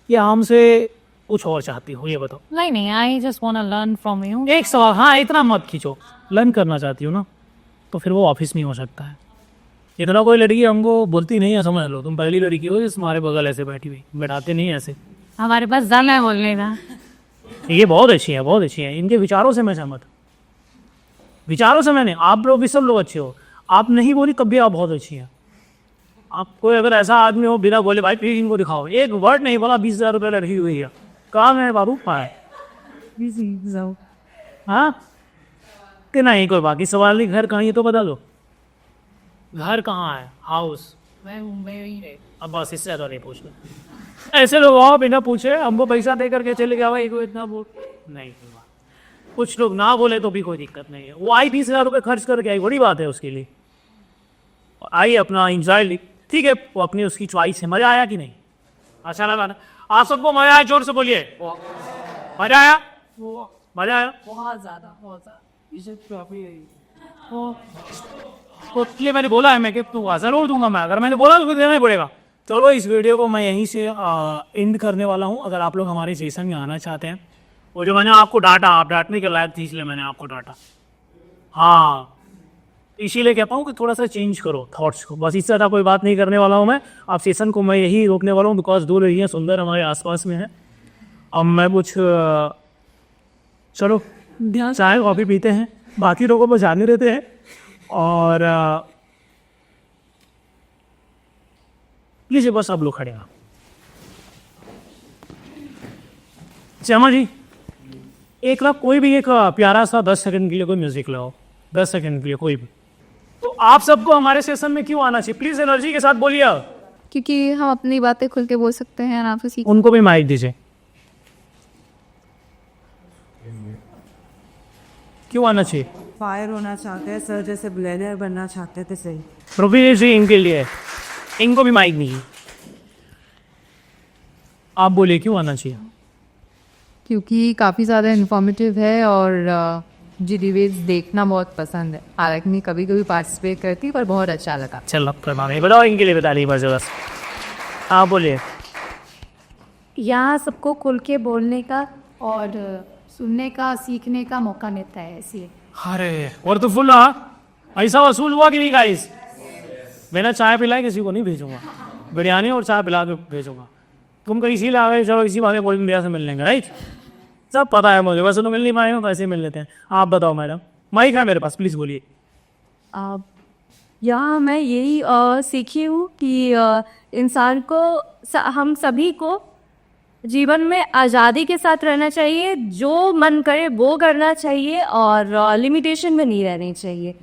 Speaker 1: या हमसे कुछ और चाहती हो, ये बताओ।
Speaker 2: नहीं, I just want to learn from you.
Speaker 1: एक सवाल, हाँ इतना मत खींचो। लर्न करना चाहती हो ना, तो फिर वो ऑफिस में हो सकता है। इतना कोई लड़की हमको बोलती नहीं है, समझ लो। तुम पहली लड़की हो जिस हमारे बगल ऐसे बैठी हुई, बैठाते नहीं ऐसे।
Speaker 2: हमारे पास दम है बोलने का।
Speaker 1: ये बहुत अच्छी है, बहुत अच्छी है। इनके विचारों से मैं सहमत हूँ। विचारों से मैंने, आप लोग भी सब लोग अच्छे हो। आप नहीं बोली कभी, आप बहुत अच्छी हैं। आप कोई अगर ऐसा आदमी हो बिना बोले भाई प्लीज इनको दिखाओ, एक वर्ड नहीं बोला, 20,000 रुपये लड़की हुई है। कहाँ है बाबू? हाँ कि नहीं, कोई बाकी सवाल नहीं। घर कहाँ, ये तो बता दो। घर कहाँ है? हाउस? अब बस इससे ज़्यादा नहीं पूछना। ऐसे लोग आओ बिना पूछे, हमको पैसा दे करके चले गया भाई को इतना बोल नहीं। कुछ लोग ना बोले तो भी कोई दिक्कत नहीं है। वो आई 20,000 रुपये खर्च करके आई, बड़ी बात है उसके लिए। आई अपना इंजॉय ली, ठीक है, वो अपनी उसकी चॉइस है। मज़ा आया कि नहीं? अच्छा लगा ना? आप सबको मज़ा आया? जोर से बोलिए। मज़ा आया? मज़ा आया?
Speaker 6: बहुत ज़्यादा, बहुत ज़्यादा।
Speaker 1: तो इसलिए मैंने बोला है मैं कि तू ज़रूर दूंगा मैं। अगर मैंने बोला तो देना ही पड़ेगा। चलो इस वीडियो को मैं यहीं से एंड करने वाला हूँ। अगर आप लोग हमारे सेशन में आना चाहते हैं, वो जो मैंने आपको डांटा, आप डांटने के लायक थी इसलिए मैंने आपको डांटा। हाँ, इसीलिए कहता हूँ कि थोड़ा सा चेंज करो थॉट्स को, बस इससे ज़्यादा कोई बात नहीं करने वाला हूँ मैं। आप सेशन को मैं यही रोकने वाला हूँ बिकॉज 2 लड़कियाँ सुंदर हमारे आसपास में है। अब मैं कुछ चलो चाय कॉफ़ी पीते हैं, बाकी लोगों को जाने देते हैं। और लीजिए बस आप लोग खड़े हैं। श्यामा जी, एक ना कोई भी एक प्यारा सा 10 सेकंड के लिए कोई म्यूजिक लगाओ, 10 सेकंड के लिए कोई भी। तो आप सबको हमारे सेशन में क्यों आना चाहिए? प्लीज एनर्जी के साथ बोलिए।
Speaker 6: क्योंकि हम अपनी बातें खुल के बोल सकते हैं, आराम से सीख।
Speaker 1: उनको भी माइक दीजिए। क्यों आना चाहिए?
Speaker 8: फायर होना चाहते हैं सर, जैसे ब्लेडर बनना चाहते थे। सही
Speaker 1: प्रोफेसर जी इनके लिए, इनको भी माइक नहीं। आप बोलिए क्यों आना चाहिए?
Speaker 6: क्योंकि काफ़ी ज़्यादा इन्फॉर्मेटिव है और जी डिबेट्स देखना बहुत पसंद है। हालांकि मैं कभी कभी पार्टिसिपेट करती, पर बहुत अच्छा लगा।
Speaker 1: चलो बताओ, इनके लिए बता रही बस बस। आप बोलिए।
Speaker 3: यहाँ सबको खुल के बोलने का और सुनने का, सीखने का मौका मिलता है, इसलिए।
Speaker 1: अरे और तो फुल ऐसा वसूल हुआ कि नहीं गाइस? मैंने चाय पिलाए किसी को नहीं भेजूंगा, बिरयानी और चाय पिला के भेजूंगा। तुम कहीं इसीलिए आ गए, चलो इसी बात में इंडिया से मिल लेंगे, राइट? सब पता है मुझे, वैसे तो मिल नहीं पाए हो, वैसे मिल लेते हैं। आप बताओ मैडम, माइक है मेरे पास, प्लीज़ बोलिए।
Speaker 5: यहाँ मैं यही सीखी हूँ कि इंसान को, हम सभी को जीवन में आज़ादी के साथ रहना चाहिए, जो मन करे वो करना चाहिए और लिमिटेशन में नहीं रहनी चाहिए,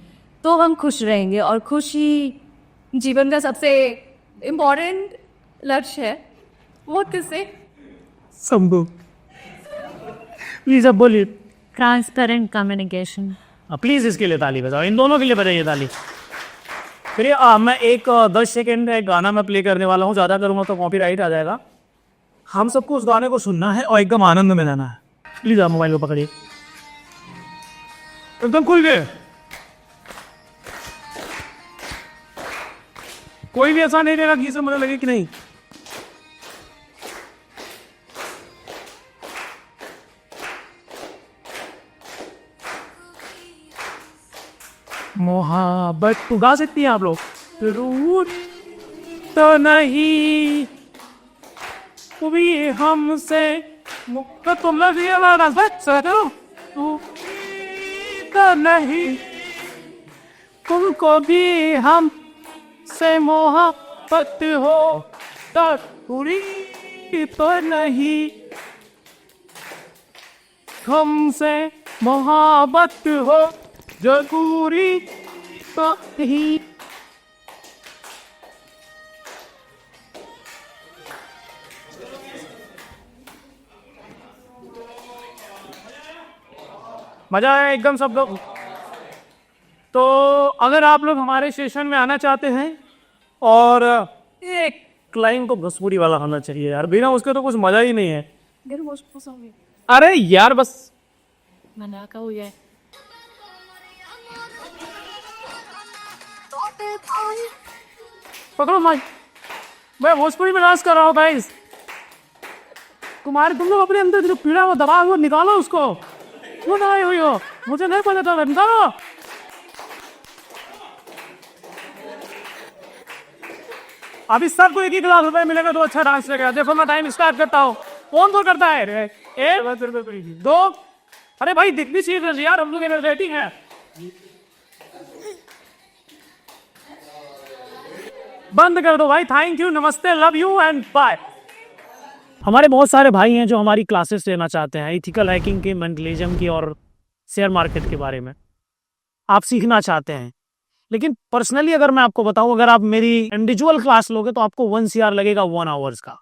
Speaker 5: तो हम खुश रहेंगे। और खुशी जीवन का सबसे इम्पोर्टेंट लक्ष्य है। वो किससे
Speaker 1: शंभू, प्लीज़ अब बोलिए।
Speaker 2: Transparent communication.
Speaker 1: प्लीज़ इसके लिए ताली बजाओ, इन दोनों के लिए बजाइए ताली। फिर मैं एक 10 सेकेंड एक गाना मैं प्ले करने वाला हूँ, ज़्यादा करूँगा तो कॉपीराइट आ जाएगा। हम सबको उस गाने को सुनना है और एकदम आनंद में रहना है। प्लीज़ आप मोबाइल को पकड़िए, एकदम खुल के। कोई भी ऐसा नहीं रहेगा कि इसे मुझे लगे कि नहीं। मोहब्बत तो गा सकती हैं आप लोग। जरूर तो नहीं भी हमसे तुम लोग ये वाला तू तो नहीं, तुमको भी हम से मोहब्बत हो तो पूरी तो नहीं, हमसे मोहब्बत हो जरूरी तो नहीं। मजा आया एकदम सब लोग? तो अगर आप लोग हमारे सेशन में आना चाहते हैं, और एक क्लाइंट को भोजपुरी वाला होना चाहिए यार, बिना उसके तो कुछ मजा ही नहीं है। अरे यार बस
Speaker 2: मना का हुआ है।
Speaker 1: पकड़ो माइक, मैं भोजपुरी में डांस कर रहा हूँ गाइस। तुम लोग अपने अंदर जो पीड़ा वो दबा हुआ निकालो उसको। क्यों दबाई हुई हो? मुझे नहीं पता था, निकालो। अभी सबको 1-1 लाख रुपए मिलेगा तो अच्छा डांस लगेगा। देखो मैं टाइम स्टार्ट करता हूँ। कौन तो करता है रे? 1 2। अरे भाई दिख भी चाहिए यार, हम लोग एनर्जेटिक है। बंद कर दो भाई। थैंक यू, नमस्ते, लव यू एंड बाय। हमारे बहुत सारे भाई हैं जो हमारी क्लासेस लेना चाहते हैं इथिकल हैकिंग की, मेंटलिज्म की और शेयर मार्केट के बारे में आप सीखना चाहते हैं। लेकिन पर्सनली अगर मैं आपको बताऊं, अगर आप मेरी इंडिविजुअल क्लास लोगे तो आपको 1 CR लगेगा 1 आवर्स का।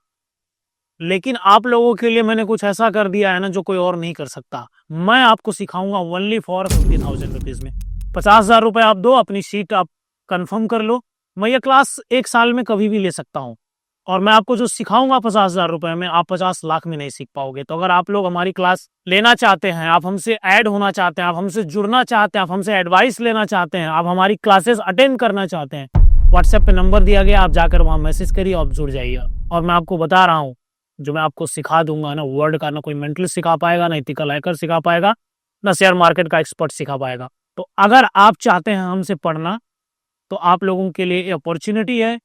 Speaker 1: लेकिन आप लोगों के लिए मैंने कुछ ऐसा कर दिया है ना जो कोई और नहीं कर सकता। मैं आपको सिखाऊंगा ओनली फॉर 50,000 रुपीज में। 50,000 रुपए आप दो, अपनी सीट आप कंफर्म कर लो। मैं ये क्लास 1 साल में कभी भी ले सकता हूँ, और मैं आपको जो सिखाऊंगा 50,000 रुपए में, आप 50 लाख में नहीं सीख पाओगे। तो अगर आप लोग हमारी क्लास लेना चाहते हैं, आप हमसे ऐड होना चाहते हैं, आप हमसे जुड़ना चाहते हैं, आप हमसे एडवाइस लेना चाहते हैं, आप हमारी क्लासेस अटेंड करना चाहते हैं, व्हाट्सएप पे नंबर दिया गया, आप जाकर वहाँ मैसेज करिए, आप जुड़ जाइए। और मैं आपको बता रहा हूँ, जो मैं आपको सिखा दूंगा ना वर्ड का, ना कोई मेंटल सिखा पाएगा, ना इथिकल हैकर सिखा पाएगा, ना शेयर मार्केट का एक्सपर्ट सिखा पाएगा। तो अगर आप चाहते हैं हमसे पढ़ना, तो आप लोगों के लिए अपॉर्चुनिटी है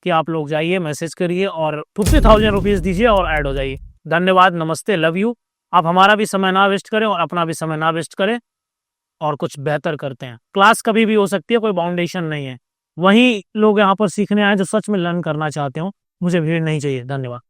Speaker 1: कि आप लोग जाइए, मैसेज करिए और 50,000 रुपीज दीजिए और ऐड हो जाइए। धन्यवाद, नमस्ते, लव यू। आप हमारा भी समय ना वेस्ट करें और अपना भी समय ना वेस्ट करें, और कुछ बेहतर करते हैं। क्लास कभी भी हो सकती है, कोई बाउंडेशन नहीं है। वही लोग यहाँ पर सीखने आए जो सच में लर्न करना चाहते हो। मुझे भीड़ नहीं चाहिए। धन्यवाद।